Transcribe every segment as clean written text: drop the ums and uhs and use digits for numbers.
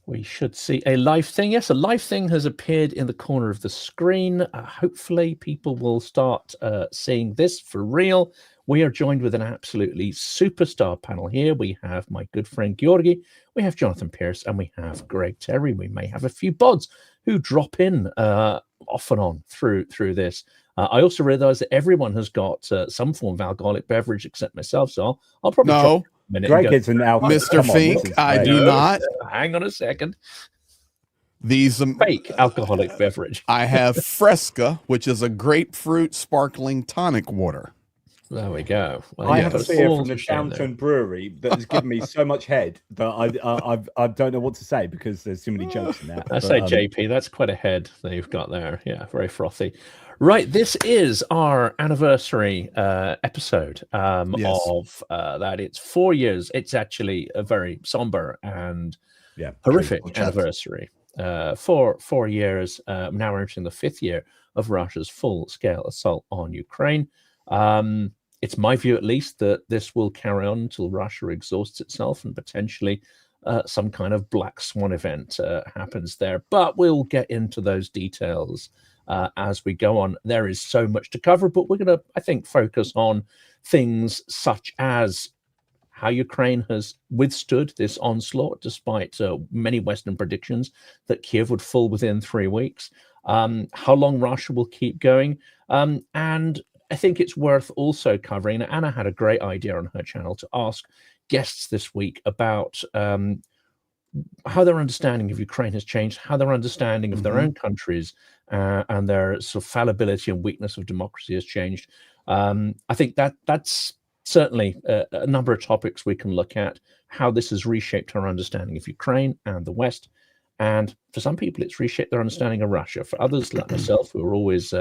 We should see a live thing. Yes, a live thing has appeared in the corner of the screen. Hopefully, people will start seeing this for real. We are joined with an absolutely superstar panel here. We have my good friend Georgi, we have Jonathan Pierce, and we have Greg Terry. We may have a few bods who drop in off and on through this. I also realize that everyone has got some form of alcoholic beverage except myself, so I'll probably no. Greg is an alcoholic. Mr. Fink, I do not. Hang on a second. These fake alcoholic beverage. I have Fresca, which is a grapefruit sparkling tonic water. There we go. Well, I have a beer from the Downton Brewery that has given me so much head that I don't know what to say because there's too many jokes in that. I say, JP, that's quite a head that you've got there. Yeah, very frothy. Right, this is our anniversary episode of that. It's 4 years. It's actually a very somber and horrific anniversary. 4 years. Now we're entering the 5th year of Russia's full-scale assault on Ukraine. It's my view, at least, that this will carry on until Russia exhausts itself and potentially some kind of black swan event happens there. But we'll get into those details as we go on. There is so much to cover, but we're going to, I think, focus on things such as how Ukraine has withstood this onslaught, despite many Western predictions that Kiev would fall within 3 weeks, how long Russia will keep going, and I think it's worth also covering. Anna had a great idea on her channel to ask guests this week about how their understanding of Ukraine has changed, how their understanding of their own countries and their sort of fallibility and weakness of democracy has changed. I think that's certainly a number of topics we can look at, how this has reshaped our understanding of Ukraine and the West. And for some people, it's reshaped their understanding of Russia. For others, like myself, who are always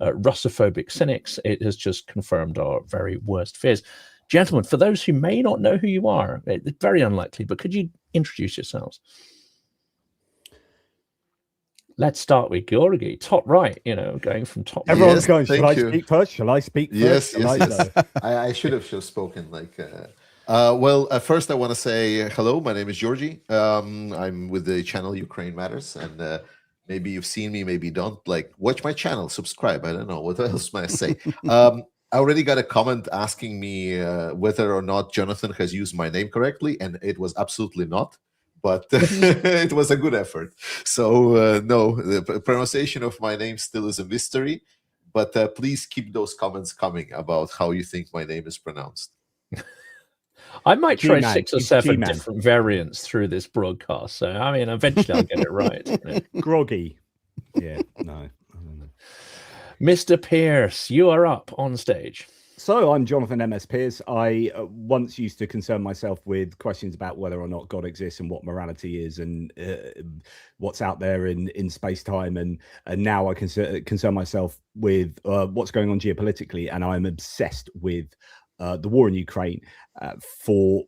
Russophobic cynics, it has just confirmed our very worst fears. Gentlemen, for those who may not know who you are, it's very unlikely, but could you introduce yourselves? Let's start with Georgi, top right, going from top. Everyone's going, shall I speak first? Shall I speak first? Yes. I should have just spoken like... first I want to say hello. My name is Georgi. I'm with the channel Ukraine Matters, and maybe you've seen me, maybe you don't. Watch my channel, subscribe. I don't know what else may I say. I already got a comment asking me whether or not Jonathan has used my name correctly, and it was absolutely not. But it was a good effort. So no, the pronunciation of my name still is a mystery. But please keep those comments coming about how you think my name is pronounced. I might try 6 or 7 different variants through this broadcast. So, I mean, eventually I'll get it right. Groggy. Yeah, no. I don't know. Mr. Pierce, you are up on stage. So I'm Jonathan M.S. Pierce. I once used to concern myself with questions about whether or not God exists and what morality is and what's out there in space-time. And now I concern myself with what's going on geopolitically. And I'm obsessed with the war in Ukraine for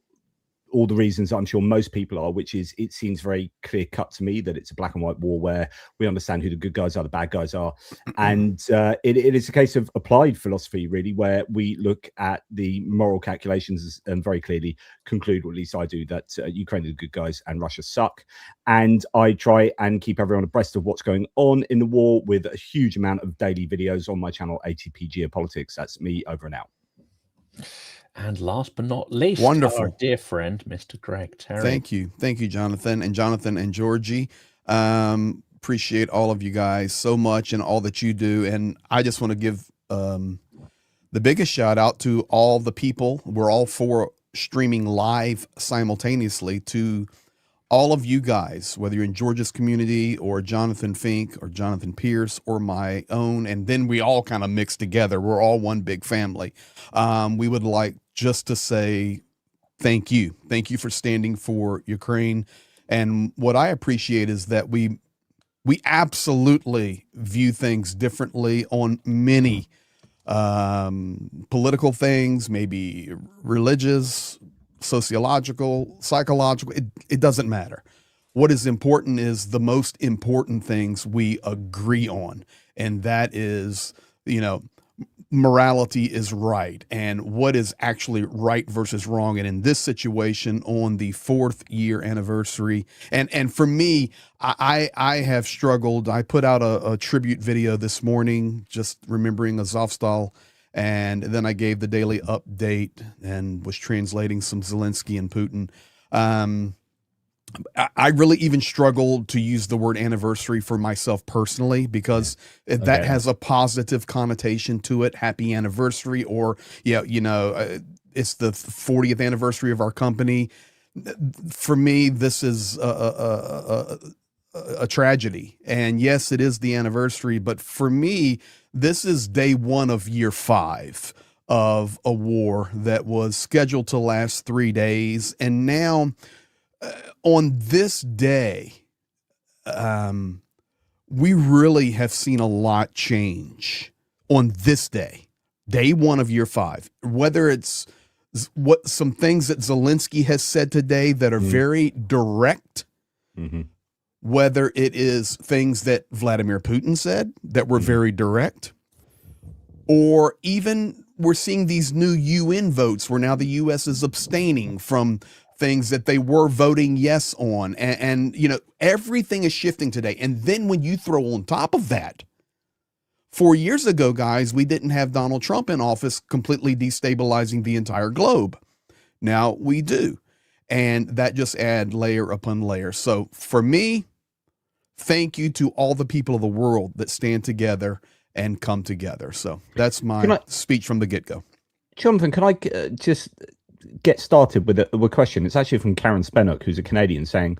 all the reasons I'm sure most people are, which is it seems very clear cut to me that it's a black and white war where we understand who the good guys are, the bad guys are. And it is a case of applied philosophy, really, where we look at the moral calculations and very clearly conclude, or at least I do, that Ukraine are the good guys and Russia suck. And I try and keep everyone abreast of what's going on in the war with a huge amount of daily videos on my channel, ATP Geopolitics. That's me, over and out. And last but not least, wonderful, our dear friend, Mr. Greg Terry. Thank you, Jonathan and Georgie. Appreciate all of you guys so much and all that you do. And I just want to give the biggest shout out to all the people. We're all 4 streaming live simultaneously, to all of you guys, whether you're in Georgia's community or Jonathan Fink or Jonathan Pierce or my own, and then we all kind of mix together. We're all one big family. We would like just to say thank you. Thank you for standing for Ukraine. And what I appreciate is that we absolutely view things differently on many political things, maybe religious, sociological, psychological, it doesn't matter. What is important is the most important things we agree on. And that is, morality is right and what is actually right versus wrong. And in this situation, on the 4th year anniversary, and for me, I have struggled. I put out a tribute video this morning, just remembering Azovstal, and then I gave the daily update and was translating some Zelensky and Putin. I really even struggled to use the word anniversary for myself personally, because that has a positive connotation to it. Happy anniversary, or it's the 40th anniversary of our company. For me, this is a tragedy. And yes, it is the anniversary, but for me, this is day 1 of year 5 of a war that was scheduled to last 3 days. And now, on this day, we really have seen a lot change on this day, day 1 of year 5, whether it's what some things that Zelensky has said today that are very direct, whether it is things that Vladimir Putin said that were very direct, or even we're seeing these new UN votes where now the U.S. is abstaining from things that they were voting yes on. And everything is shifting today. And then when you throw on top of that, 4 years ago, guys, we didn't have Donald Trump in office completely destabilizing the entire globe. Now we do. And that just adds layer upon layer. So for me, thank you to all the people of the world that stand together and come together. So that's my speech from the get-go. Jonathan, can I just get started with a question? It's actually from Karen Spennock, who's a Canadian, saying,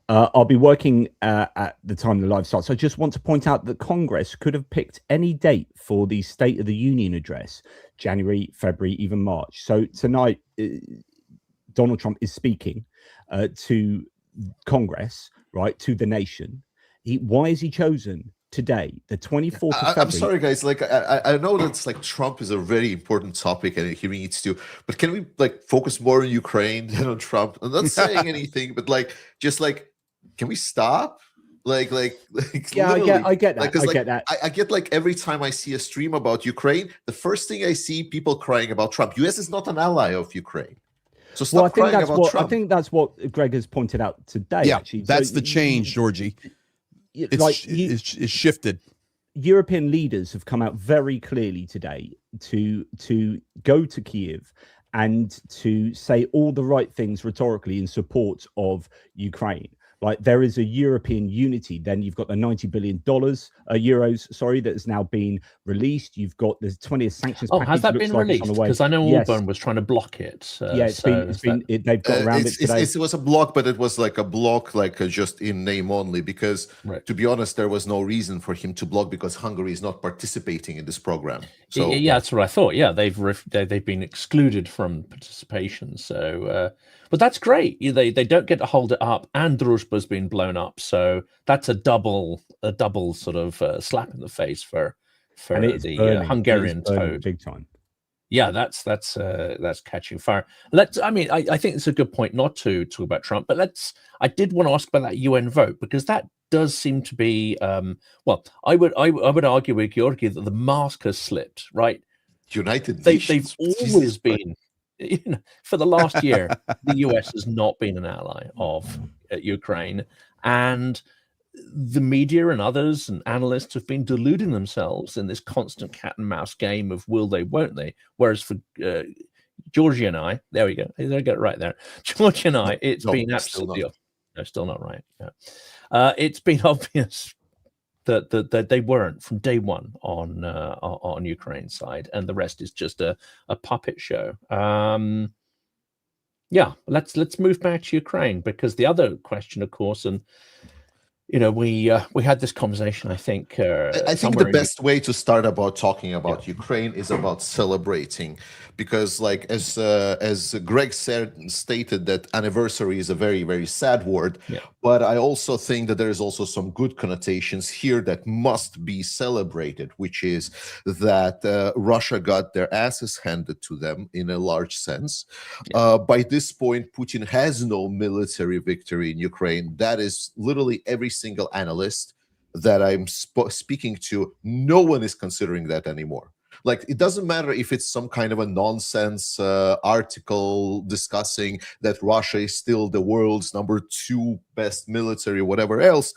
I'll be working at the time the live starts. I just want to point out that Congress could have picked any date for the State of the Union address, January, February, even March. So tonight, Donald Trump is speaking to Congress, right, to the nation. Why is he chosen today, the 24th of February? I'm sorry, guys. Like, I know that's like Trump is a very important topic and he needs to, but can we like focus more on Ukraine than on Trump? I'm not saying anything, but can we stop? Like yeah, I get that. Like, I get that. I get like every time I see a stream about Ukraine, the first thing I see people crying about Trump. US is not an ally of Ukraine. So stop crying about Trump. I think that's what Greg has pointed out today. Yeah, actually. that's the change, Georgie. It's shifted. European leaders have come out very clearly today to go to Kyiv and to say all the right things rhetorically in support of Ukraine. Like, there is a European unity. Then you've got the $90 billion euros, sorry, that has now been released. You've got the 20th sanctions package. Has that been released? Because I know Orban was trying to block it. They've got around it today. It was a block, but it was like a block, just in name only, because to be honest, there was no reason for him to block because Hungary is not participating in this program. So yeah, that's what I thought. Yeah, they've been excluded from participation. So, but that's great. They don't get to hold it up, and Druzhba's been blown up. So that's a double sort of slap in the face for the Hungarian toad. Big time. Yeah, that's catching fire. I think it's a good point not to talk about Trump, but I did want to ask about that UN vote, because that does seem to be I would argue with Georgi that the mask has slipped, right? United Nations. They've always been, for the last year, the US has not been an ally of Ukraine, and the media and others and analysts have been deluding themselves in this constant cat and mouse game of will they, won't they? Whereas for Georgie and I, there we go. I get it right there. Georgie and I, it's been absolutely still not right. Yeah. It's been obvious that they weren't from day one on Ukraine's side, and the rest is just a puppet show. Let's move back to Ukraine, because the other question, of course, and we had this conversation, I think the best way to start about talking about Ukraine is about celebrating, because as Greg stated, that anniversary is a very, very sad word, but I also think that there is also some good connotations here that must be celebrated, which is that Russia got their asses handed to them in a large sense. By this point, Putin has no military victory in Ukraine. That is literally every single analyst that I'm speaking to, no one is considering that anymore. Like, it doesn't matter if it's some kind of a nonsense article discussing that Russia is still the world's #2 best military, whatever else.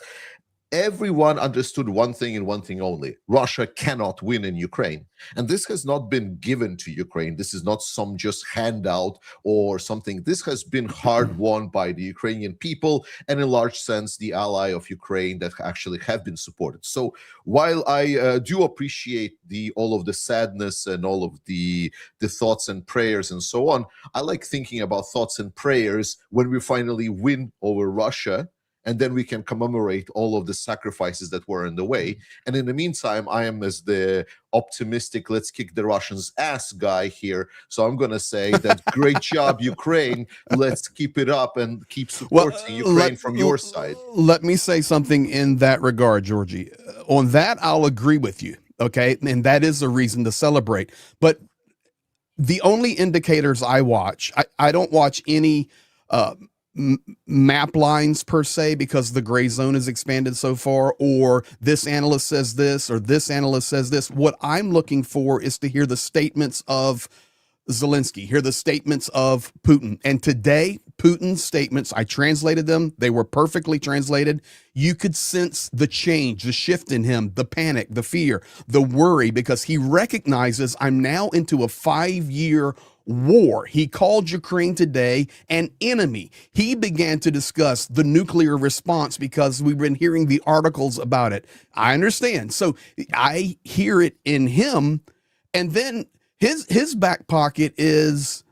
Everyone understood one thing and one thing only: Russia cannot win in Ukraine. And this has not been given to Ukraine. This is not some just handout or something. This has been hard won by the Ukrainian people, and in large sense, the ally of Ukraine that actually have been supported. So while I do appreciate all of the sadness and all of the thoughts and prayers and so on, I like thinking about thoughts and prayers when we finally win over Russia, and then we can commemorate all of the sacrifices that were in the way. And in the meantime, I am as the optimistic, let's kick the Russians' ass guy here. So I'm going to say that great job, Ukraine. Let's keep it up and keep supporting Ukraine from your side. Let me say something in that regard, Georgie. On that, I'll agree with you. Okay. And that is a reason to celebrate. But the only indicators I watch, I don't watch any map lines per se, because the gray zone is expanded so far, or this analyst says this or this analyst says this. What I'm looking for is to hear the statements of Zelensky, hear the statements of Putin. And today, Putin's statements, I translated them. They were perfectly translated. You could sense the change, the shift in him, the panic, the fear, the worry, because he recognizes I'm now into a 5-year war. He called Ukraine today an enemy. He began to discuss the nuclear response because we've been hearing the articles about it. I understand. So I hear it in him. And then his back pocket is,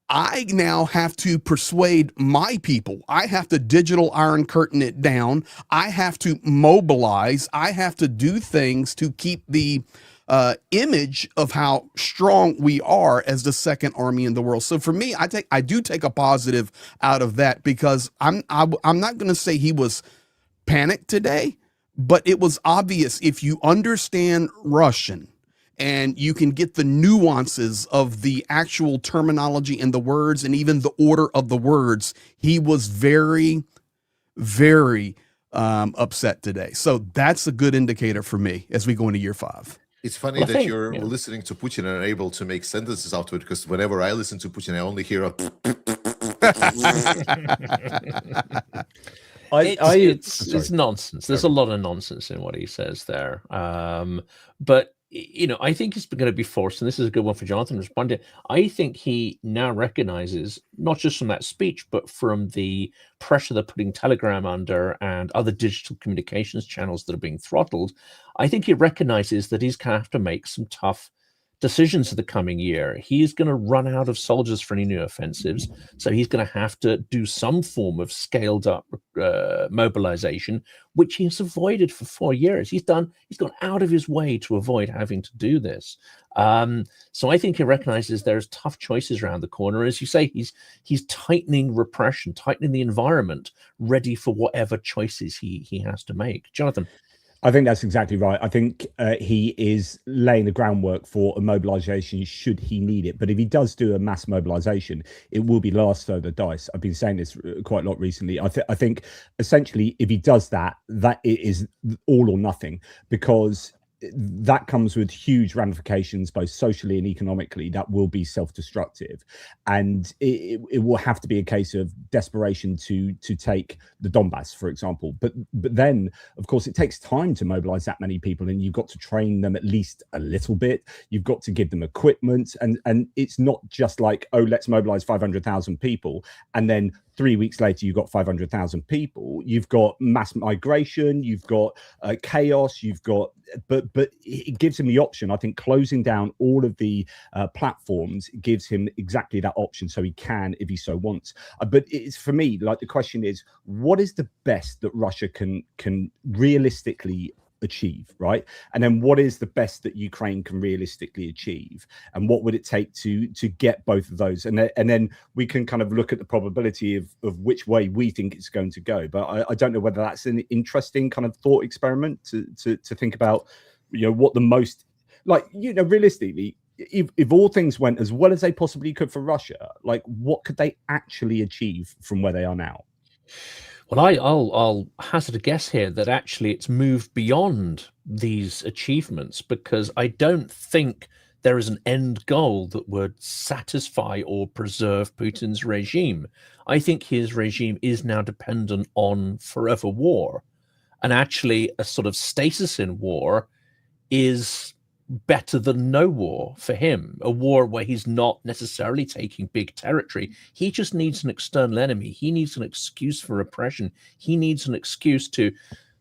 I now have to persuade my people. I have to digital Iron Curtain it down. I have to mobilize. I have to do things to keep the image of how strong we are as the second army in the world. So for me, I do take a positive out of that, because I'm not going to say he was panicked today, but it was obvious if you understand Russian and you can get the nuances of the actual terminology and the words and even the order of the words. He was very, very upset today. So that's a good indicator for me as we go into year 5. It's funny that you're listening to Putin and are able to make sentences out of it, because whenever I listen to Putin, I only hear a... It's nonsense. There's a lot of nonsense in what he says there. But I think it's going to be forced, and this is a good one for Jonathan to respond to. I think he now recognizes, not just from that speech, but from the pressure they're putting Telegram under and other digital communications channels that are being throttled. I think he recognizes that he's going to have to make some tough decisions for the coming year. He's going to run out of soldiers for any new offensives, so he's going to have to do some form of scaled up mobilization, which he has avoided for 4 years. He's gone out of his way to avoid having to do this. So I think he recognizes there's tough choices around the corner. As you say, he's tightening repression, tightening the environment, ready for whatever choices he has to make. Jonathan. I think that's exactly right. I think he is laying the groundwork for a mobilization should he need it. But if he does do a mass mobilization, it will be last throw the dice. I've been saying this quite a lot recently. I think essentially if he does that, it is all or nothing, because that comes with huge ramifications, both socially and economically, that will be self-destructive. And it will have to be a case of desperation to take the Donbass, for example. But then, of course, it takes time to mobilize that many people, and you've got to train them at least a little bit. You've got to give them equipment. And it's not just like, oh, let's mobilize 500,000 people, and then 3 weeks later, you've got 500,000 people. You've got mass migration. You've got chaos. You've got, but it gives him the option. I think closing down all of the platforms gives him exactly that option, so he can, if he so wants. But it's, for me, like, the question is, what is the best that Russia can realistically achieve, right? And then what is the best that Ukraine can realistically achieve, and what would it take to get both of those? And then we can kind of look at the probability of which way we think it's going to go. But I don't know whether that's an interesting kind of thought experiment to think about, what the most, like, realistically, if all things went as well as they possibly could for Russia, like, what could they actually achieve from where they are now? Well, I'll hazard a guess here that actually it's moved beyond these achievements, because I don't think there is an end goal that would satisfy or preserve Putin's regime. I think his regime is now dependent on forever war. And actually, a sort of status in war is better than no war for him, a war where he's not necessarily taking big territory. He just needs an external enemy. He needs an excuse for repression. He needs an excuse to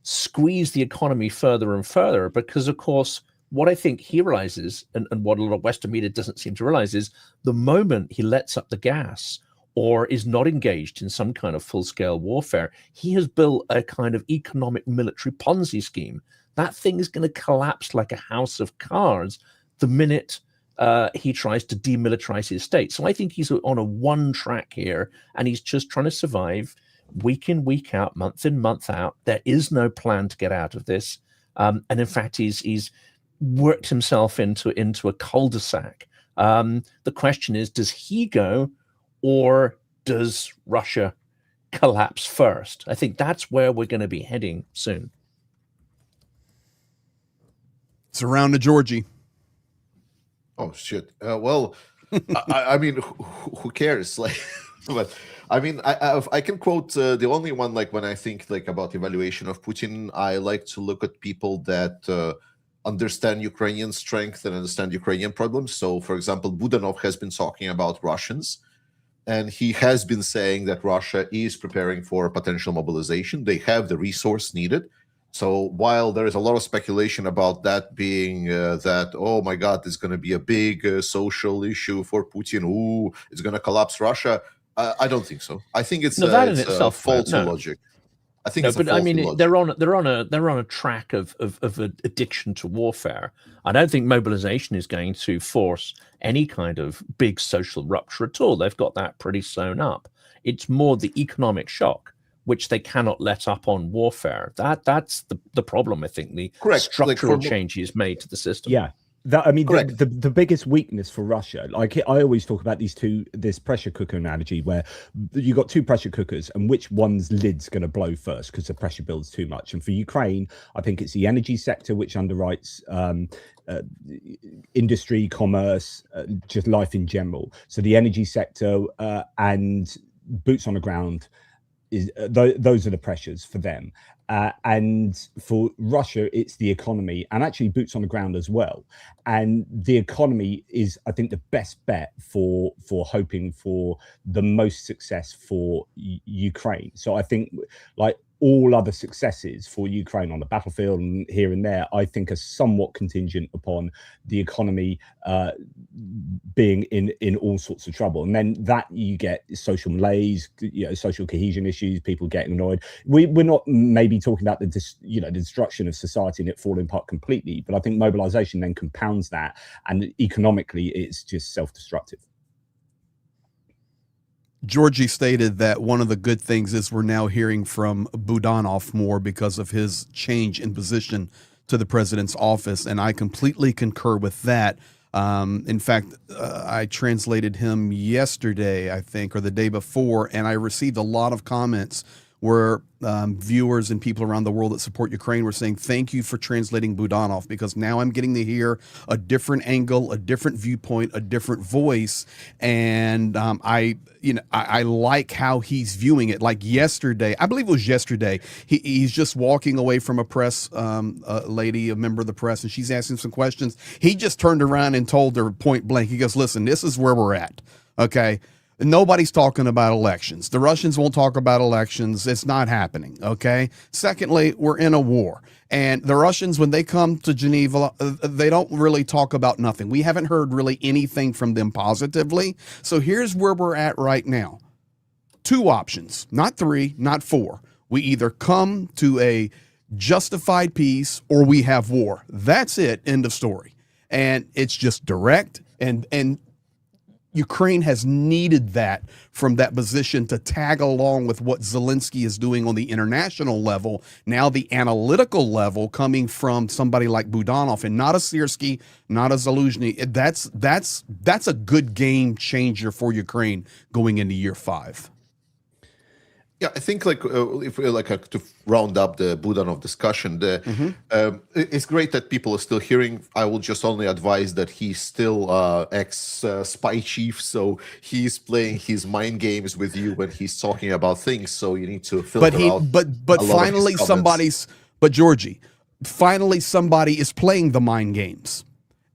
squeeze the economy further and further, because, of course, what I think he realizes, and what a lot of Western media doesn't seem to realize, is the moment he lets up the gas or is not engaged in some kind of full-scale warfare, he has built a kind of economic military Ponzi scheme. That thing is going to collapse like a house of cards the minute he tries to demilitarize his state. So I think he's on a one track here, and he's just trying to survive week in, week out, month in, month out. There is no plan to get out of this. And in fact, he's worked himself into a cul-de-sac. The question is, does he go, or does Russia collapse first? I think that's where we're going to be heading soon. It's around to Georgie. Oh shit! Well, I mean, who cares? Like, but I mean, I can quote the only one, like, when I think like about evaluation of Putin, I like to look at people that understand Ukrainian strength and understand Ukrainian problems. So, for example, Budanov has been talking about Russians, and he has been saying that Russia is preparing for potential mobilization. They have the resource needed. So while there is a lot of speculation about that being that, oh my God, there's going to be a big social issue for Putin, ooh, it's going to collapse Russia, I don't think so. I think it's a faulty logic. I think it's a faulty logic. They're on a track of addiction to warfare. I don't think mobilization is going to force any kind of big social rupture at all. They've got that pretty sewn up. It's more the economic shock, which they cannot let up on warfare. That's the problem, I think, the structural changes made to the system. Yeah. The biggest weakness for Russia, like I always talk about this pressure cooker analogy, where you got two pressure cookers and which one's lid's going to blow first because the pressure builds too much. And for Ukraine, I think it's the energy sector, which underwrites industry, commerce, just life in general. So the energy sector and boots on the ground, those are the pressures for them. And for Russia, it's the economy and actually boots on the ground as well. And the economy is, I think, the best bet for hoping for the most success for Ukraine. So I think, like all other successes for Ukraine on the battlefield and here and there, I think are somewhat contingent upon the economy being in all sorts of trouble. And then that you get social malaise, social cohesion issues, people getting annoyed. We're not maybe talking about the destruction of society and it falling apart completely, but I think mobilization then compounds that, and economically it's just self-destructive. Georgie stated that one of the good things is we're now hearing from Budanov more because of his change in position to the president's office, and I completely concur with that. In fact, I translated him yesterday, I think, or the day before, and I received a lot of comments where viewers and people around the world that support Ukraine were saying, thank you for translating Budanov, because now I'm getting to hear a different angle, a different viewpoint, a different voice. And I like how he's viewing it. Like yesterday, I believe it was yesterday, he's just walking away from a press lady, a member of the press, and she's asking some questions. He just turned around and told her point blank, he goes, listen, this is where we're at, okay? Nobody's talking about elections. The Russians won't talk about elections. It's not happening, okay? Secondly, we're in a war. And the Russians, when they come to Geneva, they don't really talk about nothing. We haven't heard really anything from them positively. So here's where we're at right now. Two options, not three, not four. We either come to a justified peace or we have war. That's it, end of story. And it's just direct, and Ukraine has needed that from that position to tag along with what Zelensky is doing on the international level. Now the analytical level coming from somebody like Budanov, and not a Syrskyi, not a Zaluzhny. That's a good game changer for Ukraine going into year 5. Yeah, I think if we to round up the Budanov discussion, it's great that people are still hearing. I will just only advise that he's still ex spy chief, so he's playing his mind games with you when he's talking about things. So you need to filter out. But finally Georgie, finally somebody is playing the mind games,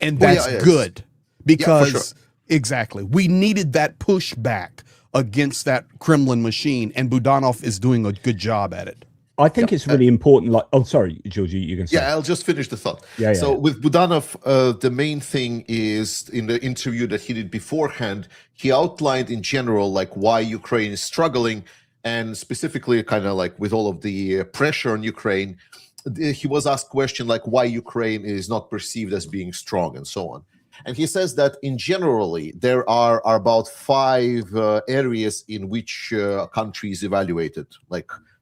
and that's good because exactly we needed that pushback against that Kremlin machine, and Budanov is doing a good job at it. I think it's really important. Sorry, Georgie, you can say. Yeah, I'll just finish the thought. So with Budanov, the main thing is in the interview that he did beforehand, he outlined in general why Ukraine is struggling, and specifically with all of the pressure on Ukraine, he was asked question why Ukraine is not perceived as being strong and so on. And he says that in generally, there are about 5 areas in which country is evaluated,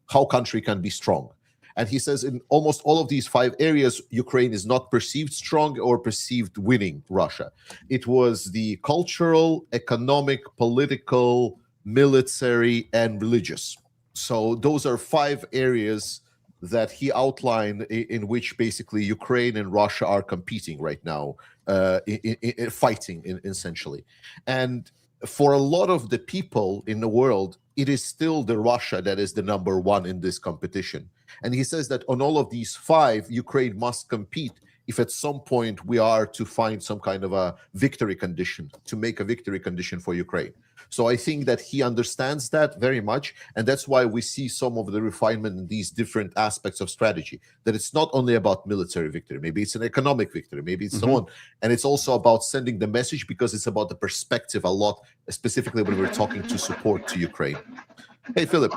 how country can be strong. And he says in almost all of these 5 areas, Ukraine is not perceived strong or perceived winning Russia. It was the cultural, economic, political, military, and religious. So those are 5 areas that he outlined in which basically Ukraine and Russia are competing right now, fighting essentially. And for a lot of the people in the world, it is still the Russia that is the number 1 in this competition. And he says that on all of these 5, Ukraine must compete if at some point we are to find some kind of a victory condition, to make a victory condition for Ukraine. So I think that he understands that very much, and that's why we see some of the refinement in these different aspects of strategy, that it's not only about military victory, maybe it's an economic victory, maybe it's so on, and it's also about sending the message, because it's about the perspective a lot, specifically when we're talking to support to Ukraine. Hey, Philip.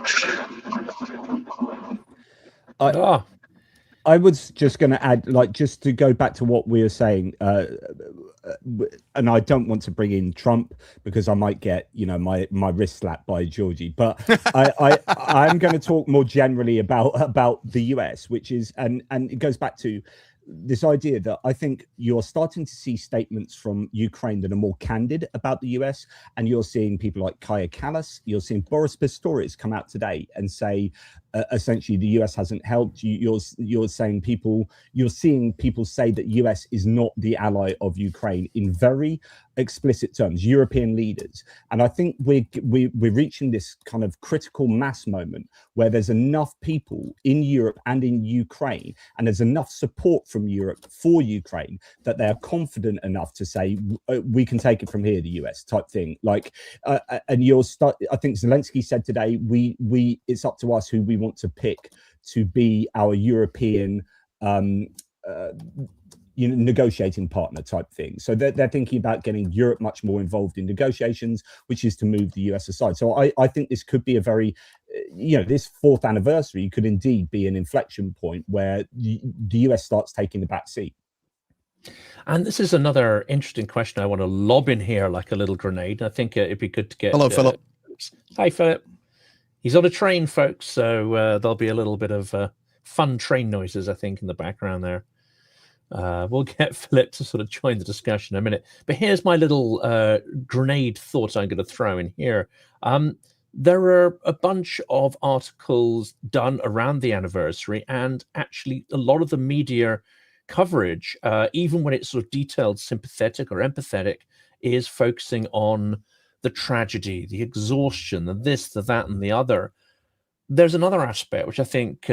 I was just going to add, just to go back to what we were saying, and I don't want to bring in Trump because I might get, my wrist slapped by Georgie. But I'm going to talk more generally about the US, which is, and it goes back to this idea that I think you're starting to see statements from Ukraine that are more candid about the US, and you're seeing people like Kaja Kallas, you're seeing Boris Pistorius come out today and say, essentially, the US hasn't helped. You're seeing people say that US is not the ally of Ukraine in very explicit terms, European leaders. And I think we're reaching this kind of critical mass moment where there's enough people in Europe and in Ukraine, and there's enough support from Europe for Ukraine that they are confident enough to say, we can take it from here, the US type thing. And I think Zelensky said today, it's up to us who we want to pick to be our European negotiating partner type thing. So they're thinking about getting Europe much more involved in negotiations, which is to move the US aside. So I think this could be a very, this 4th anniversary could indeed be an inflection point where the US starts taking the back seat. And this is another interesting question I want to lob in here like a little grenade. I think it'd be good to get... Hello, Philip. Hi, Philip. He's on a train, folks, so there'll be a little bit of fun train noises, I think, in the background there. We'll get Philip to sort of join the discussion in a minute. But here's my little grenade thought I'm going to throw in here. There are a bunch of articles done around the anniversary, and actually a lot of the media coverage, even when it's sort of detailed, sympathetic or empathetic, is focusing on the tragedy, the exhaustion, the this, the that, and the other. There's another aspect which I think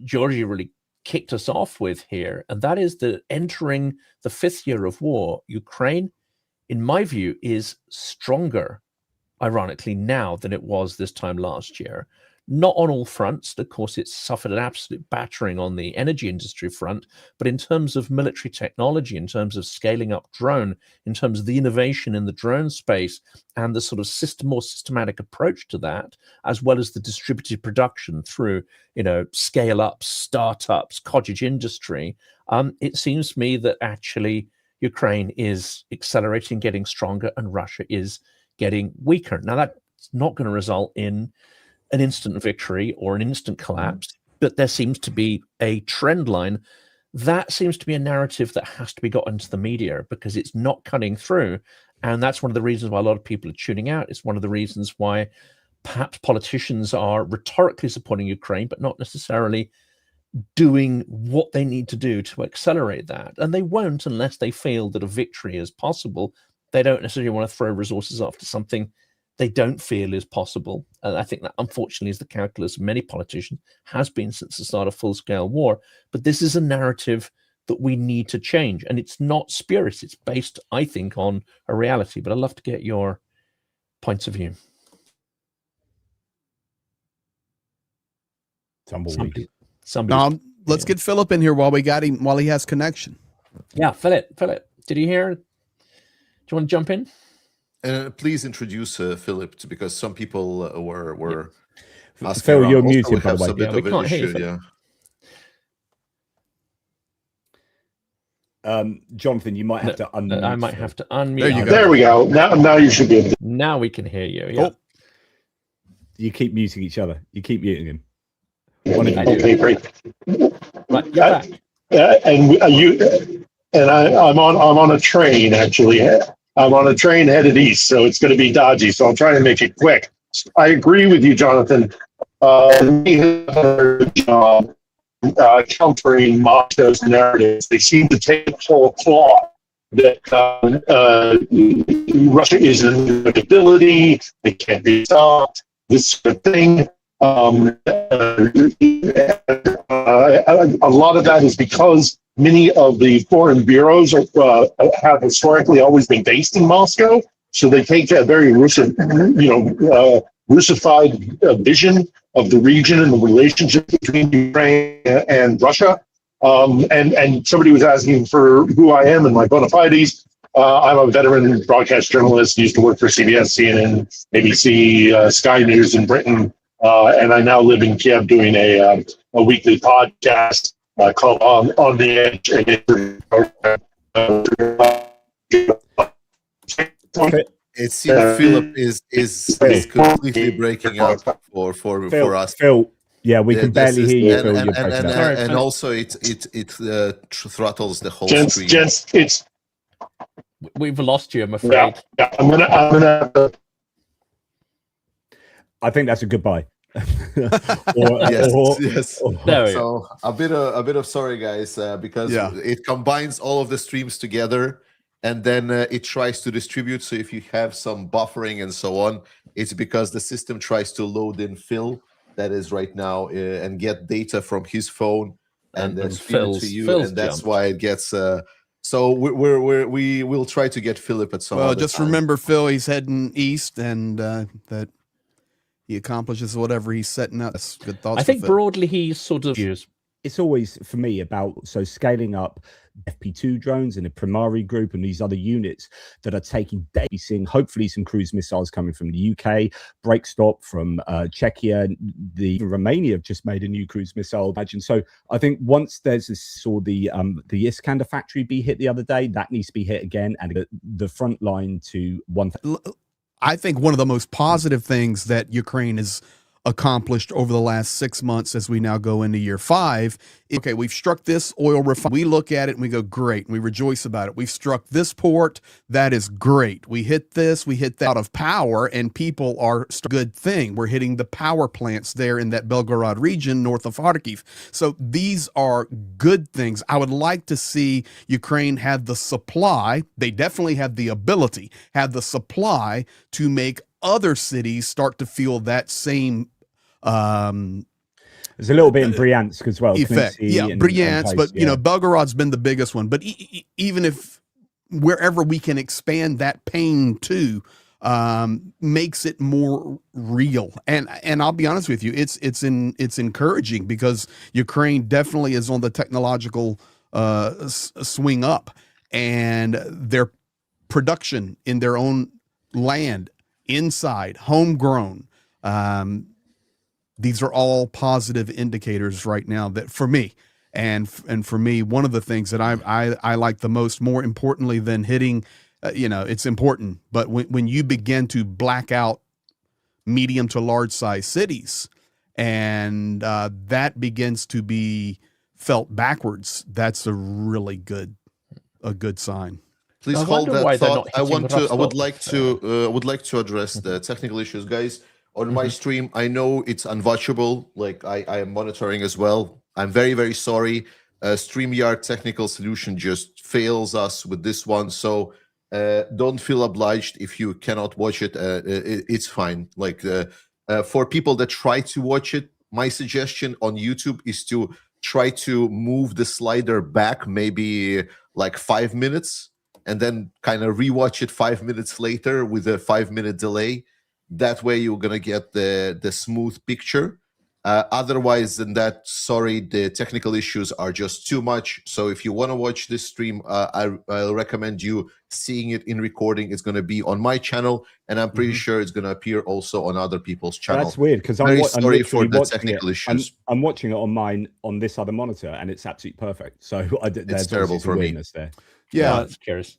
Georgie really kicked us off with here, and that is that entering the 5th year of war, Ukraine, in my view, is stronger, ironically, now than it was this time last year. Not on all fronts. Of course, it's suffered an absolute battering on the energy industry front, but in terms of military technology, in terms of scaling up drone, in terms of the innovation in the drone space and the sort of more systematic approach to that, as well as the distributed production through, scale ups, startups, cottage industry, it seems to me that actually Ukraine is accelerating, getting stronger, and Russia is getting weaker. Now, that's not going to result in an instant victory or an instant collapse, but there seems to be a trend line. That seems to be a narrative that has to be got into the media because it's not cutting through. And that's one of the reasons why a lot of people are tuning out. It's one of the reasons why perhaps politicians are rhetorically supporting Ukraine, but not necessarily doing what they need to do to accelerate that. And they won't unless they feel that a victory is possible. They don't necessarily want to throw resources after something they don't feel is possible. And I think that, unfortunately, is the calculus of many politicians, has been since the start of full-scale war. But this is a narrative that we need to change. And it's not spurious. It's based, I think, on a reality. But I'd love to get your points of view. Somebody. Let's get Philip in here while we got him, while he has connection. Yeah, Philip, did you hear? Do you want to jump in? Please introduce Philip, because some people were asking. Phil, you're muted, by the way. Yeah, we can't hear you. Jonathan, you might have to unmute. I might have to unmute. There we go. Now you should be able to. Now we can hear you. Yeah. Oh. You keep muting each other. You keep muting him. Okay, great. Right, you're back. I'm on a train actually. I'm on a train headed east, so it's going to be dodgy. So I'll try to make it quick. I agree with you, Jonathan. We have job countering Moscow's narratives. They seem to take the whole cloth that Russia is an inevitability. They can't be stopped. This sort of thing. A lot of that is because many of the foreign bureaus have historically always been based in Moscow, so they take a very Russified vision of the region and the relationship between Ukraine and Russia. And somebody was asking for who I am and my bona fides. I'm a veteran broadcast journalist, used to work for CBS, CNN, ABC, Sky News in Britain. And I now live in Kiev doing a weekly podcast called On the Edge. It seems Philip is completely breaking up for us. Phil, yeah, we can barely hear you. Phil, and also it throttles the whole stream. It's we've lost you, I'm afraid. Yeah, I'm gonna. I think that's a goodbye. Yes. So a bit of sorry, guys, because it combines all of the streams together, and then it tries to distribute. So if you have some buffering and so on, it's because the system tries to load in Phil, that is right now, and get data from his phone and then stream it to you, and that's why it gets. So we will try to get Philip at some. Well, just remember, Phil, he's heading east, and that he accomplishes whatever he's setting out. That's good thoughts. I think broadly he's sort of used. It's always for me about scaling up FP2 drones and a Primari group and these other units that are taking daily, seeing hopefully some cruise missiles coming from the UK, Breakstop from Czechia, Romania have just made a new cruise missile. Imagine. So I think once there's the Iskander factory be hit the other day, that needs to be hit again, and the front line to one. I think one of the most positive things that Ukraine has accomplished over the last 6 months as we now go into year 5. Okay, we've struck this oil refinery. We look at it and we go, great, and we rejoice about it. We've struck this port. That is great. We hit this, we hit that out of power, and people are a good thing. We're hitting the power plants there in that Belgorod region north of Kharkiv. So these are good things. I would like to see Ukraine have the supply. They definitely have the ability, have the supply to make other cities start to feel that same there's a little bit in Bryansk as well. Effect. Bryansk, but Belgorod's been the biggest one. But even if wherever we can expand that pain to, makes it more real. And I'll be honest with you, it's encouraging, because Ukraine definitely is on the technological swing up, and their production in their own land, inside, homegrown. These are all positive indicators right now that for me, and for me, one of the things that I like the most, more importantly than hitting, it's important, but when you begin to black out medium to large size cities, and that begins to be felt backwards, that's a really good sign. Please hold that thought. I would like to address the technical issues, guys. on my stream. I know it's unwatchable. Like I am monitoring as well. I'm very, very sorry. StreamYard technical solution just fails us with this one. So don't feel obliged if you cannot watch it. It's fine. Like for people that try to watch it, my suggestion on YouTube is to try to move the slider back maybe like 5 minutes and then kind of rewatch it 5 minutes later with a 5-minute delay. That way you're going to get the smooth picture. Otherwise than that, sorry, the technical issues are just too much. So if you want to watch this stream, I'll recommend you seeing it in recording. It's going to be on my channel, and I'm pretty sure it's going to appear also on other people's channel. That's weird because I'm sorry for the technical issues. I'm watching it on mine on this other monitor, and it's absolutely perfect. So there's terrible for me. There. Yeah, that's curious.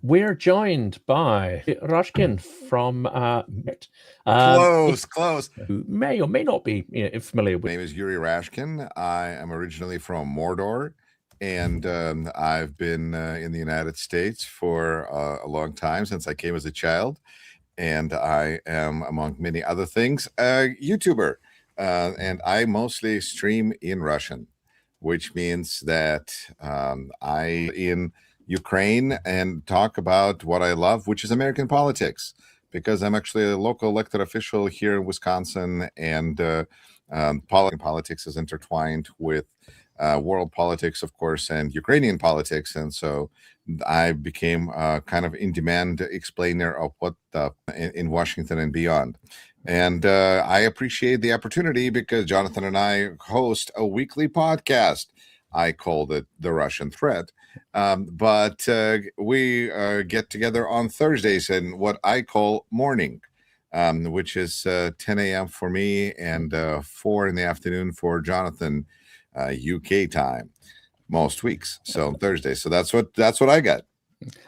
We're joined by Rashkin from Close. Who may or may not be familiar with. My name is Yuri Rashkin. I am originally from Mordor, and I've been in the United States for a long time, since I came as a child. And I am, among many other things, a YouTuber. And I mostly stream in Russian, which means that I in Ukraine and talk about what I love, which is American politics, because I'm actually a local elected official here in Wisconsin, and politics is intertwined with world politics, of course, and Ukrainian politics. And so I became kind of in-demand explainer of what in Washington and beyond. And I appreciate the opportunity because Jonathan and I host a weekly podcast. I called it The Russian Threat. But we get together on Thursdays in what I call morning, which is 10 a.m. for me and 4 in the afternoon for Jonathan, UK time, most weeks. So Thursday. So that's what I got.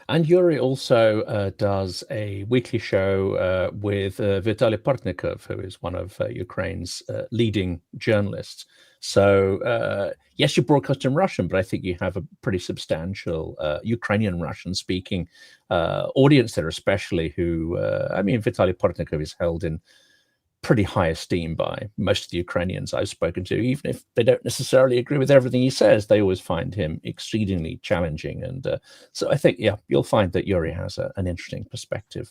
And Yuri also does a weekly show with Vitaly Portnikov, who is one of Ukraine's leading journalists. So, yes, you broadcast in Russian, but I think you have a pretty substantial Ukrainian Russian-speaking audience there, especially who, Vitaly Portnikov is held in pretty high esteem by most of the Ukrainians I've spoken to. Even if they don't necessarily agree with everything he says, they always find him exceedingly challenging. And so I think, you'll find that Yuri has an interesting perspective.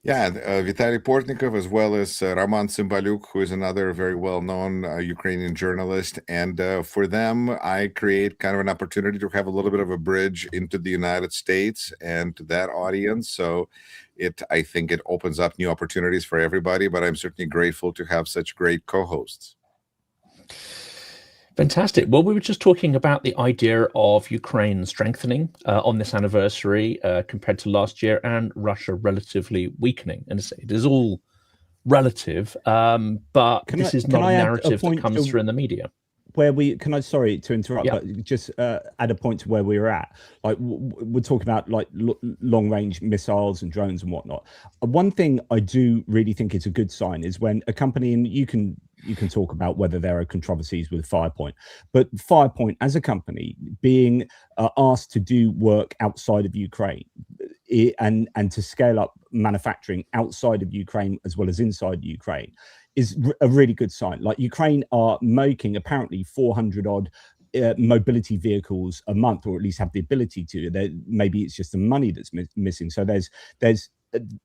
Yeah, Vitaly Portnikov, as well as Roman Cymbaluk, who is another very well-known Ukrainian journalist. And for them, I create kind of an opportunity to have a little bit of a bridge into the United States and to that audience. So I think it opens up new opportunities for everybody, but I'm certainly grateful to have such great co-hosts. Fantastic. Well, we were just talking about the idea of Ukraine strengthening on this anniversary compared to last year, and Russia relatively weakening. And it is all relative, but this is not a narrative that comes through in the media. Sorry to interrupt, but just add a point to where we were at. Like we're talking about like long range missiles and drones and whatnot. One thing I do really think is a good sign is when a company, and you can talk about whether there are controversies with Firepoint, but Firepoint as a company being asked to do work outside of Ukraine and to scale up manufacturing outside of Ukraine as well as inside Ukraine is a really good sign. Like Ukraine are making apparently 400 odd mobility vehicles a month, or at least have the ability to. Maybe it's just the money that's missing. So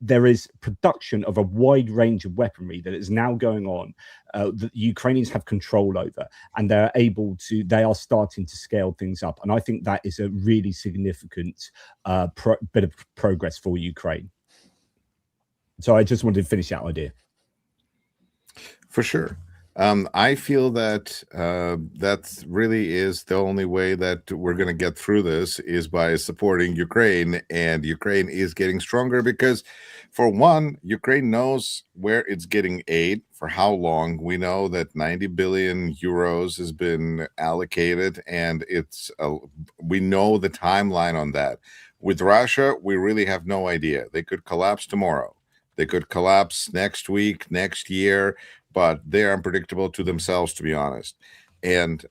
there is production of a wide range of weaponry that is now going on that the Ukrainians have control over, and they are starting to scale things up. And I think that is a really significant bit of progress for Ukraine. So I just wanted to finish that idea. For sure. I feel that that really is the only way that we're going to get through this is by supporting Ukraine, and Ukraine is getting stronger because, for one, Ukraine knows where it's getting aid, for how long. We know that 90 billion euros has been allocated, and we know the timeline on that. With Russia, we really have no idea. They could collapse tomorrow. They could collapse next week, next year, but they're unpredictable to themselves, to be honest. And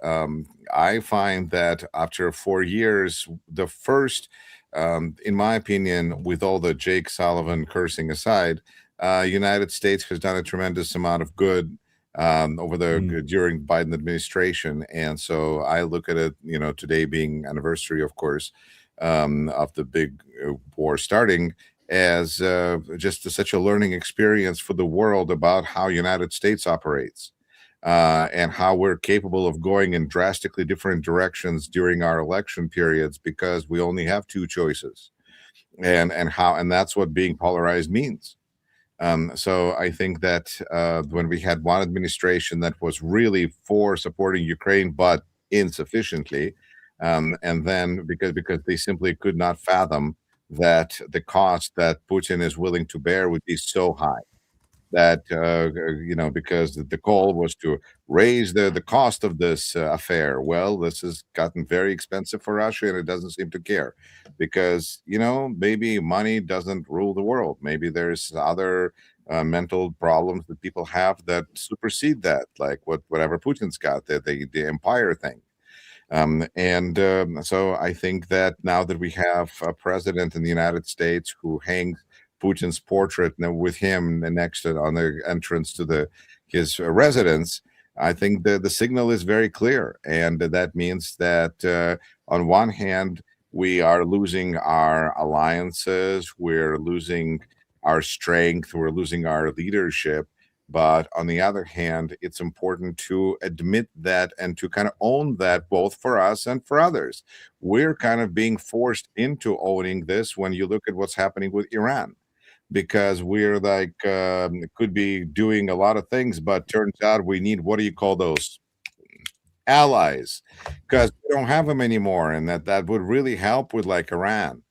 I find that after 4 years, the first, in my opinion, with all the Jake Sullivan cursing aside, United States has done a tremendous amount of good during Biden administration, and so I look at it, today being anniversary, of course, of the big war starting, as just such a learning experience for the world about how United States operates. And how we're capable of going in drastically different directions during our election periods because we only have two choices, and that's what being polarized means. So I think that when we had one administration that was really for supporting Ukraine but insufficiently, and then because they simply could not fathom that the cost that Putin is willing to bear would be so high, that because the goal was to raise the cost of this affair. Well, this has gotten very expensive for Russia, and it doesn't seem to care, because maybe money doesn't rule the world. Maybe there's other mental problems that people have that supersede that, like whatever Putin's got, the empire thing. So I think that now that we have a president in the United States who hangs Putin's portrait with him next to on the entrance to his residence, I think the signal is very clear, and that means that on one hand we are losing our alliances, we're losing our strength, we're losing our leadership. But on the other hand, it's important to admit that and to kind of own that, both for us and for others. We're kind of being forced into owning this when you look at what's happening with Iran, because we're like, could be doing a lot of things, but turns out we need, what do you call those? Allies, because we don't have them anymore. And that would really help with like Iran.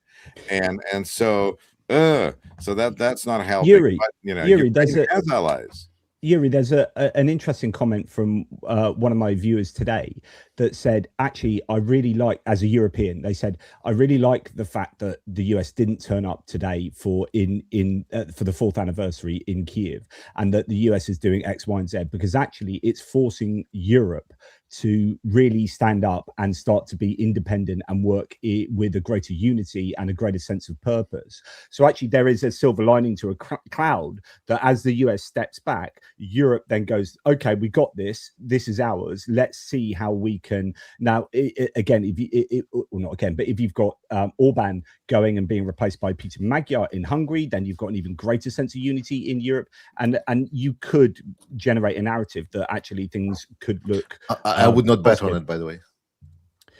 And so that's not helping. Yuri, but, Yuri, Ukraine has allies. Yuri, there's an interesting comment from one of my viewers today that said, actually, I really like, as a European, they said, I really like the fact that the US didn't turn up today for the 4th anniversary in Kiev, and that the US is doing X, Y, and Z, because actually it's forcing Europe to really stand up and start to be independent and work with a greater unity and a greater sense of purpose. So actually there is a silver lining to a cloud, that as the US steps back, Europe then goes, okay, we got this is ours, let's see how we can now. Again, if you've got Orban going and being replaced by Peter Magyar in Hungary, then you've got an even greater sense of unity in Europe, and you could generate a narrative that actually things could look I would not bet on it, by the way.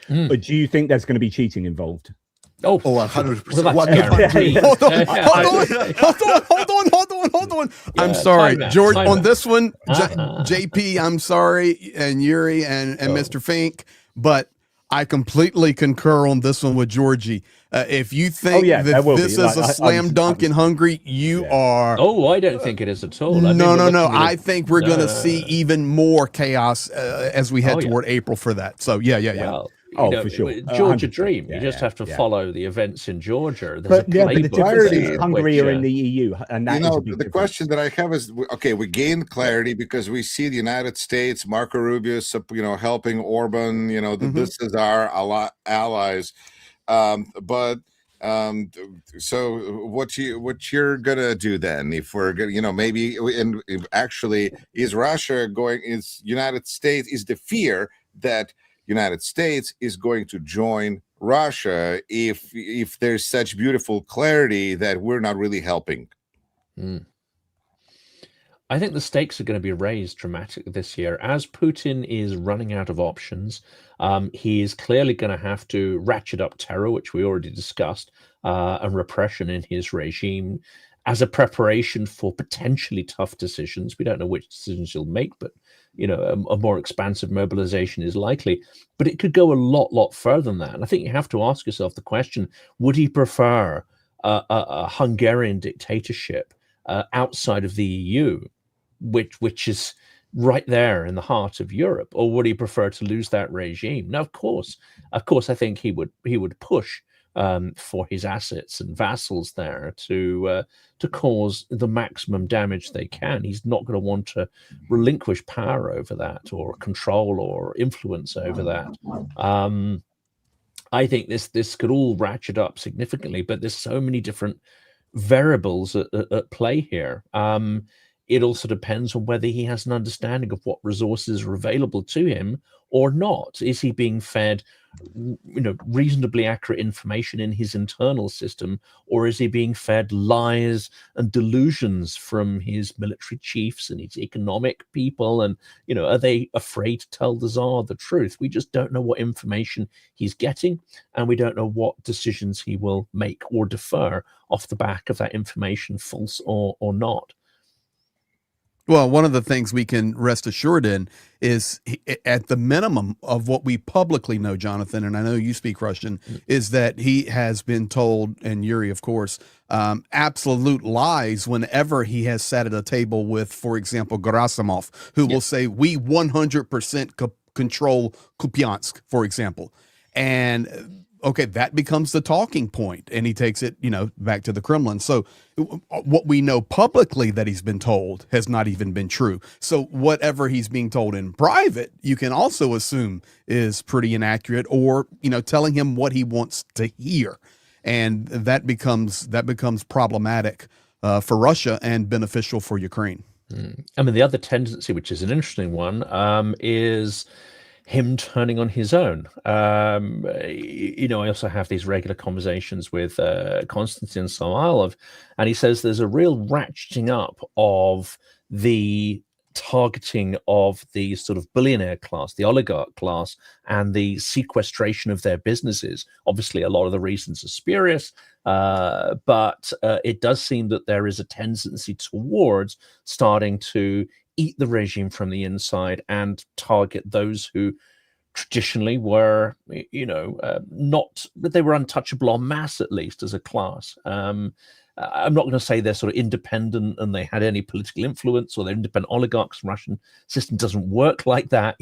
But do you think there's going to be cheating involved? Oh, 100%. Hold on. I'm sorry, George. On this one, JP, I'm sorry, and Yuri and Mr. Fink, but I completely concur on this one with Georgie. If you think that this is a slam dunk in Hungary, you are. Oh, I don't think it is at all. No. I think we're going to see even more chaos as we head toward April for that. So, yeah. Well, for sure. Georgia dream. You just have to follow the events in Georgia. But the clarity is Hungary are in the EU, and that the question that I have is, okay, we gained clarity because we see the United States, Marco Rubio, helping Orban. This is our allies. So what you're gonna do then, if we're gonna, maybe, and actually, is Russia going? Is United States? Is the fear that United States is going to join Russia if there's such beautiful clarity that we're not really helping? I think the stakes are going to be raised dramatically this year as Putin is running out of options. He is clearly going to have to ratchet up terror, which we already discussed, and repression in his regime as a preparation for potentially tough decisions. We don't know which decisions he'll make, but a more expansive mobilization is likely. But it could go a lot further than that. And I think you have to ask yourself the question: would he prefer a Hungarian dictatorship outside of the EU, which is right there in the heart of Europe, or would he prefer to lose that regime? Now, of course, I think he would push for his assets and vassals there to cause the maximum damage they can. He's not going to want to relinquish power over that, or control or influence over that. I think this could all ratchet up significantly, but there's so many different variables at play here. It also depends on whether he has an understanding of what resources are available to him or not. Is he being fed, reasonably accurate information in his internal system, or is he being fed lies and delusions from his military chiefs and his economic people? And are they afraid to tell the Tsar the truth? We just don't know what information he's getting, and we don't know what decisions he will make or defer off the back of that information, false or not. Well, one of the things we can rest assured in is, at the minimum of what we publicly know, Jonathan, and I know you speak Russian, is that he has been told, and Yuri, of course, absolute lies whenever he has sat at a table with, for example, Gerasimov, who will say, we 100% control Kupiansk, for example. And okay, that becomes the talking point, and he takes it, back to the Kremlin. So what we know publicly that he's been told has not even been true. So whatever he's being told in private, you can also assume is pretty inaccurate, or, telling him what he wants to hear. And that becomes problematic for Russia and beneficial for Ukraine. I mean, the other tendency, which is an interesting one, is him turning on his own. I also have these regular conversations with Konstantin Samoilov, and he says there's a real ratcheting up of the targeting of the sort of billionaire class, the oligarch class, and the sequestration of their businesses. Obviously, a lot of the reasons are spurious, but it does seem that there is a tendency towards starting to eat the regime from the inside and target those who traditionally were, not, but they were untouchable en masse, at least as a class. I'm not going to say they're sort of independent and they had any political influence, or they're independent oligarchs. Russian system doesn't work like that.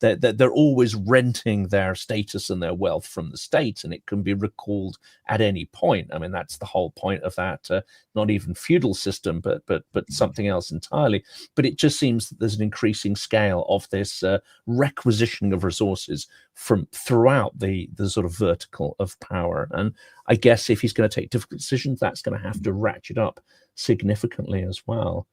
They're always renting their status and their wealth from the state, and it can be recalled at any point. I mean, that's the whole point of that. Not even feudal system, but something else entirely. But it just seems that there's an increasing scale of this requisitioning of resources from throughout the sort of vertical of power. And I guess if he's going to take difficult decisions, that's going to have to ratchet up significantly as well.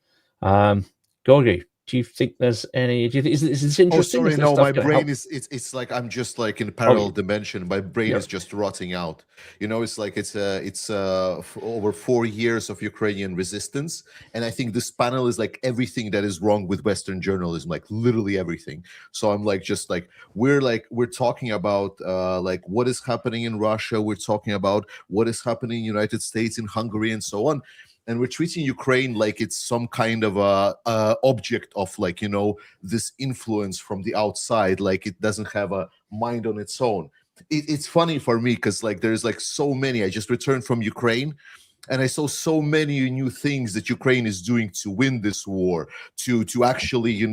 Gorgi, do you think there's any? Do you think is this interesting? Oh, sorry, no, my brain is it's like I'm just like in a parallel dimension. My brain is just rotting out. It's like it's over 4 years of Ukrainian resistance, and I think this panel is like everything that is wrong with Western journalism, like literally everything. So I'm like we're talking about like what is happening in Russia. We're talking about what is happening in the United States, in Hungary, and so on. And we're treating Ukraine like it's some kind of a object of like, this influence from the outside, like it doesn't have a mind on its own. It's funny for me because like there's like so many. I just returned from Ukraine, and I saw so many new things that Ukraine is doing to win this war, to actually,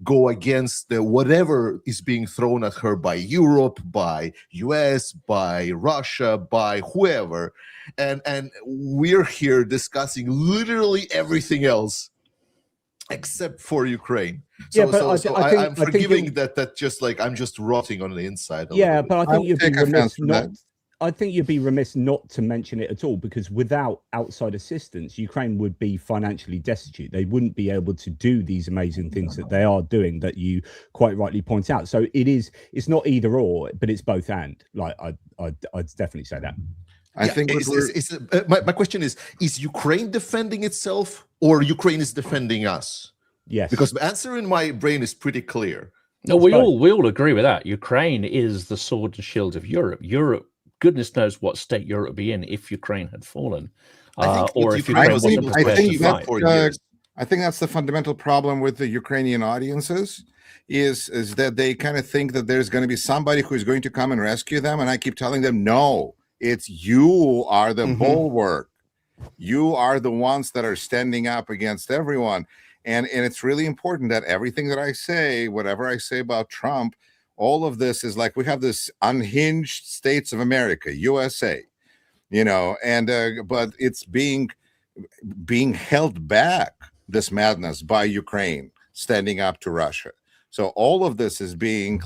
go against whatever is being thrown at her by Europe, by US, by Russia, by whoever. And we're here discussing literally everything else except for Ukraine. So, I'm forgiving that just like I'm just rotting on the inside. But I think you'd be remiss not. I think you'd be remiss not to mention it at all, because without outside assistance, Ukraine would be financially destitute. They wouldn't be able to do these amazing things that they are doing, that you quite rightly point out. So it's not either or, but it's both and. Like I'd definitely say that. I think my question is Ukraine defending itself, or Ukraine is defending us? Yes. Because the answer in my brain is pretty clear. No, we all agree with that. Ukraine is the sword and shield of Europe. Goodness knows what state Europe would be in if Ukraine had fallen, or if Ukraine wasn't prepared to fight. I think that's the fundamental problem with the Ukrainian audiences, is that they kind of think that there's going to be somebody who's going to come and rescue them, and I keep telling them, no, it's you are the bulwark. You are the ones that are standing up against everyone, and it's really important that everything that I say, whatever I say about Trump, all of this is like we have this unhinged states of America, USA, but it's being held back, this madness, by Ukraine standing up to Russia. So all of this is being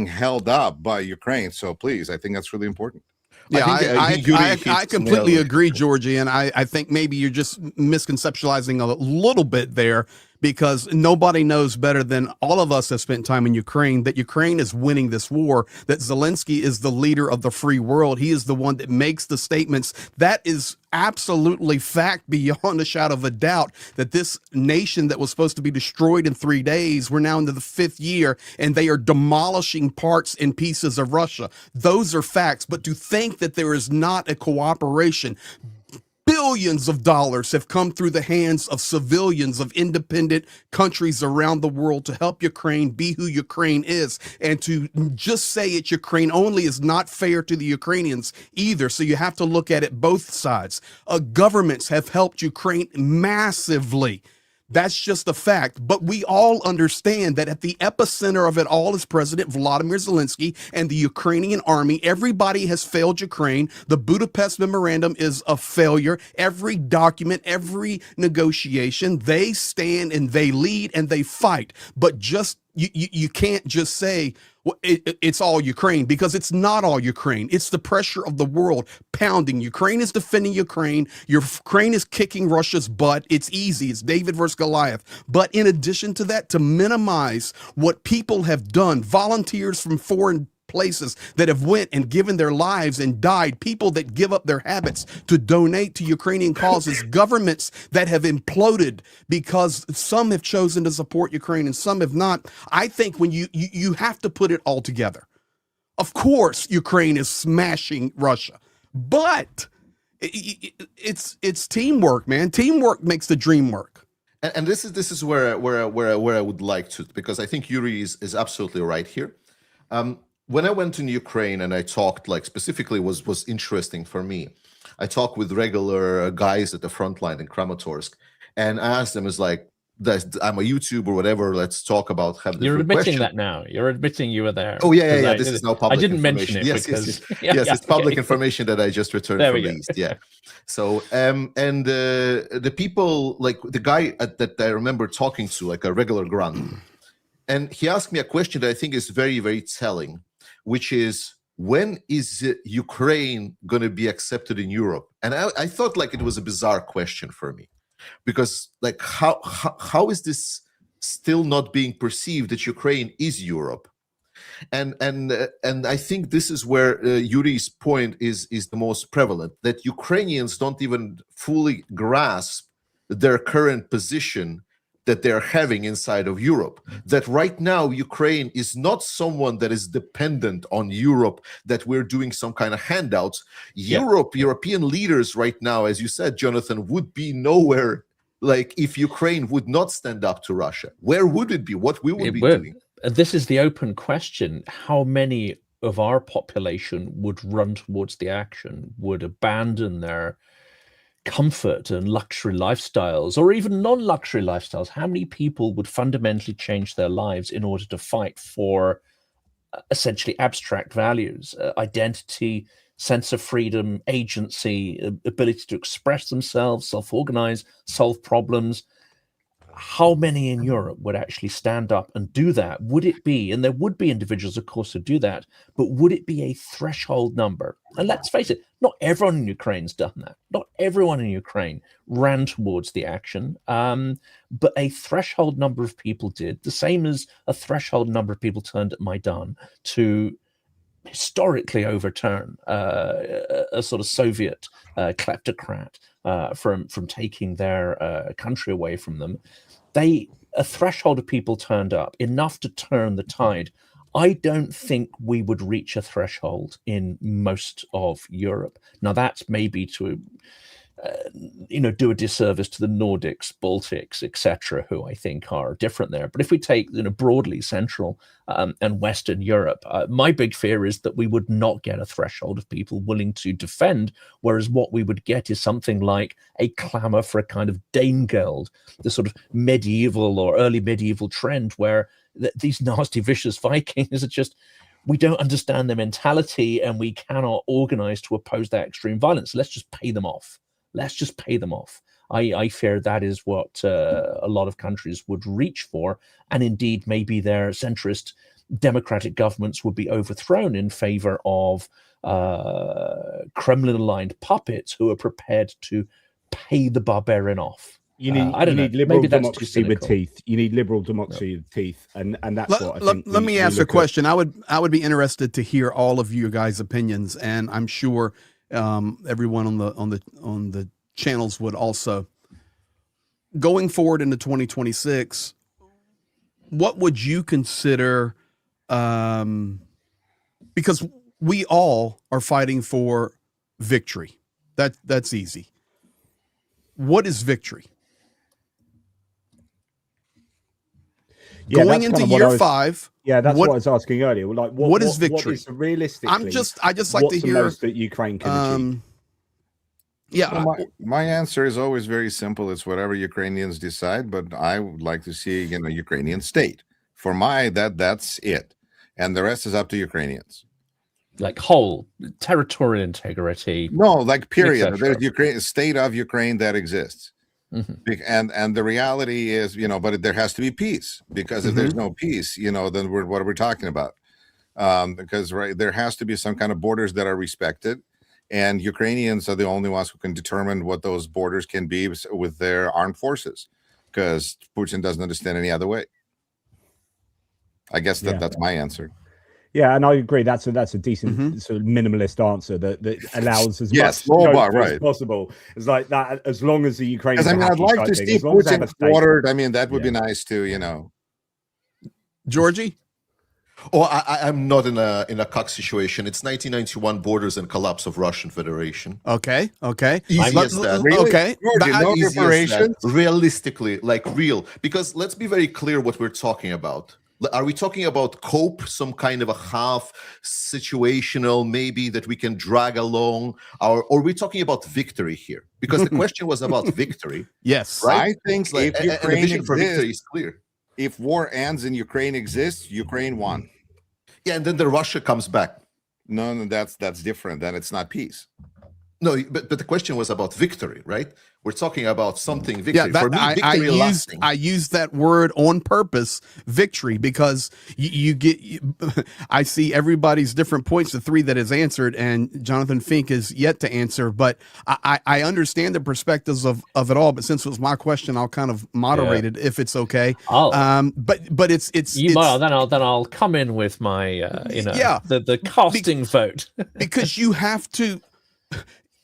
held up by Ukraine. So please, I think that's really important. Yeah, I completely nailed it. agree, Georgie, and I think maybe you're just misconceptualizing a little bit there, because nobody knows better than all of us have spent time in Ukraine that Ukraine is winning this war, that Zelensky is the leader of the free world. He is the one that makes the statements. That is absolutely fact beyond a shadow of a doubt, that this nation that was supposed to be destroyed in 3 days, we're now into the 5th year, and they are demolishing parts and pieces of Russia. Those are facts. But to think that there is not a cooperation, billions of dollars have come through the hands of civilians of independent countries around the world to help Ukraine be who Ukraine is. And to just say it's Ukraine only is not fair to the Ukrainians either. So you have to look at it both sides. Governments have helped Ukraine massively. That's just a fact. But we all understand that at the epicenter of it all is President Vladimir Zelensky and the Ukrainian army. Everybody has failed Ukraine. The Budapest Memorandum is a failure. Every document, every negotiation, they stand and they lead and they fight. But just you can't just say, well, it's all Ukraine, because it's not all Ukraine. It's the pressure of the world pounding. Ukraine is defending Ukraine. Ukraine is kicking Russia's butt. It's easy. It's David versus Goliath. But in addition to that, to minimize what people have done, volunteers from foreign places that have went and given their lives and died, people that give up their habits to donate to Ukrainian causes, governments that have imploded because some have chosen to support Ukraine and some have not. I think when you have to put it all together. Of course, Ukraine is smashing Russia, but it's teamwork, man. Teamwork makes the dream work. And this is where I would like to, because I think Yuri is absolutely right here. When I went in Ukraine and I talked, like specifically was interesting for me, I talked with regular guys at the front line in Kramatorsk, and I asked them, I'm a YouTuber or whatever, let's talk about, have You're admitting question. that now. You're admitting you were there. Oh, yeah. This is now public I didn't information. mention it because... Yes, it's public information that I just returned from the East. Yeah. So, and the people, like the guy that I remember talking to, like a regular grunt, and he asked me a question that I think is very, very telling, which is, when is Ukraine going to be accepted in Europe? And I thought like it was a bizarre question for me, because like how is this still not being perceived that Ukraine is Europe? And I think this is where Yuri's point is the most prevalent, that Ukrainians don't even fully grasp their current position that they're having inside of Europe. That right now, Ukraine is not someone that is dependent on Europe, that we're doing some kind of handouts. European leaders right now, as you said, Jonathan, would be nowhere, like if Ukraine would not stand up to Russia. Where would it be? What we would be doing? This is the open question. How many of our population would run towards the action, would abandon their comfort and luxury lifestyles, or even non-luxury lifestyles? How many people would fundamentally change their lives in order to fight for essentially abstract values, identity, sense of freedom, agency, ability to express themselves, self-organize, solve problems? How many in Europe would actually stand up and do that? Would it be, and there would be individuals, of course, who do that, but would it be a threshold number? And let's face it, not everyone in Ukraine's done that. Not everyone in Ukraine ran towards the action, but a threshold number of people did, the same as a threshold number of people turned at Maidan to historically overturn a sort of Soviet kleptocrat from taking their country away from them. A threshold of people turned up, enough to turn the tide. I don't think we would reach a threshold in most of Europe. Now, that's maybe to do a disservice to the Nordics, Baltics, etc., who I think are different there. But if we take broadly Central and Western Europe, my big fear is that we would not get a threshold of people willing to defend, whereas what we would get is something like a clamor for a kind of Danegeld, the sort of medieval or early medieval trend where these nasty, vicious Vikings are just, we don't understand their mentality and we cannot organize to oppose that extreme violence. Let's just pay them off. Let's just pay them off. I fear that is what a lot of countries would reach for. And indeed, maybe their centrist democratic governments would be overthrown in favor of Kremlin-aligned puppets who are prepared to pay the barbarian off. You need, I don't know. liberal Maybe that's too democracy with cynical. teeth. You need liberal democracy with teeth, and that's what I think. Let me ask a question. I would be interested to hear all of you guys' opinions, and I'm sure everyone on the channels would also. Going forward into 2026, what would you consider? Because we all are fighting for victory. That's easy. What is victory? Yeah, going into year 5. Yeah, that's what I was asking earlier. Like, what is victory? What is realistically? I just like to hear the most that Ukraine can achieve. Yeah, well, my answer is always very simple. It's whatever Ukrainians decide, but I would like to see a Ukrainian state. For that's it, and the rest is up to Ukrainians. Like whole territorial integrity. No, like period. There's Ukraine, state of Ukraine that exists. Mm-hmm. And the reality is, but there has to be peace, because if there's no peace, then what are we talking about? Because there has to be some kind of borders that are respected, and Ukrainians are the only ones who can determine what those borders can be with their armed forces, because Putin doesn't understand any other way. I guess that's my answer. Yeah, and I agree. That's a decent sort of minimalist answer that allows as much as possible. It's like that, as long as the Ukrainians. I'd like to see Putin quartered. That would be nice too. Georgie. Oh, I'm not in a cock situation. It's 1991 borders and collapse of Russian Federation. Okay. Easy as that. Really? Okay. Realistically, like real. Because let's be very clear what we're talking about. Are we talking about cope, some kind of a half situational, maybe that we can drag along, or are we talking about victory here? Because the question was about victory. Yes, right. I think if Ukraine exists, for victory is clear. If war ends and Ukraine exists, Ukraine won. Yeah, and then the Russia comes back. No, that's different. Then it's not peace. No, but the question was about victory, right? We're talking about something victory. Yeah, for me, victory I used that word on purpose, victory, because you get. I see everybody's different points. The 3 that is answered, and Jonathan Fink is yet to answer. But I understand the perspectives of it all. But since it was my question, I'll kind of moderate it if it's okay. But it's then I'll come in with my the casting vote, because you have to.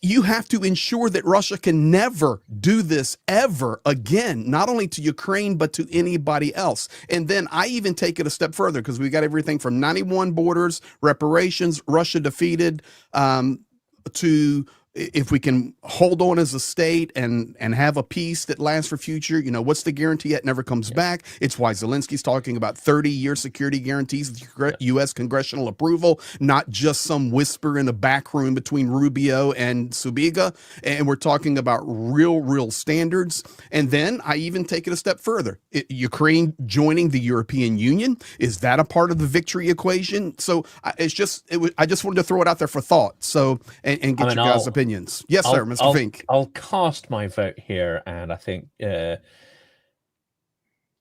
You have to ensure that Russia can never do this ever again, not only to Ukraine, but to anybody else. And then I even take it a step further, because we got everything from 91 borders, reparations, Russia defeated, to if we can hold on as a state and have a peace that lasts for future, what's the guarantee it never comes back? It's why Zelensky's talking about 30-year security guarantees with U.S. congressional approval, not just some whisper in the back room between Rubio and Subiga. And we're talking about real standards. And then I even take it a step further. Ukraine joining the European Union, is that a part of the victory equation? So I just wanted to throw it out there for thought. So, and get your guys' opinions. Yes, sir, Mr. Fink. I'll cast my vote here, and I think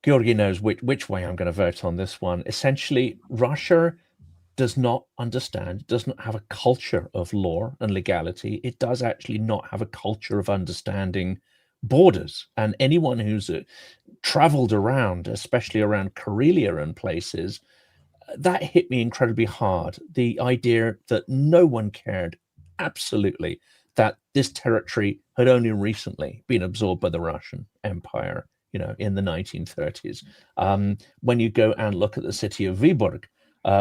Georgi knows which way I'm going to vote on this one. Essentially, Russia does not understand, does not have a culture of law and legality. It does actually not have a culture of understanding borders. And anyone who's traveled around, especially around Karelia and places, that hit me incredibly hard. The idea that no one cared absolutely that this territory had only recently been absorbed by the Russian Empire, in the 1930s. When you go and look at the city of Vyborg,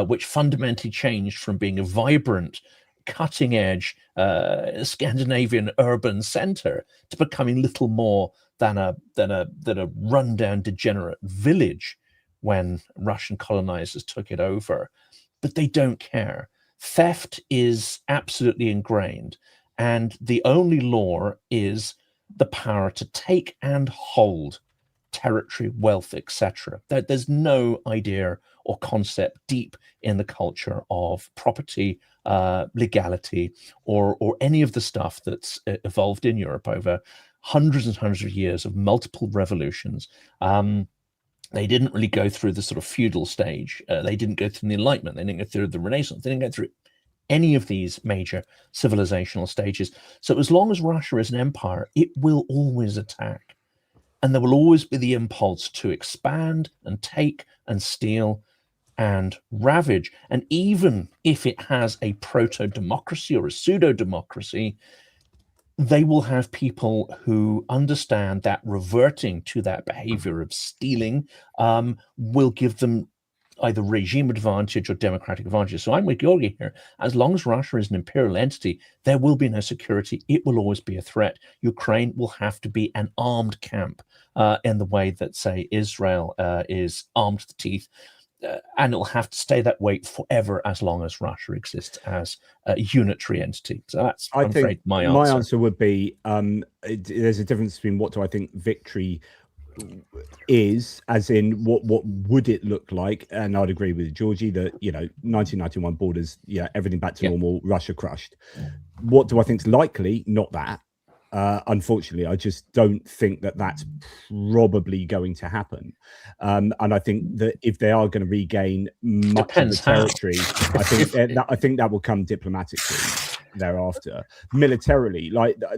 which fundamentally changed from being a vibrant, cutting-edge Scandinavian urban center to becoming little more than a rundown, degenerate village when Russian colonizers took it over. But they don't care. Theft is absolutely ingrained, and the only law is the power to take and hold territory, wealth, etc. There's no idea or concept deep in the culture of property, legality, or any of the stuff that's evolved in Europe over hundreds and hundreds of years of multiple revolutions. They didn't really go through the sort of feudal stage. They didn't go through the Enlightenment. They didn't go through the Renaissance. They didn't go through any of these major civilizational stages. So as long as Russia is an empire, it will always attack. And there will always be the impulse to expand and take and steal and ravage. And even if it has a proto-democracy or a pseudo-democracy, they will have people who understand that reverting to that behavior of stealing will give them either regime advantage or democratic advantage. So I'm with Georgi here. As long as Russia is an imperial entity, there will be no security. It will always be a threat. Ukraine will have to be an armed camp in the way that, say, Israel is armed to the teeth. And it'll have to stay that way forever as long as Russia exists as a unitary entity. So that's, I'm afraid, my answer. My answer would be there's a difference between what do I think victory is, as in what would it look like, and I'd agree with Georgie that 1991 borders, everything back to normal, Russia crushed. What do I think is likely? Not that. Unfortunately, I just don't think that that's probably going to happen. And I think that if they are going to regain much of the territory, I think that will come diplomatically thereafter. Militarily,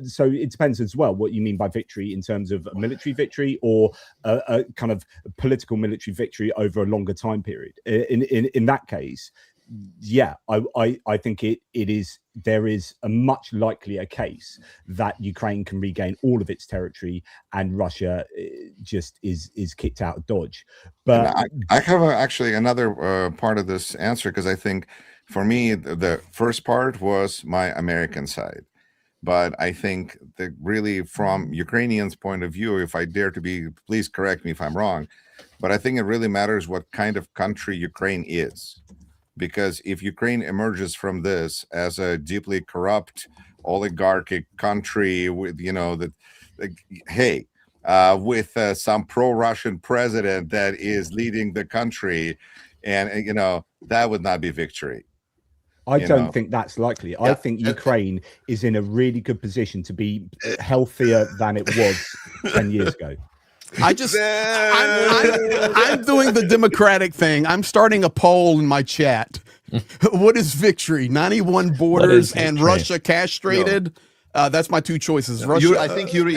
so it depends as well what you mean by victory in terms of a military victory or a kind of political military victory over a longer time period. In that case, I think there is a much likelier case that Ukraine can regain all of its territory and Russia just is kicked out of Dodge. But I have actually another part of this answer, because I think for me the first part was my American side, but I think that really from Ukrainians' point of view, if I dare to be, please correct me if I'm wrong, but I think it really matters what kind of country Ukraine is. Because if Ukraine emerges from this as a deeply corrupt oligarchic country with, with some pro-Russian president that is leading the country, and, that would not be victory. I don't think that's likely. I think Ukraine is in a really good position to be healthier than it was 10 years ago. I'm doing the democratic thing. I'm starting a poll in my chat. What is victory? 91 borders and Russia castrated? That's my two choices. Russia, I think Yuri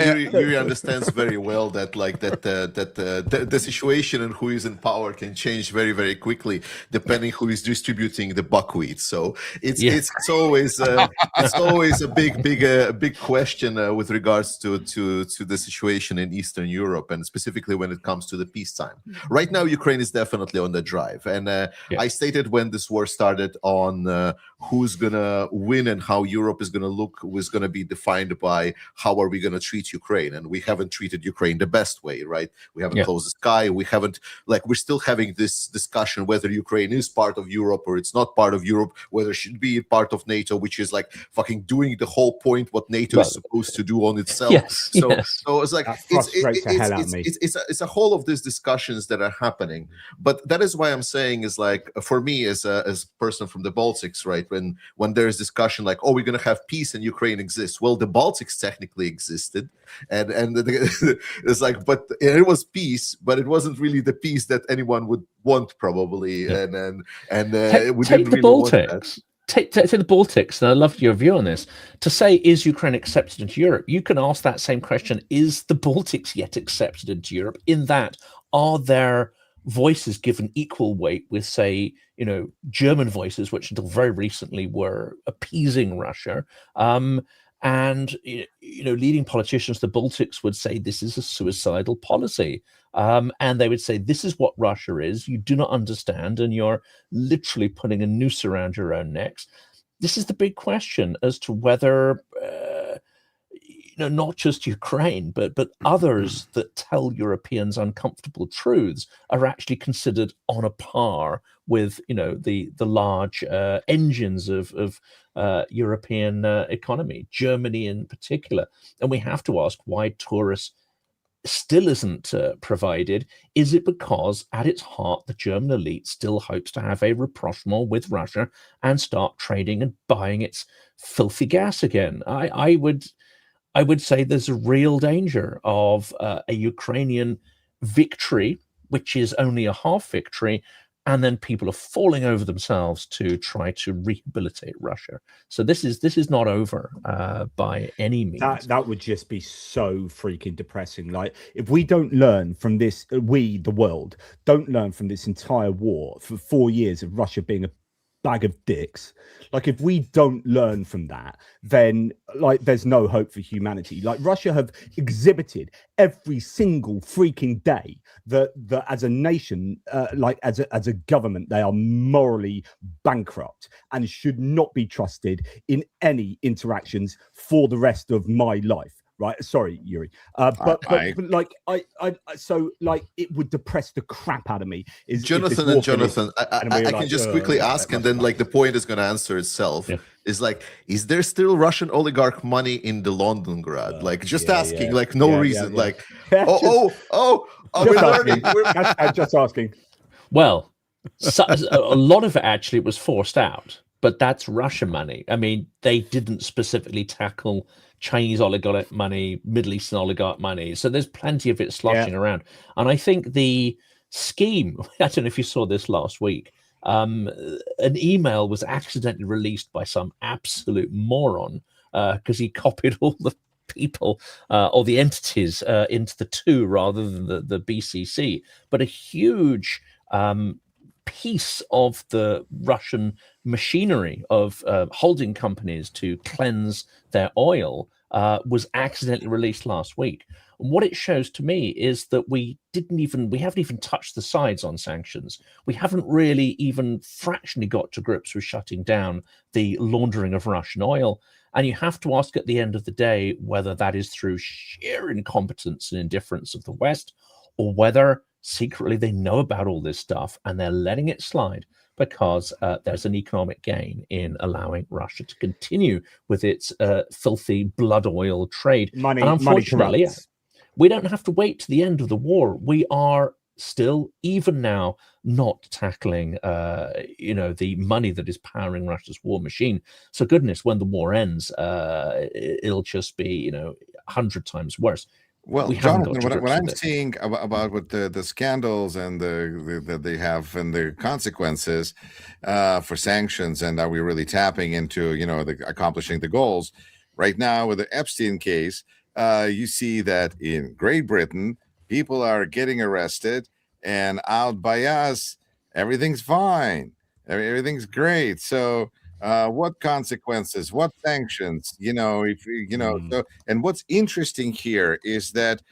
understands very well that the situation and who is in power can change very, very quickly depending who is distributing the buckwheat. So it's always a big question with regards to the situation in Eastern Europe, and specifically when it comes to the peacetime. Right now, Ukraine is definitely on the drive, and I stated when this war started on who's gonna win and how Europe is gonna look was gonna be defined by how are we going to treat Ukraine, and we haven't treated Ukraine the best way, right? We haven't closed the sky. We haven't, we're still having this discussion whether Ukraine is part of Europe or it's not part of Europe, whether it should be part of NATO, which is fucking doing the whole point what NATO is supposed to do on itself. So it's it's a whole of these discussions that are happening. But that is why I'm saying is for me as a person from the Baltics, right? When there is discussion we're going to have peace and Ukraine exists. Well, the Baltics technically existed, and it's but it was peace, but it wasn't really the peace that anyone would want, probably. And we didn't really want that. Take the Baltics, and I love your view on this. To say, is Ukraine accepted into Europe? You can ask that same question: is the Baltics yet accepted into Europe? In that, are there voices given equal weight with, say, German voices, which until very recently were appeasing Russia? And leading politicians, the Baltics would say this is a suicidal policy, and they would say this is what Russia is. You do not understand, and you're literally putting a noose around your own necks. This is the big question as to whether not just Ukraine, but others that tell Europeans uncomfortable truths are actually considered on a par with the large engines of European economy, Germany in particular. And we have to ask why Taurus still isn't provided. Is it because at its heart the German elite still hopes to have a rapprochement with Russia and start trading and buying its filthy gas again? I would say there's a real danger of a Ukrainian victory which is only a half victory. And then people are falling over themselves to try to rehabilitate Russia. So this is not over by any means. That would just be so freaking depressing. Like, if we don't learn from this, we, the world, don't learn from this entire war for 4 years of Russia being a bag of dicks. Like, if we don't learn from that, then like there's no hope for humanity. Like, Russia have exhibited every single freaking day that as a nation, like as a government, they are morally bankrupt and should not be trusted in any interactions for the rest of my life. Right, sorry, Yuri, but like I so like it would depress the crap out of me. Jonathan, I can just quickly ask, and then like the point is going to answer itself. Yeah. Is like, is there still Russian oligarch money in the Londongrad? Like, just asking, like no reason, like, just asking. Well, a lot of it actually was forced out, but that's Russian money. I mean, they didn't specifically tackle Chinese oligarch money, Middle Eastern oligarch money. So there's plenty of it sloshing around. And I think the scheme, I don't know if you saw this last week, an email was accidentally released by some absolute moron because he copied all the people or the entities into the two rather than the BCC. But a huge piece of the Russian machinery of holding companies to cleanse their oil was accidentally released last week. And what it shows to me is that we haven't even touched the sides on sanctions. We haven't really even fractionally got to grips with shutting down the laundering of Russian oil. And you have to ask at the end of the day whether that is through sheer incompetence and indifference of the West, or whether secretly they know about all this stuff and they're letting it slide because there's an economic gain in allowing Russia to continue with its filthy blood oil trade. Money, and unfortunately, money we don't have to wait to the end of the war. We are still, even now, not tackling the money that is powering Russia's war machine. So goodness, when the war ends, it'll just be 100 times worse. Well, Jonathan, what I'm seeing about what the scandals and that they have and the consequences for sanctions, and are we really tapping into accomplishing the goals right now with the Epstein case? You see that in Great Britain, people are getting arrested, and out by us, everything's fine, everything's great. So. What consequences? What sanctions? So, and what's interesting here is that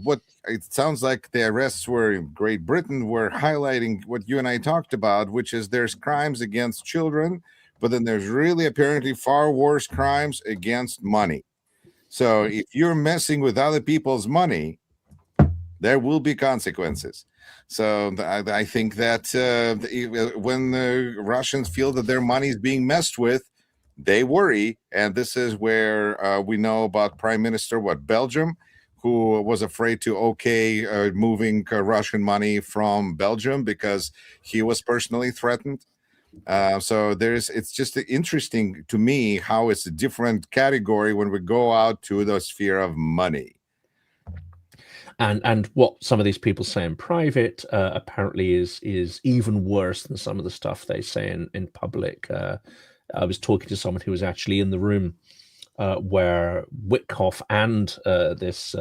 what it sounds like the arrests were in Great Britain were highlighting what you and I talked about, which is there's crimes against children, but then there's really apparently far worse crimes against money. So if you're messing with other people's money, there will be consequences. So I think that when the Russians feel that their money is being messed with, they worry. And this is where we know about Prime Minister, Belgium, who was afraid to moving Russian money from Belgium because he was personally threatened. So it's just interesting to me how it's a different category when we go out to the sphere of money. And what some of these people say in private apparently is even worse than some of the stuff they say in public. I was talking to someone who was actually in the room where Witkoff and this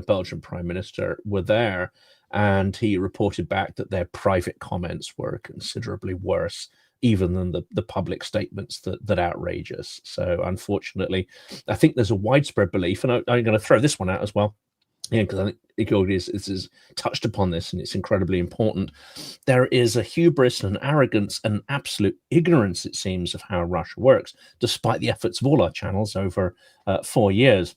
Belgian Prime Minister were there, and he reported back that their private comments were considerably worse even than the public statements that outrage us. So unfortunately, I think there's a widespread belief, and I'm going to throw this one out as well. Because I think Igor is touched upon this, and it's incredibly important. There is a hubris and an arrogance and absolute ignorance, it seems, of how Russia works, despite the efforts of all our channels over 4 years.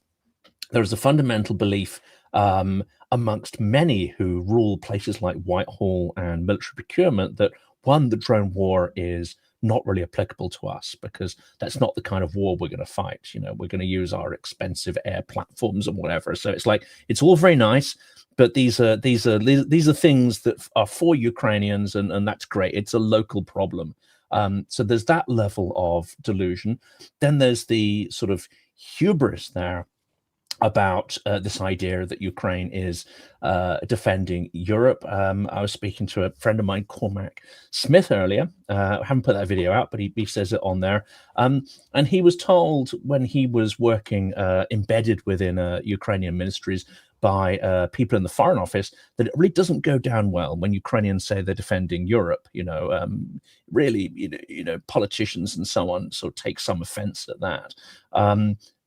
There is a fundamental belief amongst many who rule places like Whitehall and military procurement that, one, the drone war is not really applicable to us because that's not the kind of war we're going to fight. We're going to use our expensive air platforms and whatever. So it's like, it's all very nice, but these are things that are for Ukrainians, and that's great. It's a local problem. So there's that level of delusion. Then there's the sort of hubris there about this idea that Ukraine is defending Europe. I was speaking to a friend of mine, Cormac Smith, earlier. I haven't put that video out, but he says it on there. And he was told when he was working embedded within Ukrainian ministries by people in the Foreign Office that it really doesn't go down well when Ukrainians say they're defending Europe. Really, politicians and so on sort of take some offense at that.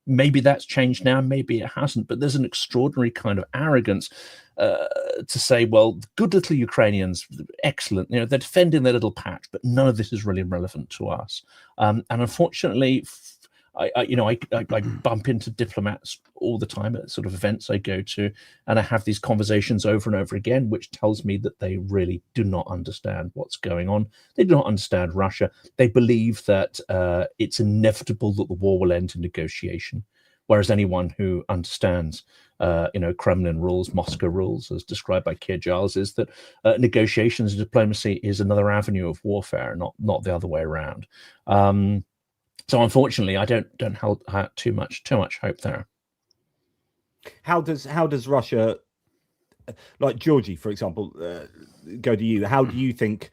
Maybe that's changed now, maybe it hasn't, but there's an extraordinary kind of arrogance to say, well, good little Ukrainians, excellent, they're defending their little patch, but none of this is really relevant to us. And unfortunately, I bump into diplomats all the time at sort of events I go to, and I have these conversations over and over again, which tells me that they really do not understand what's going on. They do not understand Russia. They believe that it's inevitable that the war will end in negotiation, whereas anyone who understands, Kremlin rules, Moscow rules, as described by Keir Giles, is that negotiations and diplomacy is another avenue of warfare, not the other way around. So unfortunately, I don't have too much hope there. How does Russia, like Georgie, for example, go to you? How do you think?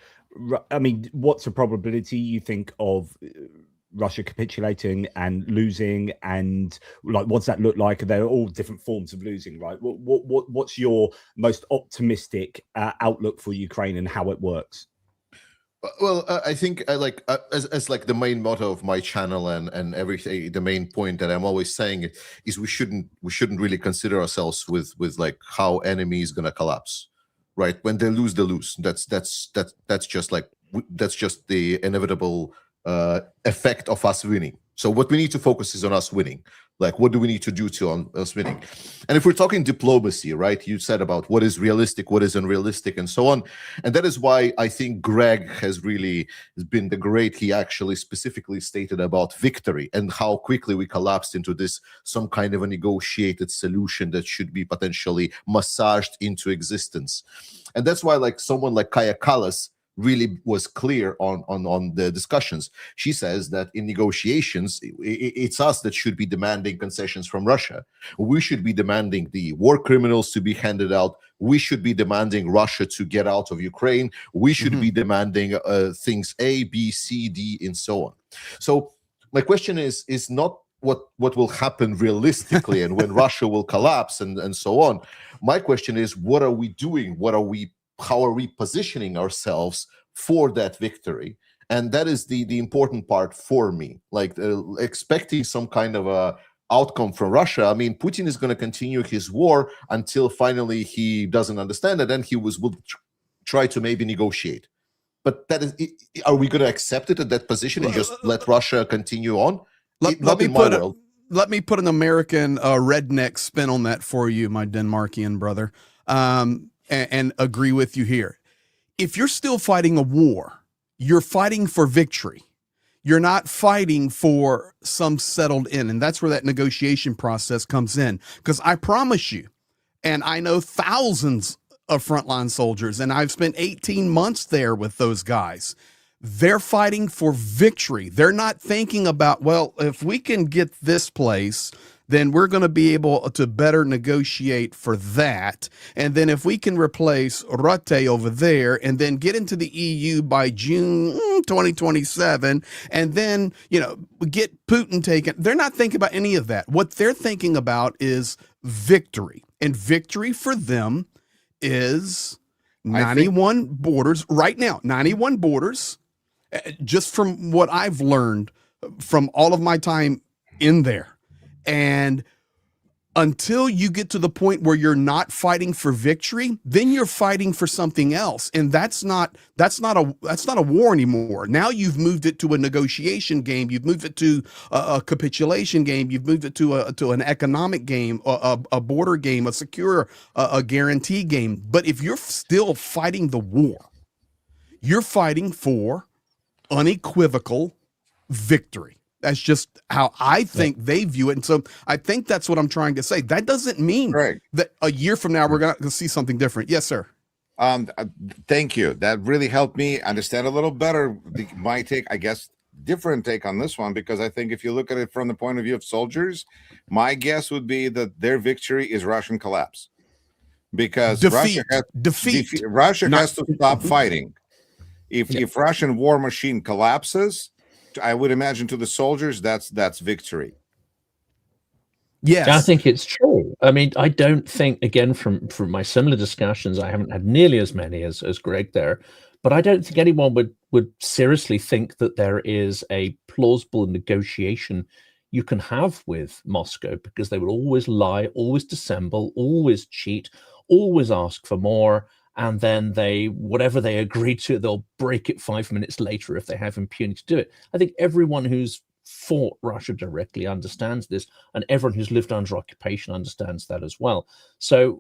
I mean, what's the probability you think of Russia capitulating and losing, and like what's that look like? They're all different forms of losing, right? What's your most optimistic outlook for Ukraine and how it works? Well, I think as like the main motto of my channel and everything, the main point that I'm always saying is we shouldn't really consider ourselves with like how enemy is gonna collapse, right? When they lose, they lose. That's just the inevitable effect of us winning. So what we need to focus is on us winning. Like, what do we need to do to on us winning? And if we're talking diplomacy, right, you said about what is realistic, what is unrealistic, and so on. And that is why I think Greg has been the great. He actually specifically stated about victory and how quickly we collapsed into this, some kind of a negotiated solution that should be potentially massaged into existence. And that's why like someone like Kaya Kallas really was clear on the discussions. She says that in negotiations, it's us that should be demanding concessions from Russia. We should be demanding the war criminals to be handed out. We should be demanding Russia to get out of Ukraine. We should be demanding things A, B, C, D, and so on. So my question is not what will happen realistically and when Russia will collapse and so on. My question is, what are we doing? How are we positioning ourselves for that victory? And that is the important part for me, like expecting some kind of a outcome from Russia. I mean, Putin is going to continue his war until finally he doesn't understand it, and he will try to maybe negotiate. But that is, are we going to accept it at that position and just let Russia continue on? Let me put an American redneck spin on that for you, my Denmarkian brother. And agree with you here. If you're still fighting a war, you're fighting for victory. You're not fighting for some settled end. And that's where that negotiation process comes in. Because I promise you, and I know thousands of frontline soldiers, and I've spent 18 months there with those guys. They're fighting for victory. They're not thinking about, well, if we can get this place, then we're going to be able to better negotiate for that. And then if we can replace Rutte over there and then get into the EU by June 2027, and then, get Putin taken, they're not thinking about any of that. What they're thinking about is victory. And victory for them is 91 borders right now, 91 borders, just from what I've learned from all of my time in there. And until you get to the point where you're not fighting for victory, then you're fighting for something else. And that's not a war anymore. Now you've moved it to a negotiation game. You've moved it to a capitulation game. You've moved it to an economic game, a border game, a secure, a guarantee game. But if you're still fighting the war, you're fighting for unequivocal victory. That's just how I think they view it. And so I think that's what I'm trying to say. That doesn't mean that a year from now we're going to see something different. Yes, sir. Thank you. That really helped me understand a little better my take. I guess different take on this one, because I think if you look at it from the point of view of soldiers, my guess would be that their victory is Russian collapse, because Russia has to stop fighting. If Russian war machine collapses, I would imagine to the soldiers that's victory. Yes, I think it's true. I mean, I don't think, again, from my similar discussions, I haven't had nearly as many as Greg there, but I don't think anyone would seriously think that there is a plausible negotiation you can have with Moscow, because they will always lie, always dissemble, always cheat, always ask for more, and then whatever they agree to, they'll break it 5 minutes later if they have impunity to do it. I think everyone who's fought Russia directly understands this, and everyone who's lived under occupation understands that as well. So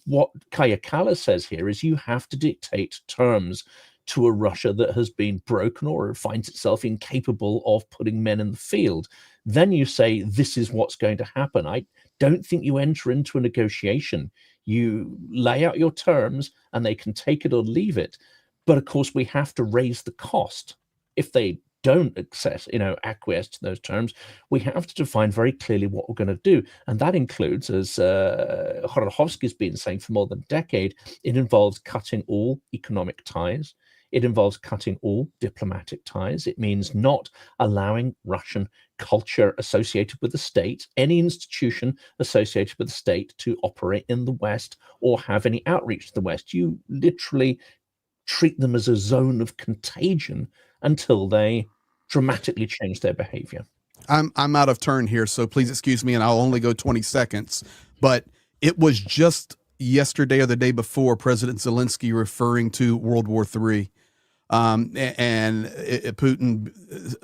what Kaja Kallas says here is you have to dictate terms to a Russia that has been broken or finds itself incapable of putting men in the field. Then you say, this is what's going to happen. I don't think you enter into a negotiation. You lay out your terms and they can take it or leave it. But of course, we have to raise the cost. If they don't acquiesce to those terms, we have to define very clearly what we're going to do. And that includes, as Khodorkovsky's been saying for more than a decade, it involves cutting all economic ties. It involves cutting all diplomatic ties. It means not allowing Russian culture associated with the state, any institution associated with the state, to operate in the West or have any outreach to the West. You literally treat them as a zone of contagion until they dramatically change their behavior. I'm out of turn here, so please excuse me, and I'll only go 20 seconds. But it was just yesterday or the day before President Zelensky referring to World War III, and Putin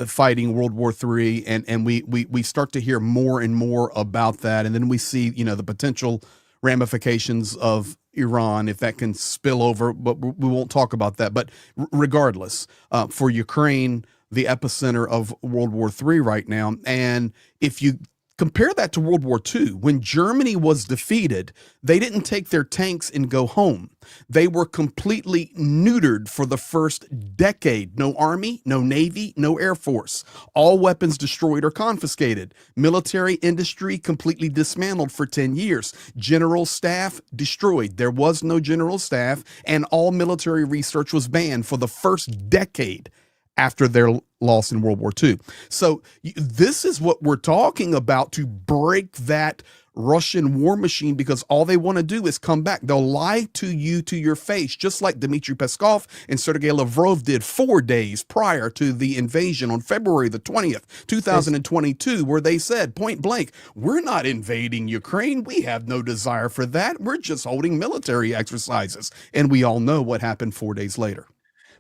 fighting World War III, and we start to hear more and more about that, and then we see the potential ramifications of Iran, if that can spill over, but we won't talk about that. But regardless, for Ukraine, the epicenter of World War III right now. And if you compare that to World War II, when Germany was defeated, they didn't take their tanks and go home. They were completely neutered for the first decade. No army, no navy, no air force. All weapons destroyed or confiscated. Military industry completely dismantled for 10 years. General staff destroyed. There was no general staff, and all military research was banned for the first decade after their loss in World War II. So this is what we're talking about, to break that Russian war machine, because all they want to do is come back. They'll lie to you to your face, just like Dmitry Peskov and Sergei Lavrov did 4 days prior to the invasion on February the 20th, 2022, where they said point blank, we're not invading Ukraine. We have no desire for that. We're just holding military exercises. And we all know what happened 4 days later.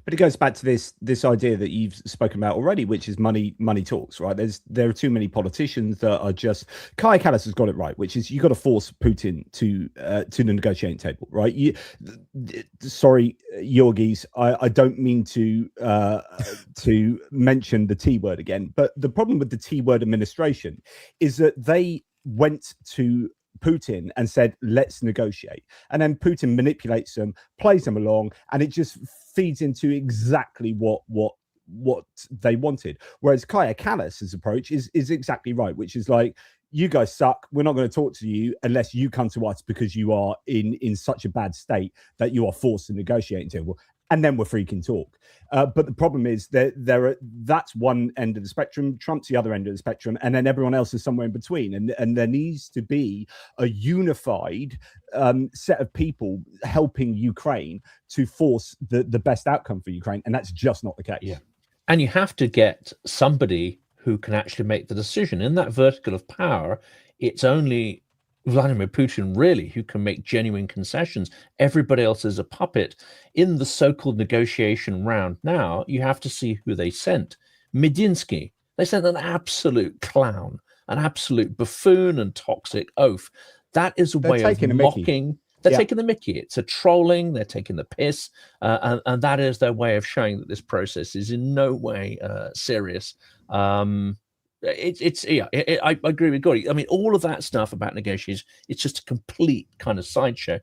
But it goes back to this idea that you've spoken about already, which is money talks, right? There are too many politicians that are just. Kaja Kallas has got it right, which is you got to force Putin to the negotiating table, right? Sorry, Yorgis, I don't mean to mention the T word again, but the problem with the T word administration is that they went to Putin and said, let's negotiate. And then Putin manipulates them, plays them along, and it just feeds into exactly what they wanted. Whereas Kaja Kallas's approach is exactly right, which is like, you guys suck. We're not going to talk to you unless you come to us because you are in such a bad state that you are forced to negotiate table. And then we're freaking talk. But the problem is that that's one end of the spectrum, Trump's the other end of the spectrum, and then everyone else is somewhere in between. And there needs to be a unified set of people helping Ukraine to force the best outcome for Ukraine. And that's just not the case. Yeah. And you have to get somebody who can actually make the decision. In that vertical of power, it's only Vladimir Putin really who can make genuine concessions. Everybody else is a puppet. In the so-called negotiation round now, you have to see who they sent. Medinsky, they sent an absolute clown, an absolute buffoon and toxic oaf. That is a way of mocking. They're taking the mickey. It's a trolling. They're taking the piss. And that is their way of showing that this process is in no way serious. I agree with Gordy. I mean, all of that stuff about negotiations, it's just a complete kind of sideshow.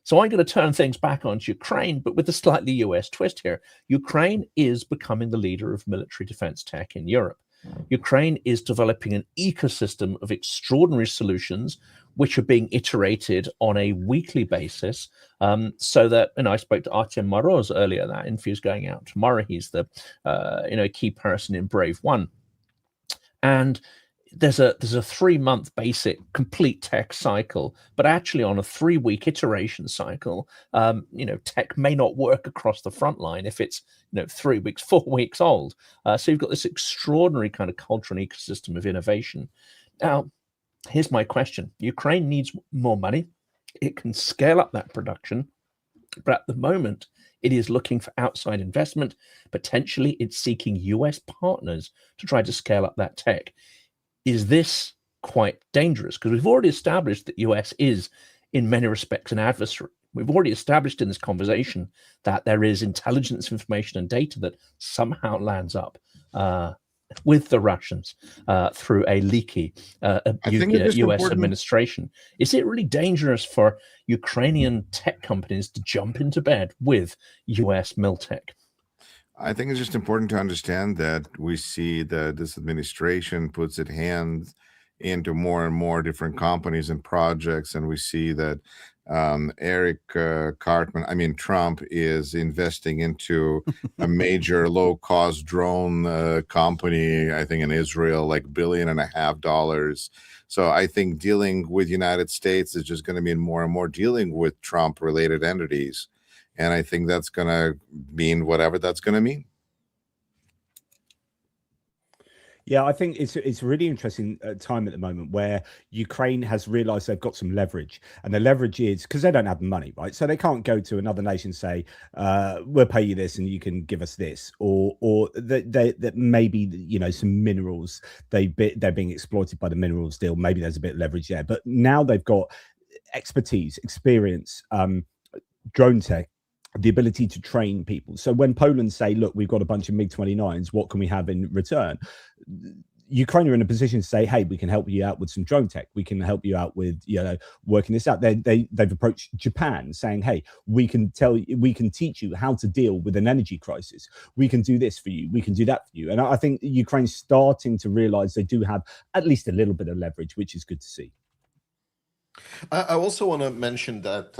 So I'm going to turn things back onto Ukraine, but with a slightly US twist here. Ukraine is becoming the leader of military defense tech in Europe. Ukraine is developing an ecosystem of extraordinary solutions which are being iterated on a weekly basis, so that, and I spoke to Artem Moroz earlier, that interview is going out tomorrow. He's the key person in Brave One. And there's a 3-month basic complete tech cycle, but actually on a 3-week iteration cycle, tech may not work across the front line if it's 3 weeks, 4 weeks old. So you've got this extraordinary kind of culture and ecosystem of innovation. Now, here's my question. Ukraine needs more money. It can scale up that production, but at the moment, it is looking for outside investment. Potentially, it's seeking US partners to try to scale up that tech. Is this quite dangerous? Because we've already established that US is, in many respects, an adversary. We've already established in this conversation that there is intelligence, information, and data that somehow lands up with the Russians through a leaky US administration. Is it really dangerous for Ukrainian tech companies to jump into bed with US miltech? I think it's just important to understand that we see that this administration puts its hands into more and more different companies and projects, and we see that Trump is investing into a major low-cost drone company, I think in Israel, like $1.5 billion. So I think dealing with United States is just going to mean more and more dealing with Trump-related entities. And I think that's going to mean whatever that's going to mean. Yeah, I think it's a really interesting time at the moment where Ukraine has realized they've got some leverage, and the leverage is because they don't have the money, right? So they can't go to another nation and say, "We'll pay you this, and you can give us this," or that maybe some minerals they're being exploited by the minerals deal. Maybe there's a bit of leverage there, but now they've got expertise, experience, drone tech, the ability to train people. So when Poland say, look, we've got a bunch of MiG-29s, what can we have in return? Ukraine are in a position to say, hey, we can help you out with some drone tech. We can help you out with, working this out. They've approached Japan saying, hey, we can teach you how to deal with an energy crisis. We can do this for you. We can do that for you. And I think Ukraine's starting to realize they do have at least a little bit of leverage, which is good to see. I also want to mention that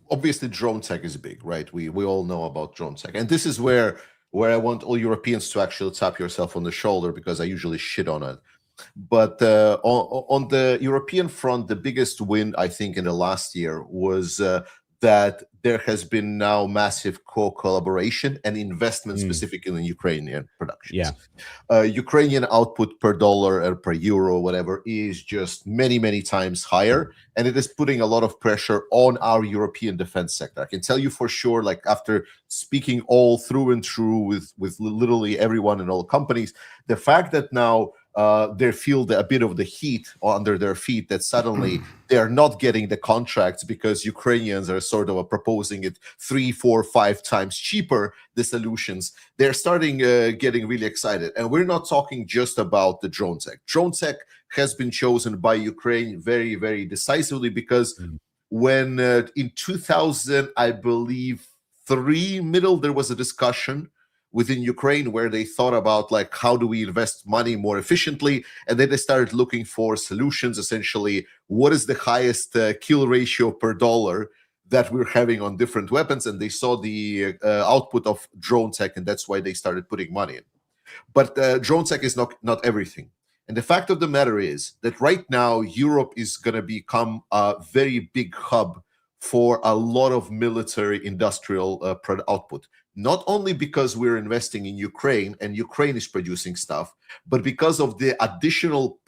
obviously drone tech is big, right? We all know about drone tech, and this is where I want all Europeans to actually tap yourself on the shoulder, because I usually shit on it. But on the European front, the biggest win I think in the last year was that there has been now massive collaboration and investment specifically in Ukrainian productions. Yeah. Ukrainian output per dollar or per euro, whatever, is just many times higher. And it is putting a lot of pressure on our European defense sector. I can tell you for sure, like after speaking all through and through with literally everyone in all companies, the fact that now they feel a bit of the heat under their feet, that suddenly they're not getting the contracts because Ukrainians are sort of proposing it 3, 4, 5 times cheaper, the solutions. They're starting getting really excited. And we're not talking just about the drone tech. Drone tech has been chosen by Ukraine very, very decisively, because when in 2000, I believe, there was a discussion within Ukraine where they thought about, like, how do we invest money more efficiently? And then they started looking for solutions. Essentially, what is the highest kill ratio per dollar that we're having on different weapons? And they saw the output of drone tech, and that's why they started putting money in. But drone tech is not everything. And the fact of the matter is that right now, Europe is going to become a very big hub for a lot of military industrial output. Not only because we're investing in Ukraine and Ukraine is producing stuff, but because of the additional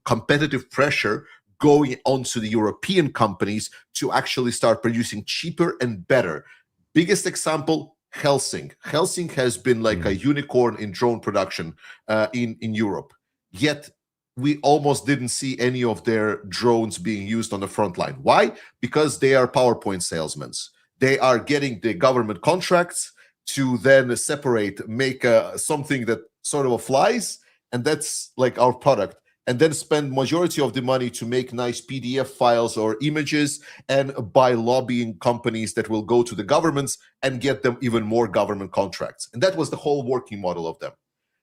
competitive pressure going onto the European companies to actually start producing cheaper and better. Biggest example, Helsing. Helsing has been like a unicorn in drone production in Europe. Yet we almost didn't see any of their drones being used on the front line. Why? Because they are PowerPoint salesmen. They are getting the government contracts to then separate, make something that sort of flies, and that's like our product. and then spend majority of the money to make nice PDF files or images and by lobbying companies that will go to the governments and get them even more government contracts. And that was the whole working model of them.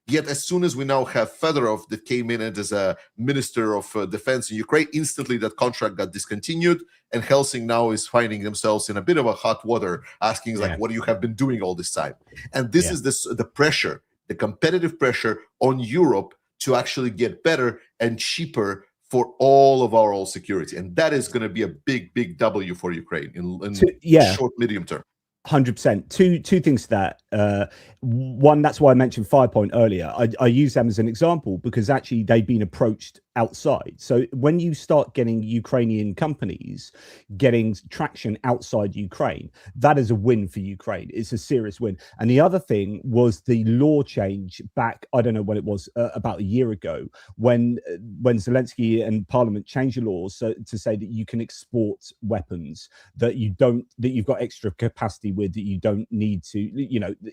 Yet as soon as we now have Fedorov that came in as a minister of defense in Ukraine, instantly that contract got discontinued, and Helsinki now is finding themselves in a bit of a hot water, asking like, what do you have been doing all this time? And this is the pressure, the competitive pressure on Europe to actually get better and cheaper for all of our oil security. And that is going to be a big, big W for Ukraine in short, medium term. 100%. Two things to that. One, that's why I mentioned Firepoint earlier. I use them as an example because actually they've been approached outside. So when you start getting Ukrainian companies getting traction outside Ukraine, that is a win for Ukraine. It's a serious win. And the other thing was the law change back, I don't know when it was, about a year ago, when Zelensky and Parliament changed the laws to say that you can export weapons that you've got extra capacity with, that you don't need to,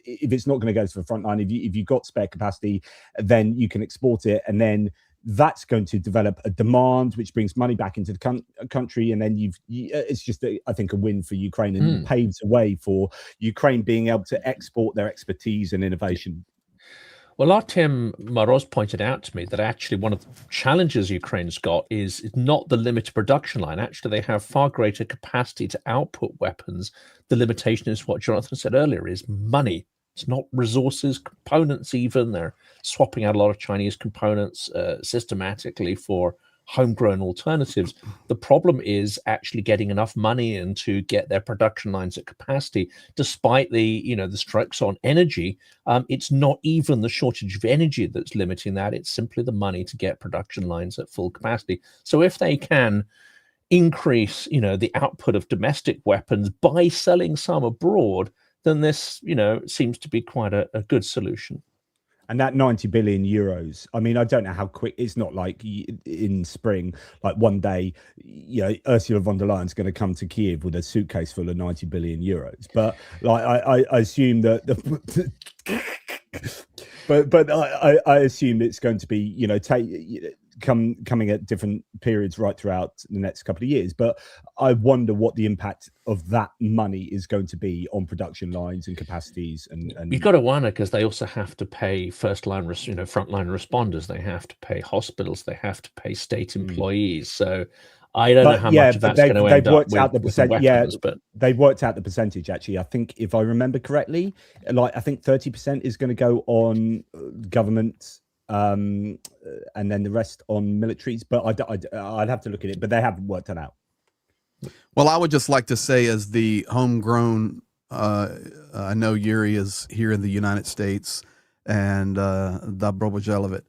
if it's not going to go to the front line, if you've got spare capacity, then you can export it, and then that's going to develop a demand which brings money back into the country, and then it's just I think a win for Ukraine, and paves a way for Ukraine being able to export their expertise and innovation. Well, Artem Moroz pointed out to me that actually one of the challenges Ukraine's got is not the limited production line. Actually, they have far greater capacity to output weapons. The limitation is what Jonathan said earlier, is money. It's not resources, components even. They're swapping out a lot of Chinese components systematically for homegrown alternatives. The problem is actually getting enough money in to get their production lines at capacity. Despite the strikes on energy, it's not even the shortage of energy that's limiting that. It's simply the money to get production lines at full capacity. So if they can increase, the output of domestic weapons by selling some abroad, then this, seems to be quite a good solution. And that 90 billion euros, I mean, I don't know how quick. It's not like in spring, like one day, Ursula von der Leyen's going to come to Kiev with a suitcase full of 90 billion euros. But like, I assume that but I assume it's going to be, coming at different periods right throughout the next couple of years. But I wonder what the impact of that money is going to be on production lines and capacities. And you've got to wonder, because they also have to pay frontline responders. They have to pay hospitals. They have to pay state employees. So I don't know how much of that's going to end up with the weapons, but they've worked out the percentage. Actually, I think if I remember correctly, I think 30% is going to go on government, and then the rest on militaries. But I'd have to look at it. But they haven't worked it out. Well, I would just like to say, as the homegrown, I know Yuri is here in the United States, and Dobrobojelovit.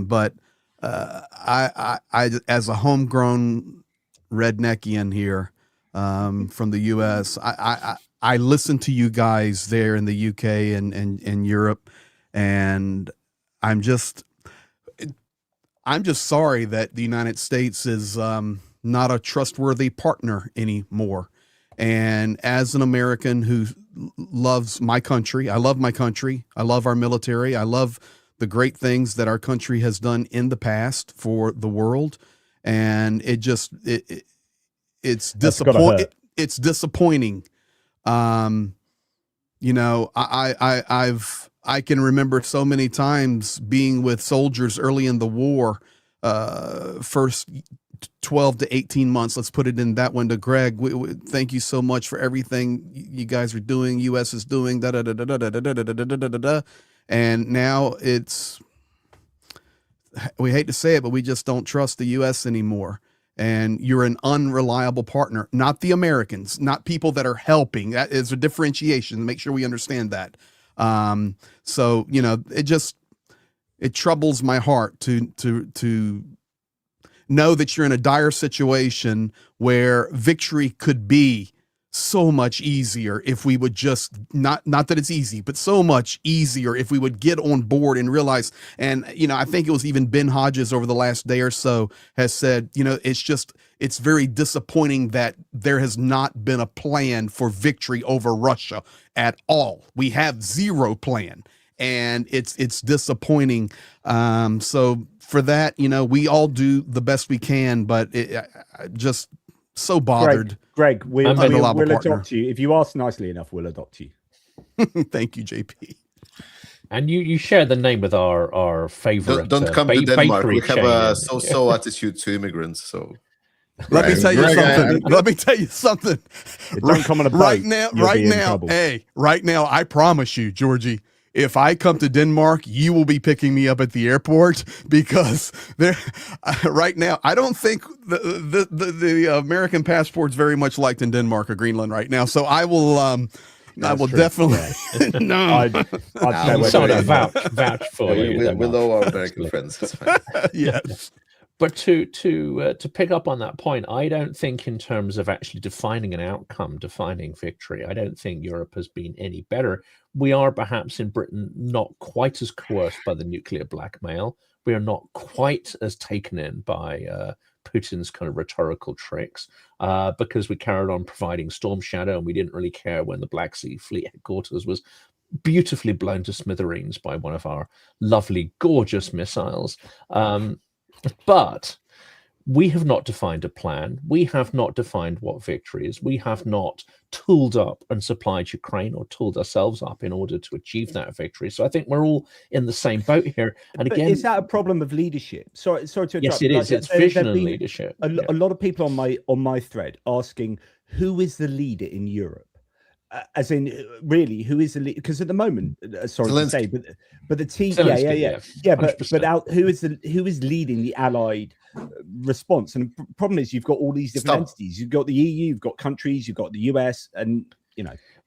But I, as a homegrown redneckian here from the U.S., I listen to you guys there in the UK and Europe, and I'm just sorry that the United States is not a trustworthy partner anymore. And as an American who loves my country, I love my country, I love our military, I love the great things that our country has done in the past for the world, and it's disappointing. It's disappointing. I can remember so many times being with soldiers early in the war, first 12 to 18 months. Let's put it in that window. Greg, thank you so much for everything you guys are doing. U.S. is doing da da da da da da da da da da da da. And now we hate to say it, but we just don't trust the U.S. anymore. And you're an unreliable partner, not the Americans, not people that are helping. That is a differentiation. Make sure we understand that. So, it troubles my heart to know that you're in a dire situation where victory could be so much easier if we would just not that it's easy, but so much easier if we would get on board and realize. And, I think it was even Ben Hodges over the last day or so has said, it's very disappointing that there has not been a plan for victory over Russia at all. We have zero plan. and it's disappointing. So for that, we all do the best we can, but just so bothered. Greg, we'll partner. adopt you. If you ask nicely enough, we'll adopt you. Thank you, JP. And you share the name with our favorite. Don't come to Denmark. We have a chain. so attitude to immigrants. So let me tell you something. Let me tell you something. Don't come on a boat. Right now, I promise you, Georgie, if I come to Denmark, you will be picking me up at the airport, because right now, I don't think the American passport's very much liked in Denmark or Greenland right now. So I will. I will definitely. Yeah. No, I'd sort of vouch for you. We'll know our American friends. It's fine. Yes. But to pick up on that point, I don't think in terms of actually defining an outcome, defining victory, I don't think Europe has been any better. We are perhaps in Britain not quite as coerced by the nuclear blackmail. We are not quite as taken in by Putin's kind of rhetorical tricks, because we carried on providing Storm Shadow, and we didn't really care when the Black Sea Fleet headquarters was beautifully blown to smithereens by one of our lovely, gorgeous missiles. But we have not defined a plan. We have not defined what victory is. We have not tooled up and supplied Ukraine or tooled ourselves up in order to achieve that victory. So I think we're all in the same boat here. And but again, is that a problem of leadership? Sorry to interrupt. Yes, it is. It's vision and leadership. A lot of people on my thread asking, who is the leader in Europe? As in, really, who is the leader? Because at the moment, sorry to say, but the team, but who is leading the Allied response? And the problem is, you've got all these different entities. You've got the EU, you've got countries, you've got the US, and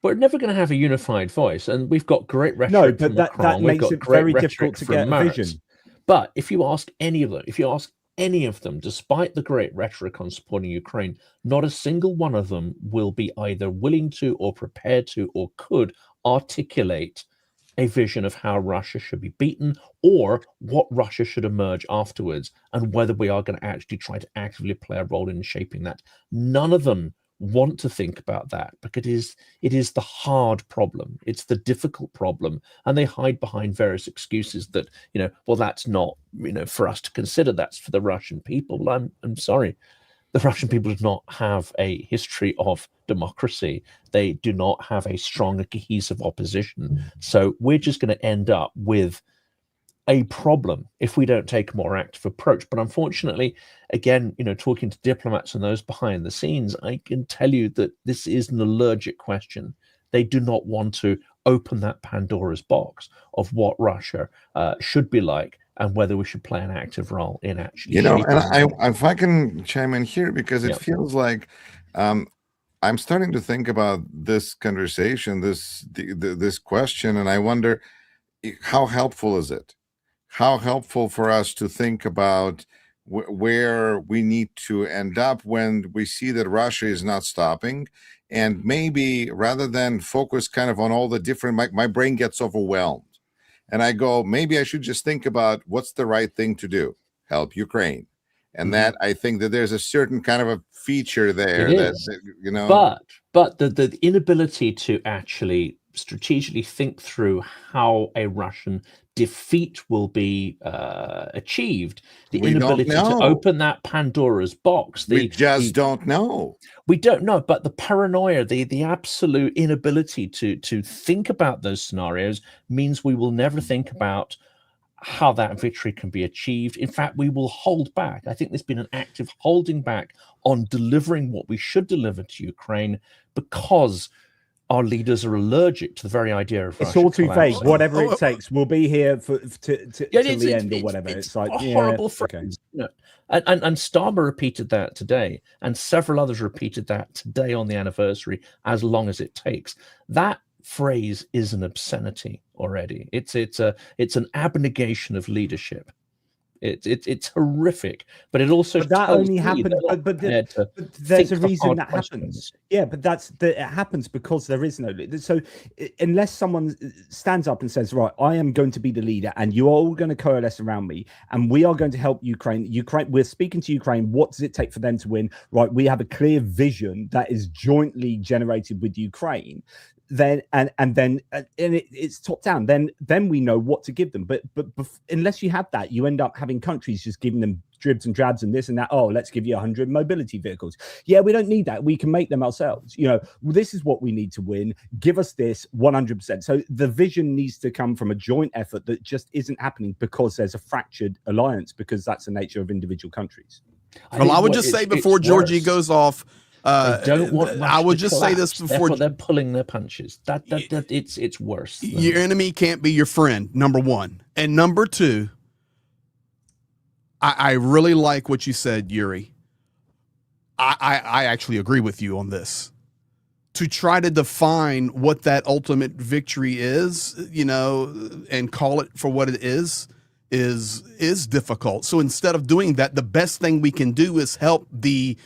we're never going to have a unified voice. And we've got great rhetoric. No, but that makes it very difficult to get a vision. But if you ask any of them, despite the great rhetoric on supporting Ukraine, not a single one of them will be either willing to or prepared to or could articulate a vision of how Russia should be beaten, or what Russia should emerge afterwards, and whether we are going to actually try to actively play a role in shaping that. None of them want to think about that, because it is the hard problem, it's the difficult problem, and they hide behind various excuses that well, that's not for us to consider, that's for the Russian people. Well, I'm sorry, the Russian people do not have a history of democracy. They do not have a strong and cohesive opposition. So we're just going to end up with a problem if we don't take a more active approach. But unfortunately, again, talking to diplomats and those behind the scenes, I can tell you that this is an allergic question. They do not want to open that Pandora's box of what Russia should be like, and whether we should play an active role in actually. And if I can chime in here, because it feels like I'm starting to think about this conversation, this question, and I wonder, how helpful is it? How helpful for us to think about where we need to end up when we see that Russia is not stopping, and maybe rather than focus kind of on all the different, my brain gets overwhelmed, and I go, maybe I should just think about what's the right thing to do, help Ukraine. And that, I think that there's a certain kind of a feature there but the inability to actually strategically think through how a Russian defeat will be achieved, the inability to open that Pandora's box. We just don't know. We don't know, but the paranoia, the absolute inability to think about those scenarios means we will never think about how that victory can be achieved. In fact, we will hold back. I think there's been an active holding back on delivering what we should deliver to Ukraine, because our leaders are allergic to the very idea of Russia. It's all too vague. Whatever it takes, we'll be here till the end or whatever. It's like a horrible phrase. Okay. And Starmer repeated that today, and several others repeated that today on the anniversary, as long as it takes. That phrase is an obscenity already. It's an abnegation of leadership. It's horrific, but it also that only happens. But there's a reason that happens. Yeah, but it happens because there is no leader. So unless someone stands up and says, "Right, I am going to be the leader, and you are all going to coalesce around me, and we are going to help Ukraine. We're speaking to Ukraine. What does it take for them to win? Right, we have a clear vision that is jointly generated with Ukraine." then it's top down. Then we know what to give them. But unless you have that, you end up having countries just giving them dribs and drabs and this and that. Oh, let's give you 100 mobility vehicles. Yeah, we don't need that. We can make them ourselves. This is what we need to win. Give us this 100%. So the vision needs to come from a joint effort that just isn't happening because there's a fractured alliance, because that's the nature of individual countries. Well, I would just say before Georgie goes off, don't want I would just say this before. Therefore, they're pulling their punches. That it's worse. Your enemy can't be your friend, number one. And number two, I really like what you said, Yuri. I actually agree with you on this. To try to define what that ultimate victory is, and call it for what it is difficult. So instead of doing that, the best thing we can do is help the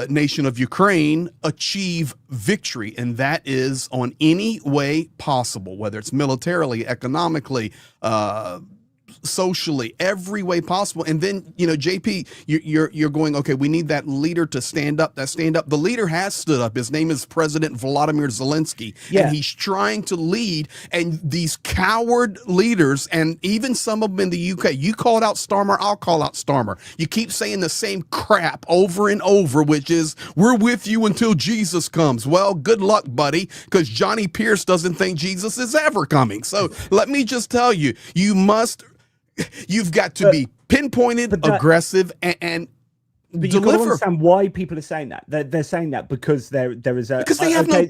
nation of Ukraine achieve victory, and that is on any way possible, whether it's militarily, economically, socially, every way possible. And then, JP, you're going, okay, we need that leader to stand up. The leader has stood up. His name is President Volodymyr Zelensky. Yeah. And he's trying to lead. And these coward leaders, and even some of them in the UK, you called out Starmer, I'll call out Starmer. You keep saying the same crap over and over, which is, we're with you until Jesus comes. Well, good luck, buddy, because Johnny Pierce doesn't think Jesus is ever coming. So let me just tell you, you've got to be pinpointed, aggressive, and but deliver. You got to understand why people are saying that. They're saying that because there is a because they have no.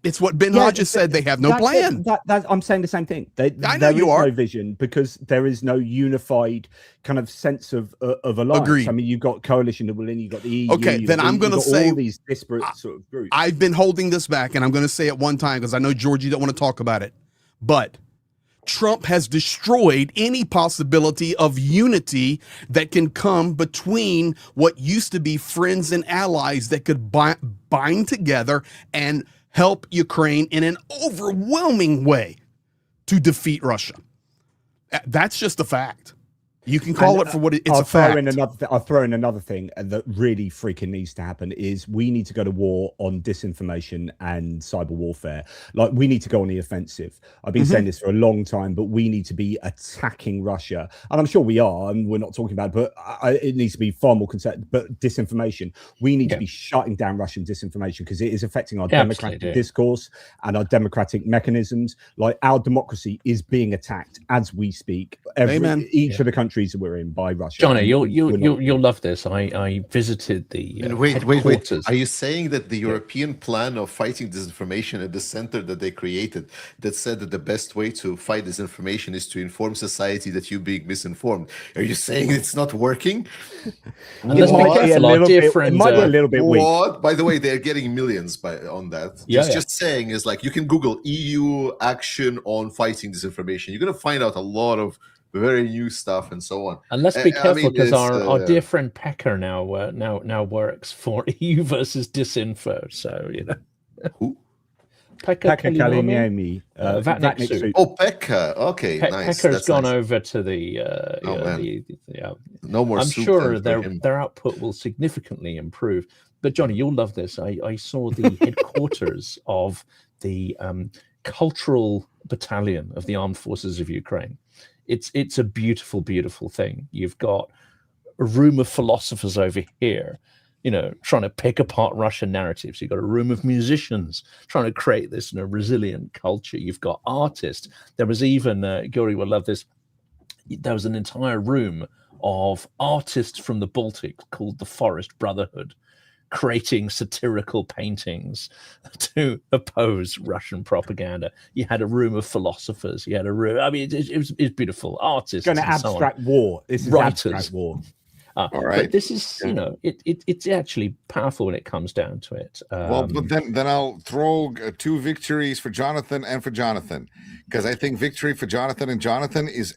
It's what Ben Hodges said. They have no plan. I'm saying the same thing. I know you are. No vision because there is no unified kind of sense of alliance. Agreed. I mean, you've got coalition of Berlin, you've got the EU. Okay, then I'm going to say all these disparate sort of groups. I've been holding this back, and I'm going to say it one time because I know Georgie don't want to talk about it, but Trump has destroyed any possibility of unity that can come between what used to be friends and allies that could bind together and help Ukraine in an overwhelming way to defeat Russia. That's just a fact. You can call it for what it's a fact. I'll throw in another thing that really freaking needs to happen is we need to go to war on disinformation and cyber warfare. Like, we need to go on the offensive. I've been saying this for a long time, but we need to be attacking Russia. And I'm sure we are, and we're not talking about it, but it needs to be far more concerned. But disinformation, we need to be shutting down Russian disinformation because it is affecting our democratic discourse and our democratic mechanisms. Like, our democracy is being attacked as we speak. Each of the countries that we're in by Russia. Johnny, you'll love this. I visited the wait. Are you saying that the European plan of fighting disinformation at the center that they created, that said that the best way to fight disinformation is to inform society that you're being misinformed? Are you saying it's not working? It might be a little bit weak. What? By the way, they're getting millions on that. Just saying is like, you can Google EU action on fighting disinformation. You're going to find out a lot of very new stuff and so on. And let's be careful because our dear friend Pecker now works for EU versus Disinfo. So who? Pekka Kaliniemi. Oh, Pekka. Okay, nice. Pekka's gone over to the. No more. I'm sure their output will significantly improve. But Johnny, you'll love this. I saw the headquarters of the cultural battalion of the armed forces of Ukraine. It's a beautiful, beautiful thing. You've got a room of philosophers over here, trying to pick apart Russian narratives. You've got a room of musicians trying to create this resilient culture. You've got artists. There was even, Guri will love this, there was an entire room of artists from the Baltic called the Forest Brotherhood, creating satirical paintings to oppose Russian propaganda. You had a room of philosophers. You had a room. I mean, it was beautiful. Artists. It's going to abstract war. This is abstract war. All right. But this is, it's actually powerful when it comes down to it. But then I'll throw two victories for Jonathan and for Jonathan, because I think victory for Jonathan and Jonathan is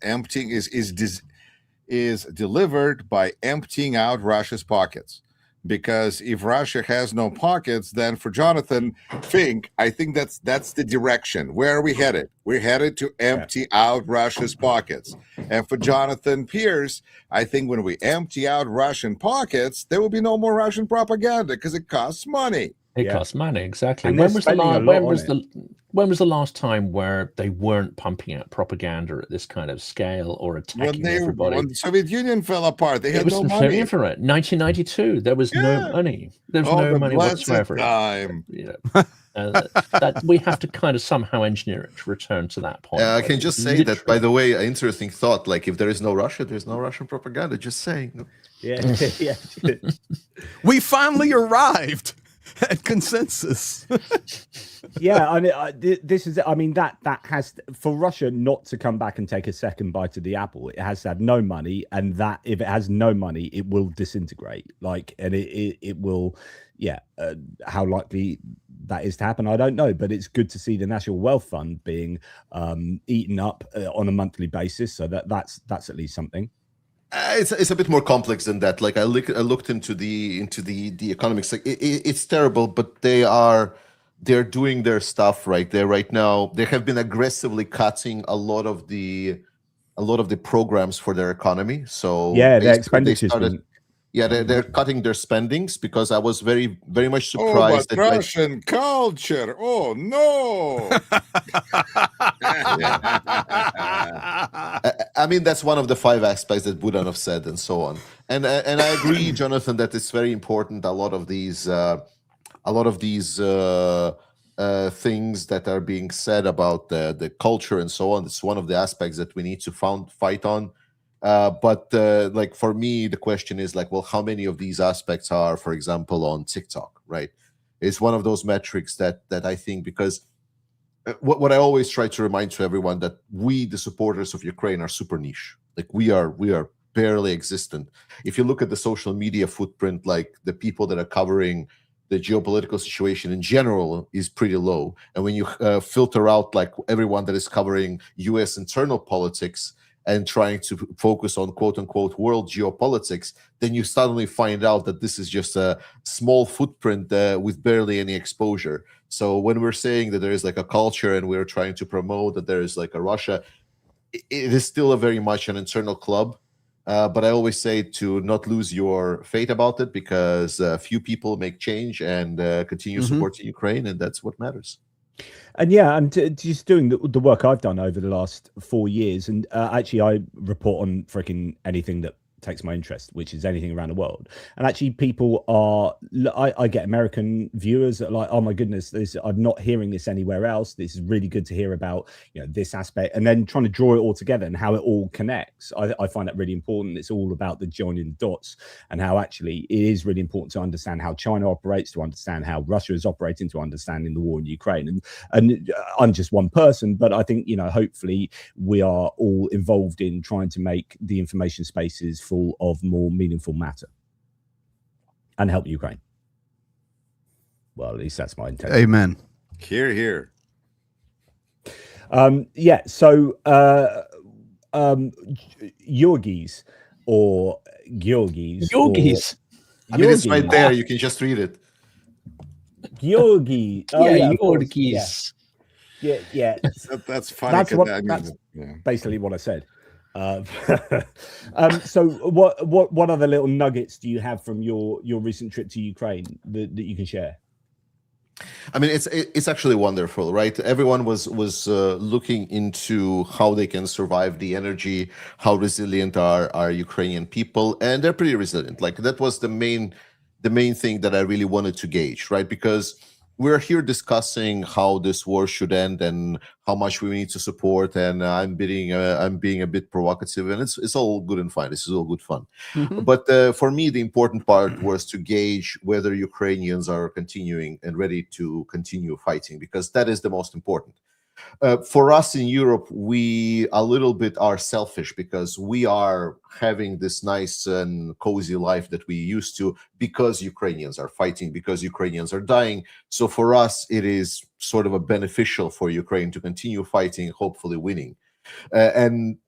delivered by emptying out Russia's pockets. Because if Russia has no pockets, then for Jonathan Fink, I think that's the direction. Where are we headed? We're headed to empty out Russia's pockets. And for Jonathan Pierce, I think when we empty out Russian pockets, there will be no more Russian propaganda because it costs money. It costs money, exactly. And When was the last time where they weren't pumping out propaganda at this kind of scale or attacking everybody? When the Soviet Union fell apart, they had no money. 1992, there was no money. There was no money whatsoever. Time. That we have to kind of somehow engineer it to return to that point. I can just say that, by the way, an interesting thought. Like, if there is no Russia, there's no Russian propaganda. Just saying. Yeah. We finally arrived at consensus. Yeah, I mean, this is. I mean, that has, for Russia not to come back and take a second bite of the apple, it has had no money, and that if it has no money, it will disintegrate. Like, and it will. Yeah, how likely that is to happen, I don't know, but it's good to see the National Wealth Fund being eaten up on a monthly basis. So that's at least something. It's a bit more complex than that. Like, I looked into the economics. Like, it's terrible, but they're doing their stuff right there right now. They have been aggressively cutting a lot of the programs for their economy. So yeah, their expenditures. They're cutting their spendings, because I was very, very much surprised. But Russian culture. Oh no! I mean, that's one of the 5 aspects that Budanov said, and so on. And I agree, Jonathan, that it's very important. A lot of these things that are being said about the culture and so on. It's one of the aspects that we need to fight on. But like, for me, the question is like, well, how many of these aspects are, for example, on TikTok, right? It's one of those metrics that I think, because what I always try to remind to everyone, that we, the supporters of Ukraine, are super niche. Like, we are barely existent. If you look at the social media footprint, like the people that are covering the geopolitical situation in general is pretty low. And when you filter out like everyone that is covering US internal politics and trying to focus on quote unquote world geopolitics, then you suddenly find out that this is just a small footprint with barely any exposure. So when we're saying that there is like a culture and we're trying to promote that there is like a Russia, it is still a very much an internal club. But I always say to not lose your faith about it, because few people make change and continue supporting Ukraine, and that's what matters. And yeah, I'm just doing the work I've done over the last 4 years, and actually I report on freaking anything that takes my interest, which is anything around the world. And actually people are, I get American viewers that are like, oh my goodness, I'm not hearing this anywhere else. This is really good to hear about, this aspect, and then trying to draw it all together and how it all connects. I find that really important. It's all about the joining the dots, and how actually it is really important to understand how China operates, to understand how Russia is operating, to understanding the war in Ukraine. And I'm just one person, but I think, hopefully we are all involved in trying to make the information spaces full of more meaningful matter and help Ukraine. Well, at least that's my intention. Amen. Hear, hear. Yeah. So, Yorgis or Georgis. Yorgis. I mean, it's right there. You can just read it. Georgi. Oh, yeah, Yorgis. Yeah. That's funny. That's basically what I said. So what other little nuggets do you have from your recent trip to Ukraine that you can share? I mean, it's actually wonderful, right? Everyone was looking into how they can survive the energy, how resilient are Ukrainian people, and they're pretty resilient. Like, that was the main thing that I really wanted to gauge, right? Because we're here discussing how this war should end and how much we need to support, and I'm being a bit provocative, and it's all good and fine. This is all good fun. But for me, the important part was to gauge whether Ukrainians are continuing and ready to continue fighting, because that is the most important. For us in Europe, we a little bit are selfish, because we are having this nice and cozy life that we used to, because Ukrainians are fighting, because Ukrainians are dying. So for us, it is sort of a beneficial for Ukraine to continue fighting, hopefully winning. And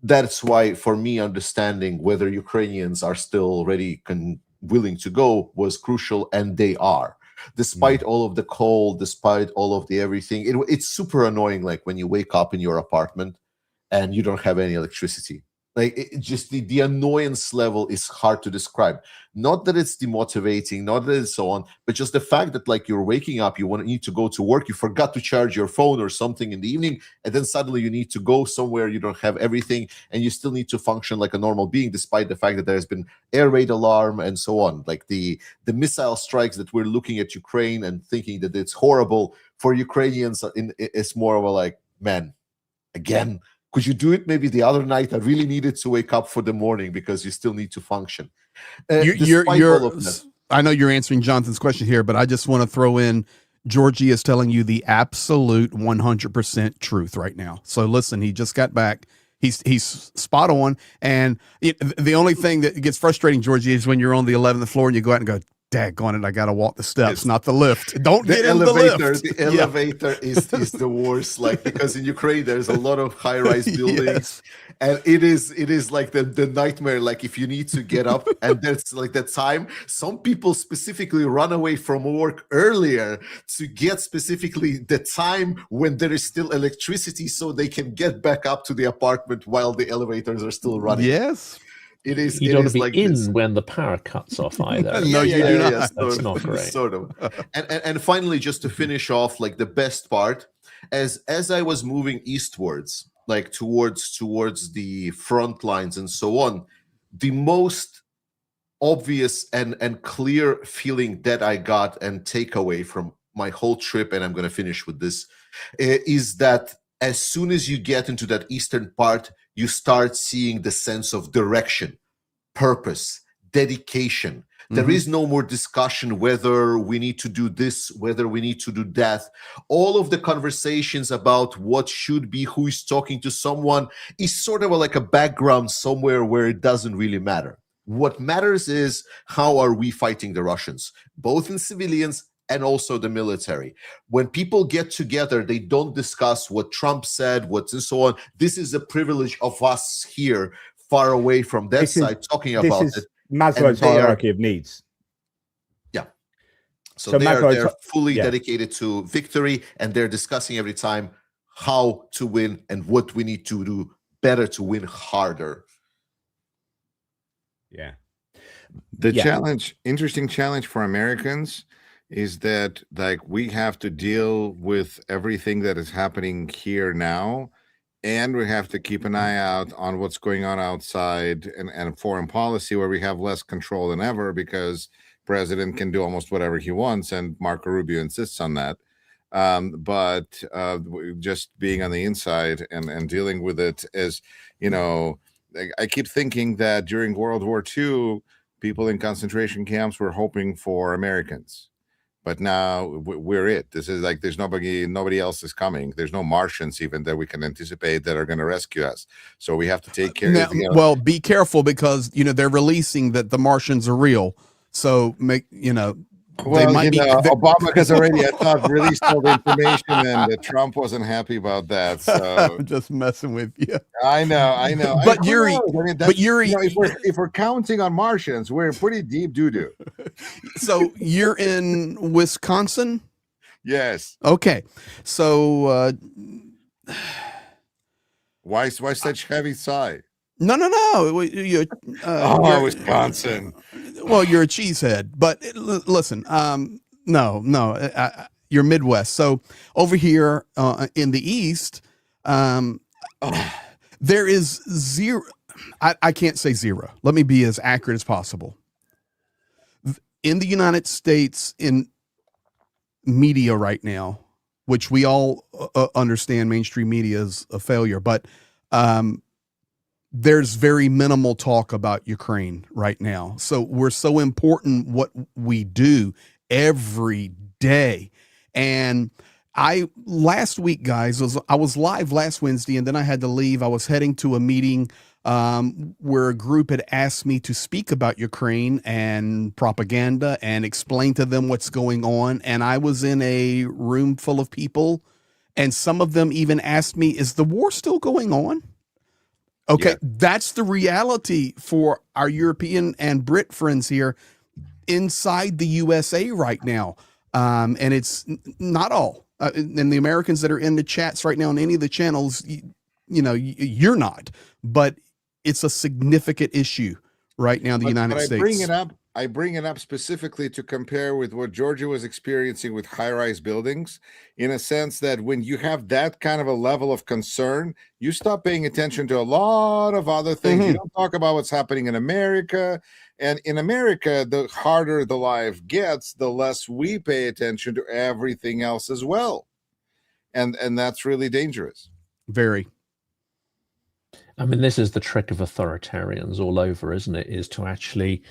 that's why, for me, understanding whether Ukrainians are still ready and willing to go was crucial, and they are. Despite all of the cold, despite all of the everything, it's super annoying. Like, when you wake up in your apartment and you don't have any electricity, Like just the annoyance level is hard to describe. Not that it's demotivating, not that it's so on, but just the fact that like you're waking up, you need to go to work, you forgot to charge your phone or something in the evening, and then suddenly you need to go somewhere, you don't have everything, and you still need to function like a normal being, despite the fact that there has been air raid alarm and so on. Like the missile strikes that we're looking at Ukraine and thinking that it's horrible for Ukrainians, it's more of a like, man, again. Could you do it maybe the other night? I really needed to wake up for the morning because you still need to function. I know you're answering Jonathan's question here, but I just want to throw in Georgie is telling you the absolute 100% truth right now. So listen, he just got back. He's spot on. And the only thing that gets frustrating, Georgie, is when you're on the 11th floor and you go out and go, daggone it, I got to walk the steps, not the lift. Don't get in the lift. The elevator is the worst, like, because in Ukraine there's a lot of high-rise buildings, and it is like the nightmare. Like if you need to get up and there's like the time, some people specifically run away from work earlier to get specifically the time when there is still electricity so they can get back up to the apartment while the elevators are still running. Yes. It is. You don't be like in this. when the power cuts off either. No, you do not. That's not great. Sort of. And finally, just to finish off, like the best part, as I was moving eastwards, like towards the front lines and so on, the most obvious and clear feeling that I got and takeaway from my whole trip, and I'm going to finish with this, is that as soon as you get into that eastern part, you start seeing the sense of direction, purpose, dedication. There is no more discussion whether we need to do this, whether we need to do that. All of the conversations about what should be, who is talking to someone, is sort of like a background somewhere where it doesn't really matter. What matters is how are we fighting the Russians, both in civilians and also the military. When people get together, they don't discuss what Trump said, what's and so on. This is a privilege of us here, far away from that side, talking about it. Maslow's hierarchy of needs. Yeah. So they're fully dedicated to victory, and they're discussing every time how to win and what we need to do better to win harder. Yeah. The interesting challenge for Americans is that like we have to deal with everything that is happening here now, and we have to keep an eye out on what's going on outside and foreign policy, where we have less control than ever because president can do almost whatever he wants, and Marco Rubio insists on that. But just being on the inside and dealing with it is, I keep thinking that during World War II, people in concentration camps were hoping for Americans. But now we're it. This is like there's nobody else is coming. There's no Martians even that we can anticipate that are going to rescue us. So we have to take care of it. Well, be careful because they're releasing that the Martians are real. So Obama has already, I thought, released all the information, and Trump wasn't happy about that. So I'm just messing with you. I know. But Yuri, if we're counting on Martians, we're in pretty deep doo-doo. So you're in Wisconsin? Yes. Okay. So why such heavy sigh? No. You're, Wisconsin. Well, you're a cheesehead, but listen, no, you're Midwest. So over here in the East, there is zero. I can't say zero. Let me be as accurate as possible. In the United States, in media right now, which we all understand mainstream media is a failure, but there's very minimal talk about Ukraine right now. So we're so important what we do every day. And last week, guys, I was live last Wednesday, and then I had to leave. I was heading to a meeting where a group had asked me to speak about Ukraine and propaganda and explain to them what's going on. And I was in a room full of people, and some of them even asked me, is the war still going on? Okay, yeah. That's the reality for our European and Brit friends here inside the USA right now. And it's not all. And the Americans that are in the chats right now on any of the channels, you're not. But it's a significant issue right now in the United States. I bring it up specifically to compare with what Georgia was experiencing with high-rise buildings, in a sense that when you have that kind of a level of concern, you stop paying attention to a lot of other things. You don't talk about what's happening in America. And in America, the harder the life gets, the less we pay attention to everything else as well. And that's really dangerous. Very. I mean, this is the trick of authoritarians all over, isn't it? Is to actually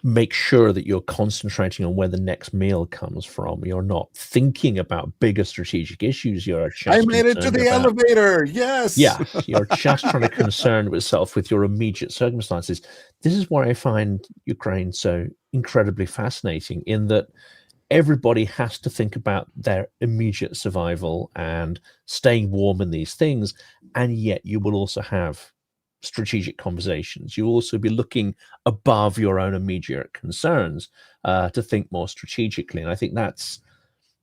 make sure that you're concentrating on where the next meal comes from. You're not thinking about bigger strategic issues. You're just I made it to the elevator. Yes. Yeah. You're just trying to concern yourself with your immediate circumstances. This is why I find Ukraine so incredibly fascinating, in that everybody has to think about their immediate survival and staying warm in these things. And yet you will also have strategic conversations. You'll also be looking above your own immediate concerns to think more strategically. And I think that's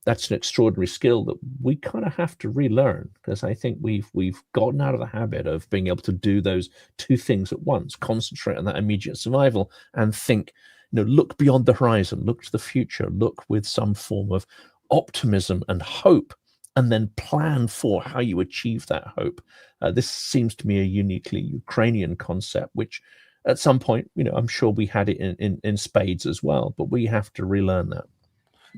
an extraordinary skill that we kind of have to relearn, because I think we've gotten out of the habit of being able to do those two things at once: concentrate on that immediate survival and think, look beyond the horizon, look to the future, look with some form of optimism and hope, and then plan for how you achieve that hope. This seems to me a uniquely Ukrainian concept, which at some point, I'm sure we had it in spades as well, but we have to relearn that.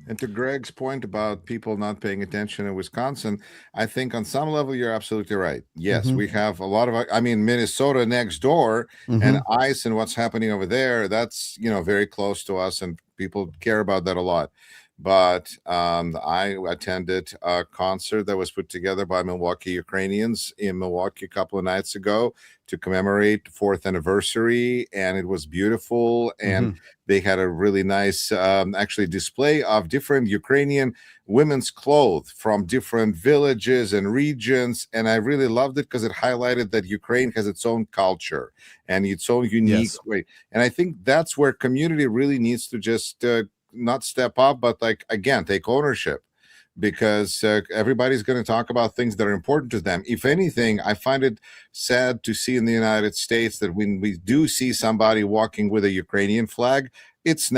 And to Greg's point about people not paying attention in Wisconsin, I think on some level you're absolutely right. Yes, we have a lot of, Minnesota next door, and ICE and what's happening over there, that's, very close to us, and people care about that a lot. But I attended a concert that was put together by Milwaukee Ukrainians in Milwaukee a couple of nights ago to commemorate the 4th anniversary, and it was beautiful. And they had a really nice actually display of different Ukrainian women's clothes from different villages and regions, and I really loved it because it highlighted that Ukraine has its own culture and its own unique way. And I think that's where community really needs to just not step up, but again, take ownership, because everybody's going to talk about things that are important to them. If anything, I find it sad to see in the United States that when we do see somebody walking with a Ukrainian flag, it's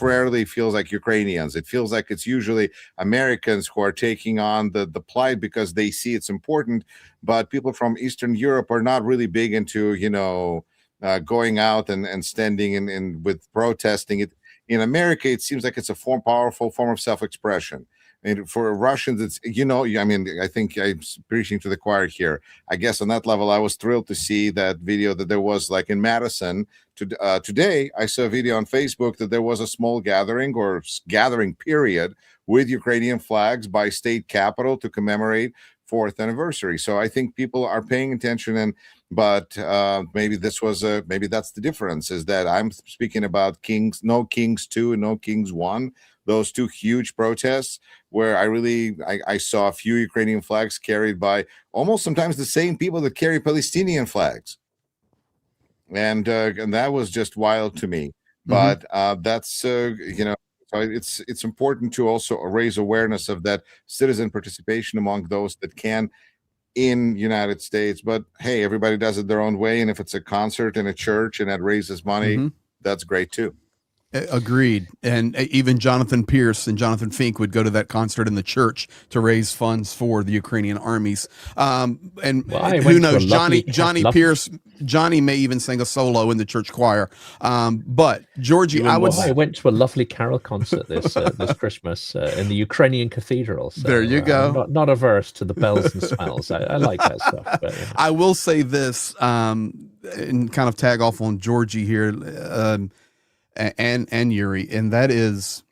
rarely feels like Ukrainians. It feels like it's usually Americans who are taking on the plight because they see it's important. But people from Eastern Europe are not really big into, going out and standing in with protesting. In America, it seems like it's a powerful form of self-expression. And for Russians, it's, I think I'm preaching to the choir here. I guess on that level, I was thrilled to see that video that there was in Madison. Today, I saw a video on Facebook that there was a small gathering period with Ukrainian flags by state capitol to commemorate 4th anniversary. So I think people are paying attention, but maybe that's the difference, is that I'm speaking about no Kings 2 and no Kings 1, those two huge protests where I saw a few Ukrainian flags carried by almost sometimes the same people that carry Palestinian flags. And that was just wild to me. But that's, so it's important to also raise awareness of that citizen participation among those that can in United States. But hey, everybody does it their own way, and if it's a concert in a church and that raises money, that's great too. Agreed. And even Jonathan Pierce and Jonathan Fink would go to that concert in the church to raise funds for the Ukrainian armies. Who knows? Johnny may even sing a solo in the church choir. But Georgie, I went to a lovely carol concert this Christmas in the Ukrainian cathedral. So, there you go. Not averse to the bells and smells. I like that stuff. But, I will say this, and kind of tag off on Georgie here. And Yuri, and that is,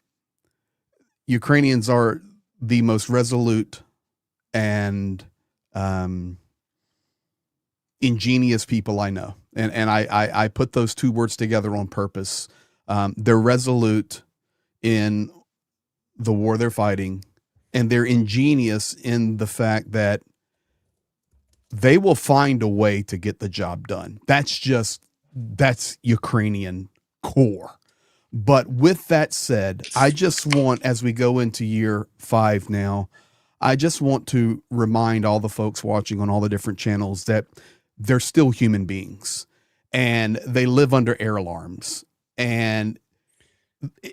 Ukrainians are the most resolute and ingenious people I know, and I put those two words together on purpose. They're resolute in the war they're fighting, and they're ingenious in the fact that they will find a way to get the job done. That's Ukrainian core. But with that said, I just want, as we go into year 5 now, I just want to remind all the folks watching on all the different channels that they're still human beings, and they live under air alarms. And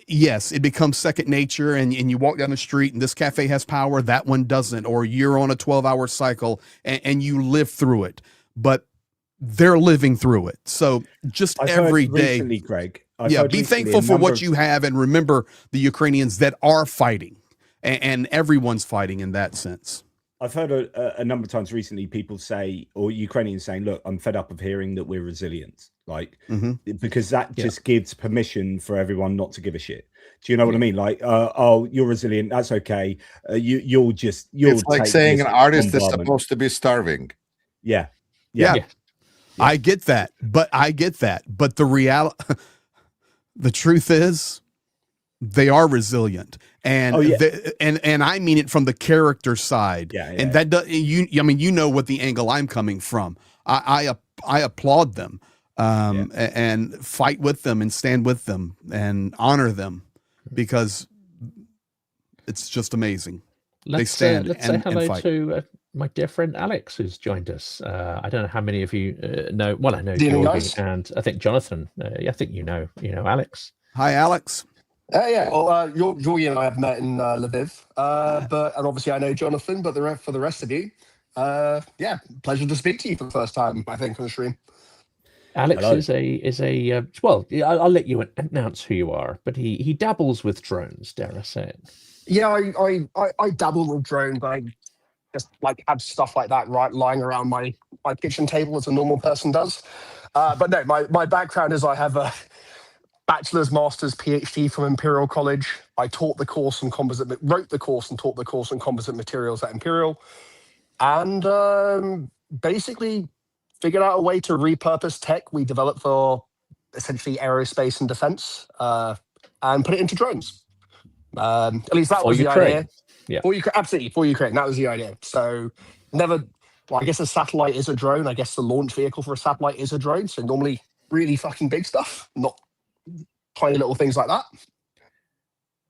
yes, it becomes second nature, and you walk down the street and this cafe has power, that one doesn't, or you're on a 12-hour cycle and you live through it, but they're living through it. So just every day, recently, Greg, be thankful for what you have, and remember the Ukrainians that are fighting, and everyone's fighting in that sense. I've heard a number of times recently people say, or Ukrainians saying, look, I'm fed up of hearing that we're resilient. Like, because that just gives permission for everyone not to give a shit. Do you know what I mean? Like, oh, you're resilient. That's okay. You'll it's like saying an artist is supposed to be starving. Yeah. I get that. But the reality, the truth is, they are resilient, and and I mean it from the character side. And that does, I mean, you know what the angle I'm coming from. I applaud them, and fight with them and stand with them and honor them, because it's just amazing. They stand let's and say hello fight. to my dear friend Alex, who's joined us. I don't know how many of you know. Well, I know Georgie, and I think Jonathan. I think you know Alex. Hi, Alex. Well, Georgie and I have met in Lviv, and obviously I know Jonathan. But for the rest of you, pleasure to speak to you for the first time, I think, on the stream. Alex is a well. I'll let you announce who you are, but he dabbles with drones. Dare I say it? Yeah, I dabble with drones. I just like have stuff like that lying around my kitchen table as a normal person does. But no, my background is I have a bachelor's, master's, PhD from Imperial College. I wrote the course and taught the course on composite materials at Imperial, and basically figured out a way to repurpose tech we developed for essentially aerospace and defense, and put it into drones. At least that was the idea. Yeah, absolutely, for Ukraine. That was the idea. So I guess a satellite is a drone. I guess the launch vehicle for a satellite is a drone. So normally really fucking big stuff, not tiny little things like that.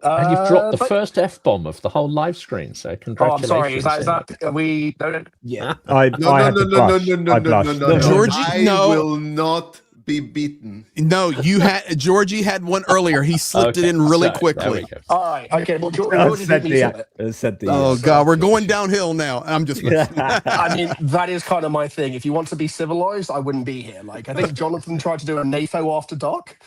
And you've dropped the first F-bomb of the whole live screen, so congratulations. Oh, I'm sorry. Is that are we? Yeah. No, Georgie, I will not be beaten. No, Georgie had one earlier. He slipped it in really quickly. All right. Okay. Well, Georgie said oh God, we're going downhill now. I'm just. I mean, that is kind of my thing. If you want to be civilized, I wouldn't be here. Like, I think Jonathan tried to do a NAFO after dark.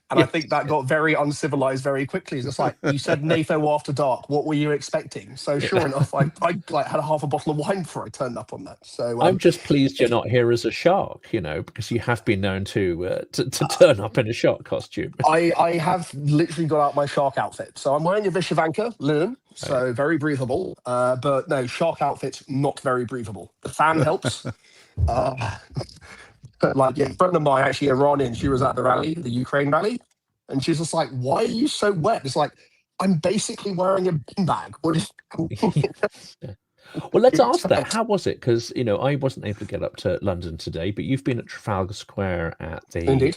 And I think that got very uncivilized very quickly. It's like, you said NAFO after dark. What were you expecting? So sure enough, I like had a half a bottle of wine before I turned up on that. So I'm just pleased you're not here as a shark, because you have been known to turn up in a shark costume. I have literally got out my shark outfit. So I'm wearing a Vyshyvanka linen, so very breathable. But no, shark outfit's not very breathable. The fan helps. Like a friend of mine, actually Iranian, she was at the rally, the Ukraine rally, and she's just like, "Why are you so wet?" It's like, I'm basically wearing a bin bag. What is? Well, let's ask that. How was it? Because I wasn't able to get up to London today, but you've been at Trafalgar Square at the. Indeed.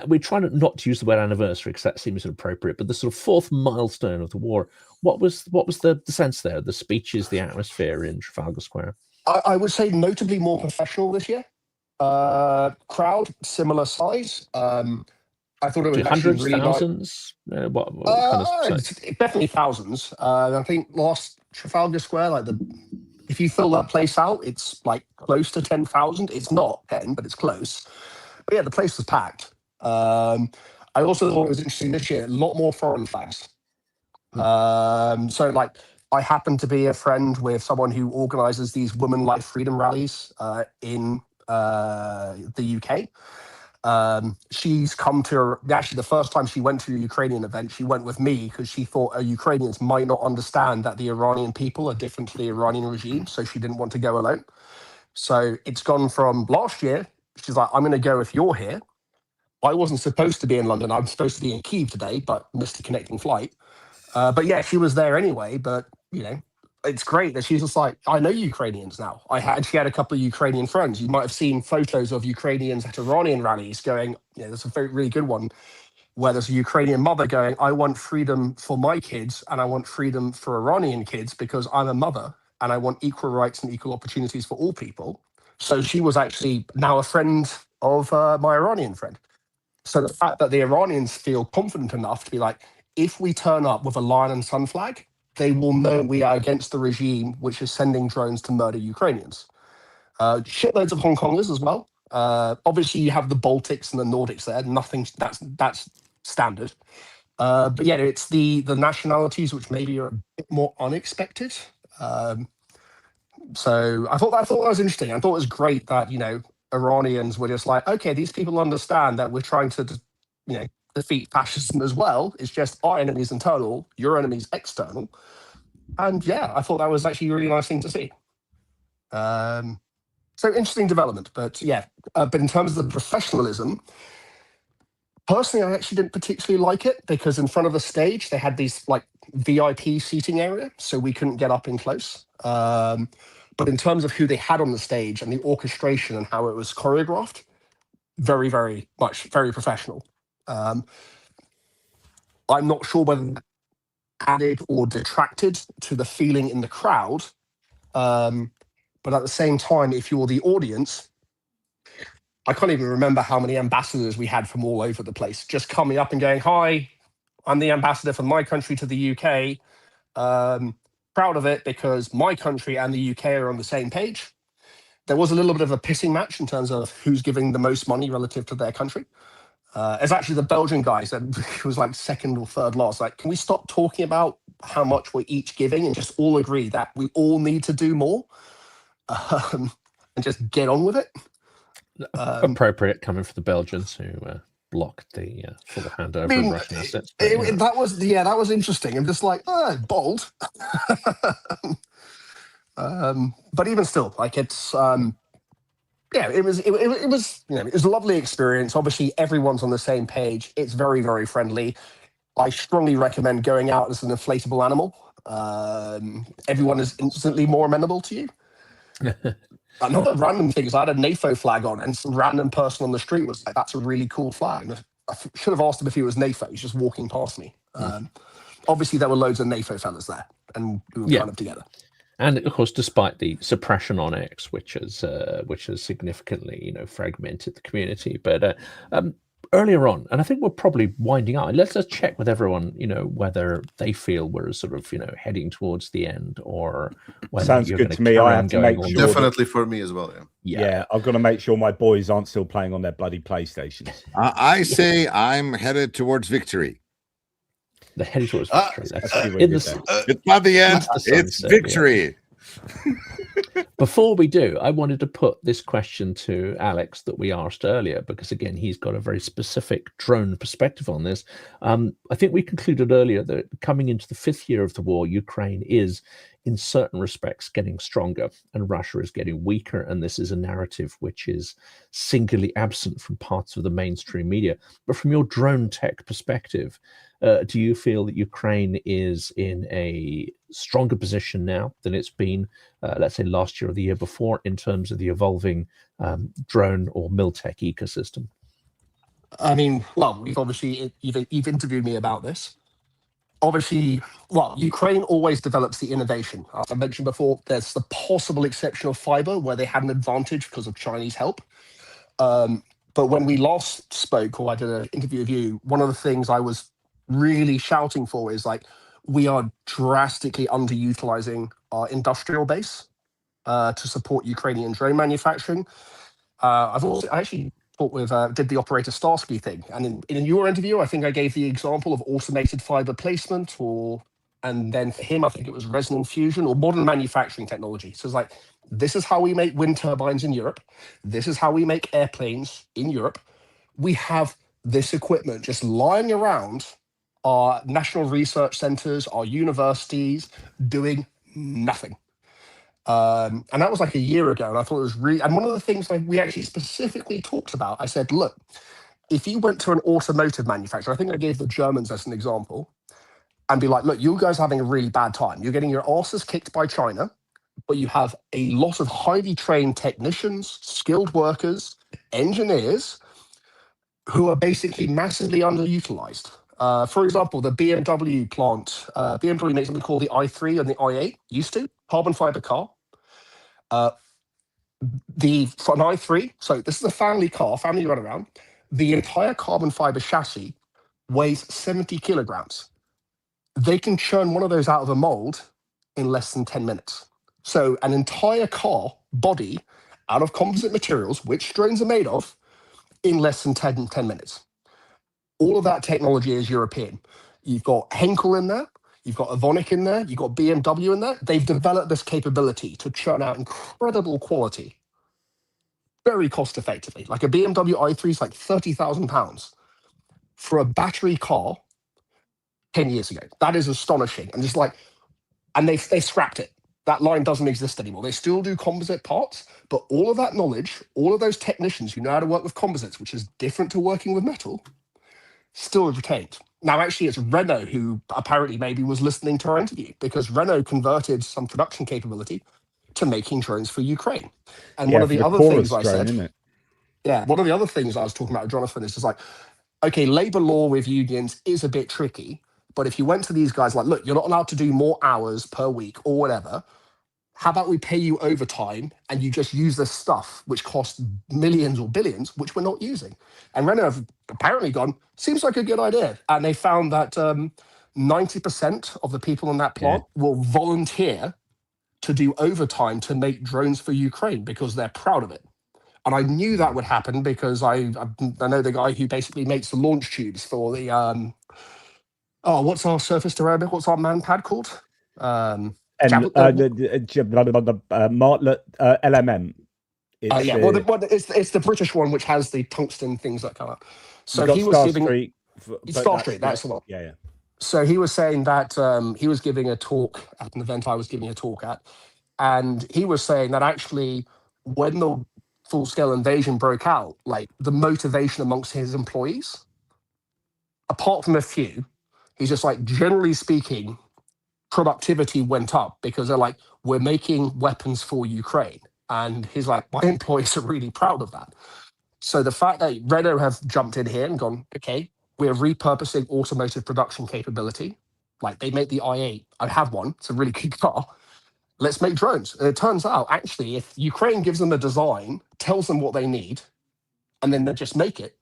We're trying not to use the word anniversary because that seems inappropriate, but the sort of fourth milestone of the war. What was the sense there? The speeches, the atmosphere in Trafalgar Square. I would say notably more professional this year. Crowd similar size. I thought it was hundreds, really thousands. What kind of definitely thousands. I think last Trafalgar Square, if you fill that place out, it's like close to 10,000. It's not 10, but it's close. But yeah, the place was packed. I also thought it was interesting this year. A lot more foreign flags. So I happen to be a friend with someone who organises these Women Life Freedom rallies in the UK. She's come to actually the first time she went to a Ukrainian event, she went with me because she thought Ukrainians might not understand that the Iranian people are different to the Iranian regime, so she didn't want to go alone. So it's gone from last year, she's like, I'm going to go if you're here. I wasn't supposed to be in London. I'm supposed to be in Kyiv today, but missed a connecting flight. But yeah, she was there anyway. But it's great that she's just like, I know Ukrainians now. She had a couple of Ukrainian friends. You might have seen photos of Ukrainians at Iranian rallies going, there's a really good one where there's a Ukrainian mother going, I want freedom for my kids and I want freedom for Iranian kids because I'm a mother and I want equal rights and equal opportunities for all people. So she was actually now a friend of my Iranian friend. So the fact that the Iranians feel confident enough to be like, if we turn up with a lion and sun flag, they will know we are against the regime which is sending drones to murder Ukrainians. Shitloads of Hong Kongers as well. Obviously, you have the Baltics and the Nordics there. Nothing that's standard. But yeah, it's the nationalities which maybe are a bit more unexpected. So I thought that was interesting. I thought it was great that Iranians were just like, okay, these people understand that we're trying to defeat fascism as well. It's just our enemy's internal, your enemy's external. And yeah, I thought that was actually a really nice thing to see. So interesting development, but yeah. But in terms of the professionalism, personally, I actually didn't particularly like it because in front of the stage, they had these like VIP seating area, so we couldn't get up in close. But in terms of who they had on the stage and the orchestration and how it was choreographed, very, very much, very professional. I'm not sure whether that added or detracted to the feeling in the crowd. But at the same time, if you're the audience, I can't even remember how many ambassadors we had from all over the place, just coming up and going, hi, I'm the ambassador from my country to the UK. Proud of it because my country and the UK are on the same page. There was a little bit of a pissing match in terms of who's giving the most money relative to their country. It's actually the Belgian guys that was like second or third last. Like, can we stop talking about how much we're each giving and just all agree that we all need to do more and just get on with it? Appropriate coming from the Belgians who blocked the full handover of Russian assets. That was interesting. I'm just like, bold. But even still, like it's it was a lovely experience. Obviously, everyone's on the same page. It's very, very friendly. I strongly recommend going out as an inflatable animal. Everyone is instantly more amenable to you. Another random thing is I had a NAFO flag on, and some random person on the street was like, "That's a really cool flag." And I should have asked him if he was NAFO. He's just walking past me. Obviously, there were loads of NAFO fellas there, and we were kind of together. And of course, despite the suppression on X, which has significantly fragmented the community, but earlier on, and I think we're probably winding up. Let's check with everyone, whether they feel we're sort of heading towards the end, or whether sounds you're good to me. I have to make sure definitely for me as well. Yeah, I've got to make sure my boys aren't still playing on their bloody PlayStations. I say I'm headed towards victory. The heading towards victory. It's not the end. It's victory. Before we do, I wanted to put this question to Alex that we asked earlier, because again, he's got a very specific drone perspective on this. I think we concluded earlier that coming into the 5th year of the war, Ukraine is, in certain respects, getting stronger and Russia is getting weaker. And this is a narrative which is singularly absent from parts of the mainstream media. But from your drone tech perspective, do you feel that Ukraine is in a stronger position now than it's been, let's say, last year or the year before, in terms of the evolving drone or miltech ecosystem? I mean, well, you've interviewed me about this. Obviously, well, Ukraine always develops the innovation. As I mentioned before, there's the possible exception of fiber, where they had an advantage because of Chinese help. But when we last spoke, or I did an interview with you, one of the things I was really shouting for is like, we are drastically underutilizing our industrial base to support Ukrainian drone manufacturing. I actually did the operator Starsky thing, and in your interview, I think I gave the example of automated fiber placement, and then for him, I think it was resonant fusion or modern manufacturing technology. So it's like, this is how we make wind turbines in Europe. This is how we make airplanes in Europe. We have this equipment just lying around our national research centers, our universities, doing nothing. And that was like a year ago, and I thought it was really, and one of the things we actually specifically talked about, I said, look, if you went to an automotive manufacturer, I think I gave the Germans as an example, and be like, look, you guys are having a really bad time. You're getting your asses kicked by China, but you have a lot of highly trained technicians, skilled workers, engineers, who are basically massively underutilized. For example, the BMW plant, BMW makes something called the i3 and the i8, used to, carbon fiber car. For an i3, so this is a family car, family runaround. The entire carbon fiber chassis weighs 70 kilograms. They can churn one of those out of a mold in less than 10 minutes. So an entire car body out of composite materials, which drones are made of, in less than 10 minutes. All of that technology is European. You've got Henkel in there, you've got Evonik in there, you've got BMW in there. They've developed this capability to churn out incredible quality very cost effectively. Like a BMW i3 is like £30,000 for a battery car 10 years ago. That is astonishing. And just like, and they scrapped it. That line doesn't exist anymore. They still do composite parts, but all of that knowledge, all of those technicians who know how to work with composites, which is different to working with metal, still retained. Now, actually, it's Renault who apparently maybe was listening to our interview, because Renault converted some production capability to making drones for Ukraine. And one of the other things I said, one of the other things I was talking about with Jonathan is just like, okay, labor law with unions is a bit tricky, but if you went to these guys like, look, you're not allowed to do more hours per week or whatever, how about we pay you overtime and you just use this stuff which costs millions or billions, which we're not using? And Renault have apparently gone, seems like a good idea. And they found that 90% of the people on that plant will volunteer to do overtime to make drones for Ukraine because they're proud of it. And I knew that would happen because I know the guy who basically makes the launch tubes for the, what's our surface to air, what's our manpad called? Martlet LMM. It's the British one which has the tungsten things that come up. So he was giving Starstreet, that's the one. Yeah. So he was saying that he was giving a talk at an event I was giving a talk at, and he was saying that actually when the full-scale invasion broke out, like the motivation amongst his employees, apart from a few, he's just like, generally speaking, productivity went up because they're like, we're making weapons for Ukraine. And he's like, my employees are really proud of that. So the fact that Renault have jumped in here and gone, okay, we're repurposing automotive production capability. Like they make the i8. I have one. It's a really good car. Let's make drones. And it turns out, actually, if Ukraine gives them a design, tells them what they need, and then they just make it,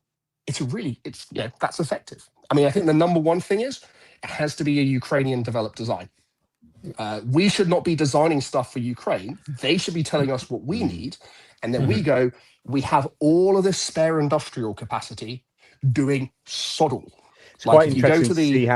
that's effective. I mean, I think the number one thing is it has to be a Ukrainian developed design. We should not be designing stuff for Ukraine. They should be telling us what we need. And then we go, we have all of this spare industrial capacity doing sod all. It's quite interesting to see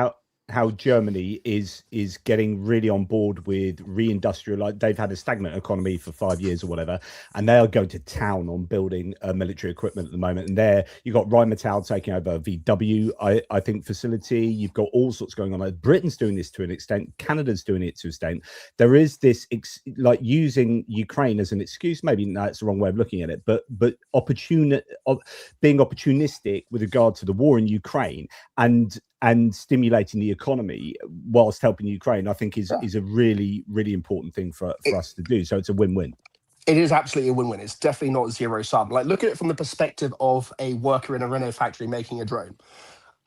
how Germany is getting really on board with reindustrial. Like they've had a stagnant economy for 5 years or whatever, and they are going to town on building military equipment at the moment. And there you've got Rheinmetall taking over VW, I think, facility. You've got all sorts going on. Britain's doing this to an extent. Canada's doing it to an extent. There is this like using Ukraine as an excuse. Maybe that's the wrong way of looking at it, but being opportunistic with regard to the war in Ukraine and stimulating the economy whilst helping Ukraine, I think is a really, really important thing for us to do. So it's a win-win. It is absolutely a win-win. It's definitely not zero sum. Like, look at it from the perspective of a worker in a Renault factory making a drone.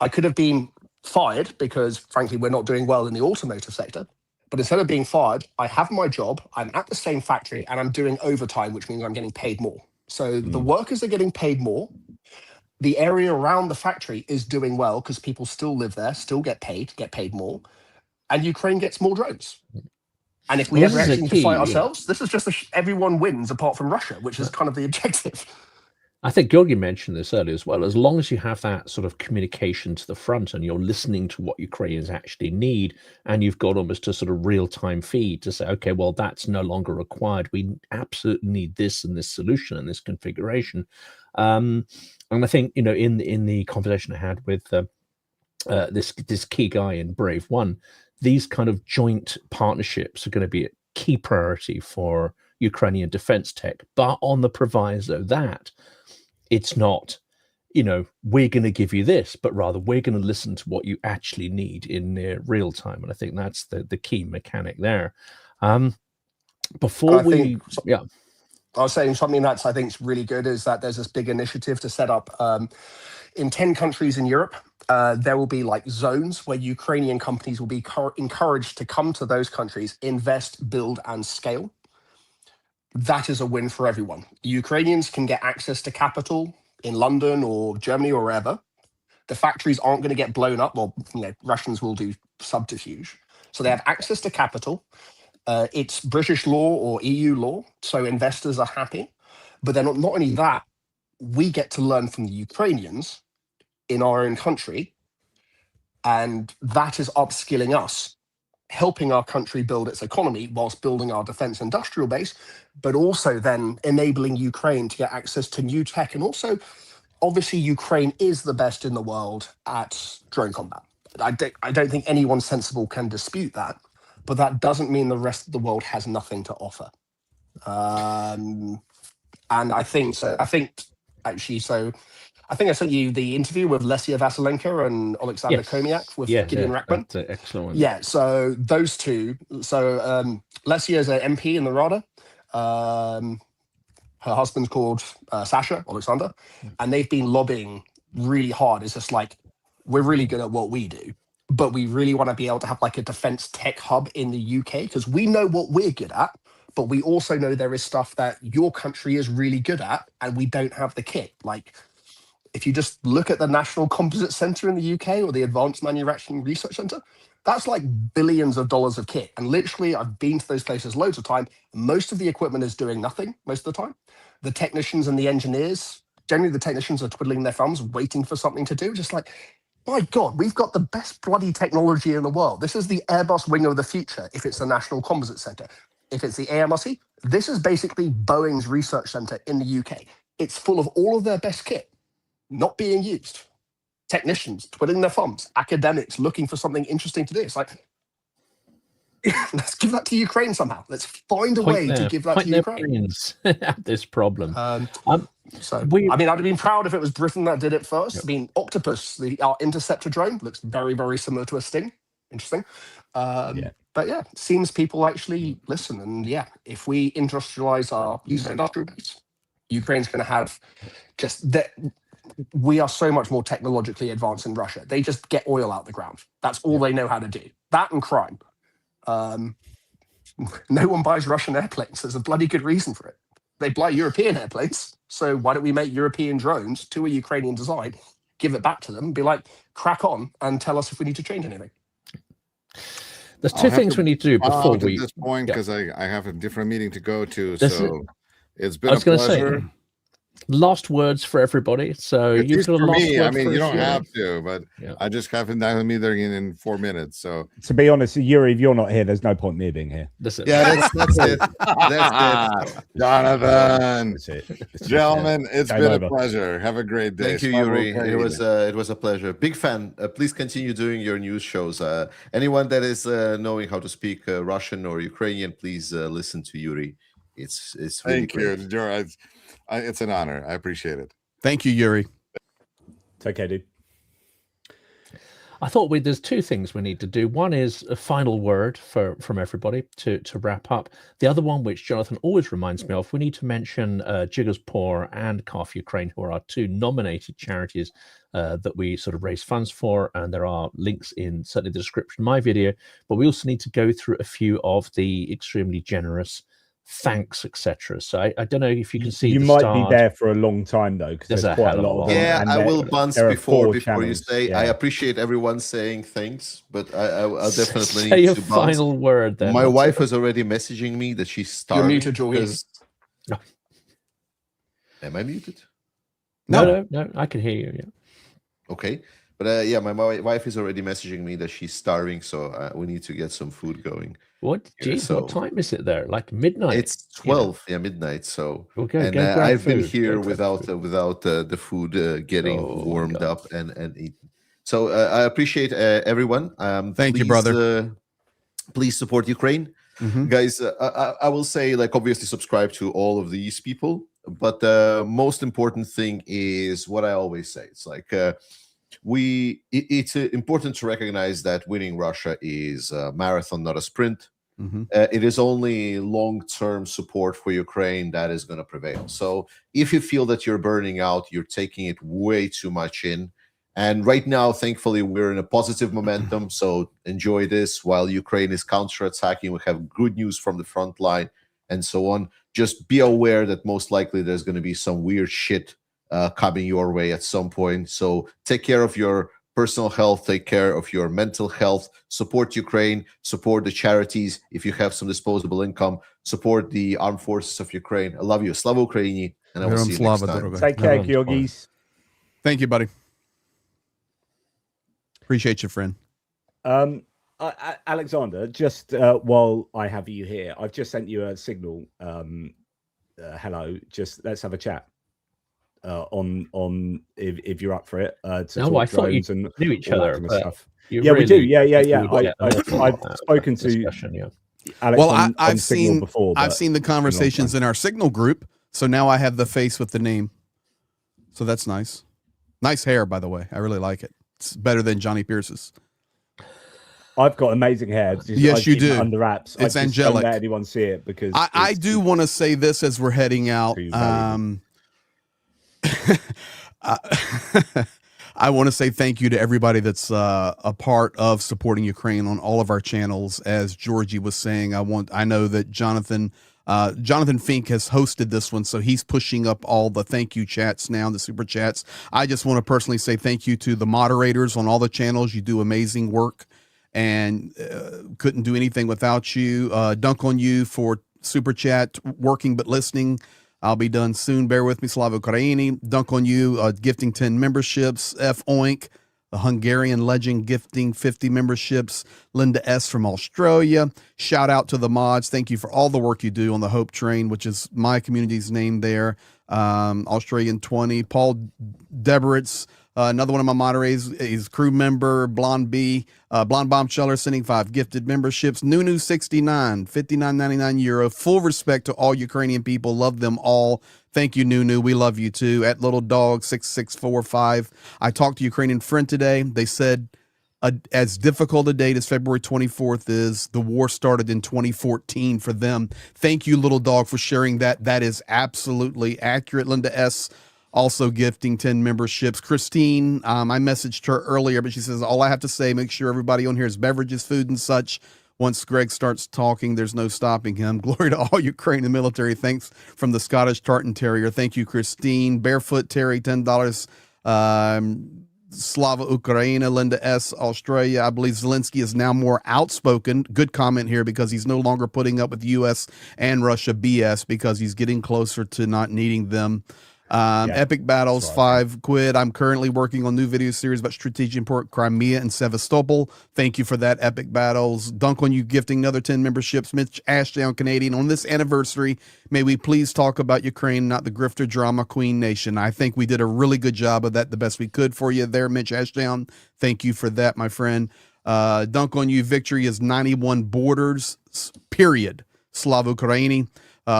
I could have been fired because, frankly, we're not doing well in the automotive sector. But instead of being fired, I have my job, I'm at the same factory, and I'm doing overtime, which means I'm getting paid more. So the workers are getting paid more. The area around the factory is doing well because people still live there, still get paid more, and Ukraine gets more drones. And if we ever actually need to fight ourselves, this is just everyone wins apart from Russia, which is kind of the objective. I think Georgi mentioned this earlier as well. As long as you have that sort of communication to the front and you're listening to what Ukrainians actually need, and you've got almost a sort of real-time feed to say, okay, well, that's no longer required. We absolutely need this and this solution and this configuration. And I think, in the conversation I had with this key guy in Brave One, these kind of joint partnerships are going to be a key priority for Ukrainian defense tech, but on the proviso that it's not, we're going to give you this, but rather we're going to listen to what you actually need in near real time. And I think that's the key mechanic there. I was saying something that's I think is really good is that there's this big initiative to set up in 10 countries in Europe. There will be like zones where Ukrainian companies will be encouraged to come to those countries, invest, build, and scale. that is a win for everyone. Ukrainians can get access to capital in London or Germany or wherever. The factories aren't going to get blown up, or Russians will do subterfuge. So they have access to capital. It's British law or EU law, so investors are happy. But then not only that, we get to learn from the Ukrainians in our own country, and that is upskilling us, helping our country build its economy whilst building our defense industrial base, but also then enabling Ukraine to get access to new tech. And also, obviously, Ukraine is the best in the world at drone combat. I don't think anyone sensible can dispute that, but that doesn't mean the rest of the world has nothing to offer. And I think so. I think I sent you the interview with Lesia Vasilenko and Alexander Komiak with Gideon Rackman. That's an excellent one. Yeah, so those two. So Lesia is an MP in the Rada. Her husband's called Sasha Alexander, and they've been lobbying really hard. It's just like, we're really good at what we do, but we really want to be able to have like a defense tech hub in the UK, because we know what we're good at, but we also know there is stuff that your country is really good at, and we don't have the kit. Like, if you just look at the National Composite Centre in the UK or the Advanced Manufacturing Research Centre, that's like billions of dollars of kit. And literally, I've been to those places loads of time. Most of the equipment is doing nothing most of the time. The technicians and the engineers, generally the technicians are twiddling their thumbs, waiting for something to do. Just like, my God, we've got the best bloody technology in the world. This is the Airbus wing of the future, if it's the National Composite Centre. If it's the AMRC, this is basically Boeing's research centre in the UK. It's full of all of their best kit, not being used. Technicians twiddling their thumbs, academics looking for something interesting to do. It's like, let's give that to Ukraine somehow. Let's find a way to give that to Ukraine. At this problem. I'd have been proud if it was Britain that did it first. Yep. I mean, Octopus, our interceptor drone, looks very, very similar to a Sting. Interesting. But yeah, it seems people actually listen. And yeah, if we industrialize our user industrial base, Ukraine's going to have just that. We are so much more technologically advanced than Russia. They just get oil out the ground. That's all they know how to do. That and crime. No one buys Russian airplanes. There's a bloody good reason for it. They buy European airplanes. So why don't we make European drones to a Ukrainian design, give it back to them, and be like, crack on, and tell us if we need to change anything. There's two things we need to do before we... At this point, because I have a different meeting to go to. So it's been a pleasure. Last words for everybody. So you've got a last word. I mean, you don't have to, but I just have another meeting in 4 minutes. So to be honest, Yuri, if you're not here, there's no point me being here. That's it. That's it. That's it. Jonathan, that's it. Gentlemen, it's been a pleasure. Have a great day. Thank you, Yuri. It was a pleasure. Big fan. Please continue doing your news shows. Anyone that is knowing how to speak Russian or Ukrainian, please listen to Yuri. It's really great. It's an honor. I appreciate it. Thank you, Yuri. It's okay, dude. I thought there's two things we need to do. One is a final word from everybody to wrap up. The other one, which Jonathan always reminds me of, we need to mention Jiggers Poor and Calf Ukraine, who are our two nominated charities that we sort of raise funds for. And there are links in certainly the description of my video. But we also need to go through a few of the extremely generous thanks, etc. So I don't know if you can see. You might be there for a long time though, because there's quite a lot of them. Yeah, I will bounce before you say. Yeah. I appreciate everyone saying thanks, but I'll definitely say a final word. Then my wife is already messaging me that she's starving. You're muted, Joey. Am I muted? No, I can hear you. Yeah. Okay. But yeah, my wife is already messaging me that she's starving, so we need to get some food going. What? Geez, what time is it there? Like midnight? It's 12. Yeah, midnight. So I've been here without the food getting warmed up and eaten. So I appreciate everyone. Thank you, brother. Please support Ukraine, guys. I will say, like, obviously subscribe to all of these people, but the most important thing is what I always say. It's like. It's important to recognize that winning Russia is a marathon, not a sprint. It is only long-term support for Ukraine that is going to prevail. So if you feel that you're burning out, you're taking it way too much in. And right now, thankfully, we're in a positive momentum. So enjoy this while Ukraine is counterattacking. We have good news from the front line. and so on. Just be aware that most likely there's going to be some weird shit coming your way at some point. So take care of your personal health, take care of your mental health, support Ukraine, support the charities. If you have some disposable income, support the armed forces of Ukraine. I love you. Slava Ukraini, and I will see you next time. Take care, Georgis. Thank you, buddy. Appreciate you, friend. Alexander, just while I have you here, I've just sent you a signal. Hello, just let's have a chat. On if you're up for it. I thought you knew each other. Kind of stuff. Yeah, we do. Yeah. I've spoken to Alex I've seen before. I've seen the conversations in our Signal group, so now I have the face with the name. So that's nice. Nice hair, by the way. I really like it. It's better than Johnny Pierce's. I've got amazing hair. Yes, you do. Under wraps. It's angelic. Don't let anyone see it because I do want to say this as we're heading out. I want to say thank you to everybody that's a part of supporting Ukraine on all of our channels. As Georgie was saying, I know that Jonathan Fink has hosted this one, so he's pushing up all the thank you chats now, the super chats. I just want to personally say thank you to the moderators on all the channels. You do amazing work, and couldn't do anything without you. Dunk on you for super chat, working but listening. I'll be done soon. Bear with me. Slava Ukraini. Dunk on you. Gifting 10 memberships. F. Oink, the Hungarian legend, gifting 50 memberships. Linda S. from Australia. Shout out to the mods. Thank you for all the work you do on the Hope Train, which is my community's name there. Australian 20. Paul Deberitz, another one of my moderators, is crew member. Blonde B, Blonde Bombsheller, sending 5 gifted memberships. Nunu 69, €59.99. Full respect to all Ukrainian people. Love them all. Thank you, Nunu. We love you too. At Little Dog 6645. I talked to a Ukrainian friend today. They said as difficult a date as February 24th is, the war started in 2014 for them. Thank you, Little Dog, for sharing that. That is absolutely accurate. Linda S. also gifting 10 memberships. Christine, I messaged her earlier, but she says, all I have to say, make sure everybody on here is beverages, food, and such. Once Greg starts talking, there's no stopping him. Glory to all Ukraine and military. Thanks from the Scottish Tartan Terrier. Thank you, Christine. Barefoot Terry, $10. Slava Ukraina, Linda S. Australia. I believe Zelensky is now more outspoken. Good comment here, because he's no longer putting up with U.S. and Russia BS, because he's getting closer to not needing them. Epic Battles, £5. I'm currently working on new video series about strategic import Crimea and Sevastopol. Thank you for that, Epic Battles. Dunk on you, gifting another 10 memberships. Mitch Ashdown, Canadian. On this anniversary, may we please talk about Ukraine, not the grifter drama queen nation. I think we did a really good job of that, the best we could for you there, Mitch Ashdown. Thank you for that, my friend. Dunk on you, victory is 91 borders, period. Slava Ukraini.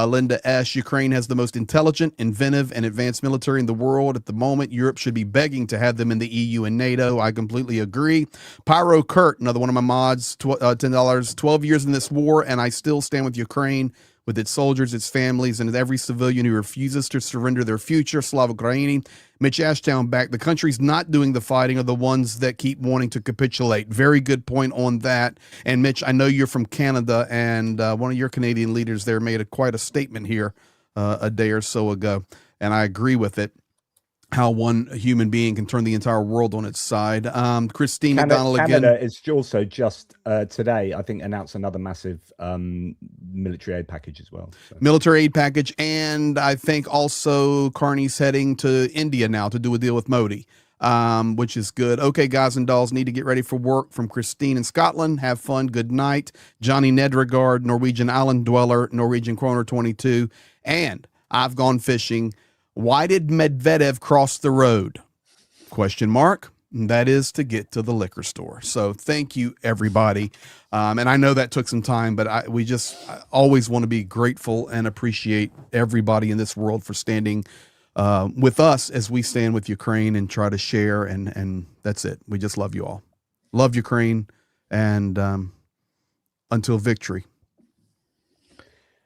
Linda S. Ukraine has the most intelligent, inventive, and advanced military in the world. At the moment, Europe should be begging to have them in the EU and NATO. I completely agree. Pyro Kurt, another one of my mods, $10. 12 years in this war, and I still stand with Ukraine, with its soldiers, its families, and every civilian who refuses to surrender their future. Slava Ukraini. Mitch Ashtown back. The countries not doing the fighting are the ones that keep wanting to capitulate. Very good point on that. And Mitch, I know you're from Canada, and one of your Canadian leaders there made quite a statement here a day or so ago, and I agree with it. How one human being can turn the entire world on its side. Christine McDonald again. Canada is also just today, I think, announced another massive military aid package as well. So. Military aid package, and I think also Carney's heading to India now to do a deal with Modi, which is good. Okay, guys and dolls, need to get ready for work. From Christine in Scotland. Have fun. Good night. Johnny Nedregard, Norwegian Island Dweller, Norwegian Kroner 22, and I've gone fishing. Why did Medvedev cross the road? Question mark. That is to get to the liquor store. So thank you, everybody. And I know that took some time, but I always want to be grateful and appreciate everybody in this world for standing with us as we stand with Ukraine and try to share. And that's it. We just love you all. Love Ukraine. And until victory.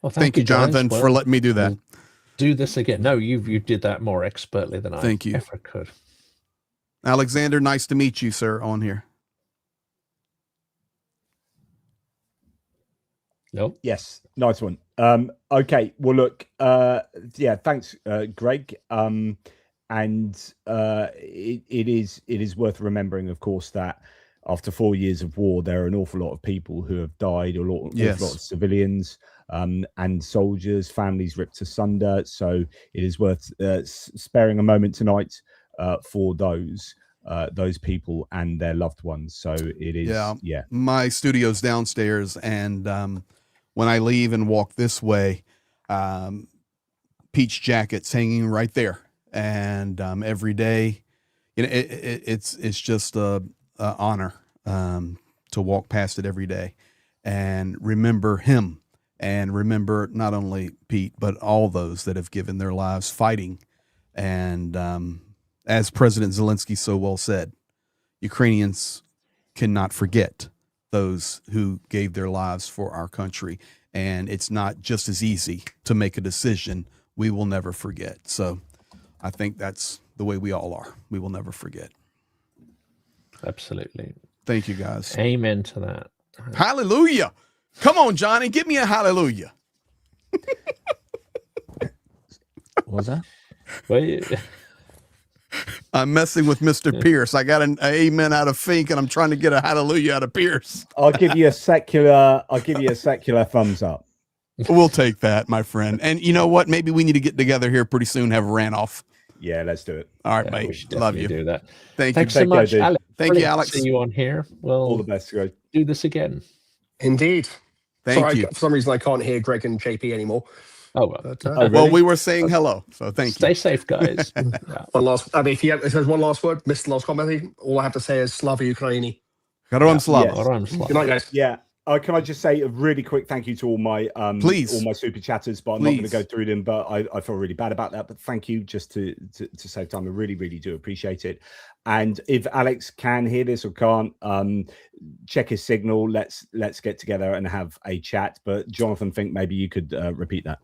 Well, thank you, Jonathan, for letting me do that. Do this again. No, you did that more expertly than I ever could. Alexander, nice to meet you, sir, on here. Nope. Yes, nice one. Okay. Well, look. Yeah. Thanks, Greg. And it is worth remembering, of course, that after 4 years of war, there are an awful lot of people who have died, awful lot of civilians and soldiers, families ripped asunder. So it is worth sparing a moment tonight for those people and their loved ones. So it is, yeah. My studio's downstairs, and when I leave and walk this way, Peach Jacket's hanging right there. And every day, it's just a honor to walk past it every day and remember him, and remember not only Pete but all those that have given their lives fighting. And as President Zelensky so well said, Ukrainians cannot forget those who gave their lives for our country. And it's not just as easy to make a decision. We will never forget. So I think that's the way we all are. We will never forget. Absolutely. Thank you, guys. Amen to that. Hallelujah. Come on, Johnny. Give me a hallelujah. What was that? Wait. I'm messing with Mr. Pierce. I got an amen out of Fink, and I'm trying to get a hallelujah out of Pierce. I'll give you a secular thumbs up. We'll take that, my friend. And you know what? Maybe we need to get together here pretty soon, have a rant off. Yeah, let's do it. All right, Yeah, mate. Love you. Do that. Thanks so much, Alex. Thank you, Alex. See you on here. Well, All the best, guys. Do this again. Indeed. Thank you. For some reason, I can't hear Greg and JP anymore. Oh, well. But, really? Well, we were saying hello, so thank Stay you. safe, guys. Yeah. One last. I mean, if there's one last word, missed the last comment. All I have to say is Slava Ukraini. Garom Slava. Yes. All right, I'm Good night, guys. Yeah. Can I just say a really quick thank you to all my Please. all my super chatters, but I'm not going to go through them. But I feel really bad about that. But thank you, just to save time. I really, really do appreciate it. And if Alex can hear this or can't, check his signal. Let's get together and have a chat. But Jonathan, think maybe you could repeat that.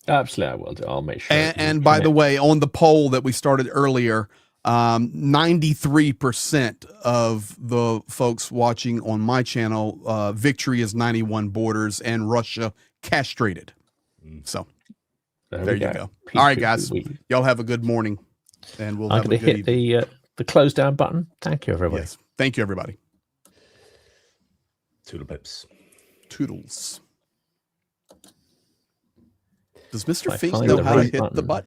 Absolutely, I will do. I'll make sure. And by the way, on the poll that we started earlier, 93% of the folks watching on my channel, victory is 91 borders and Russia castrated. So there you go. All right, guys, y'all have a good morning, and we'll I'm have a going good to hit the close down button. Thank you, everybody. Yes. Thank you, everybody. Toodle pips. Toodles. Does Mr. I Fink find know the how to right hit the button. button?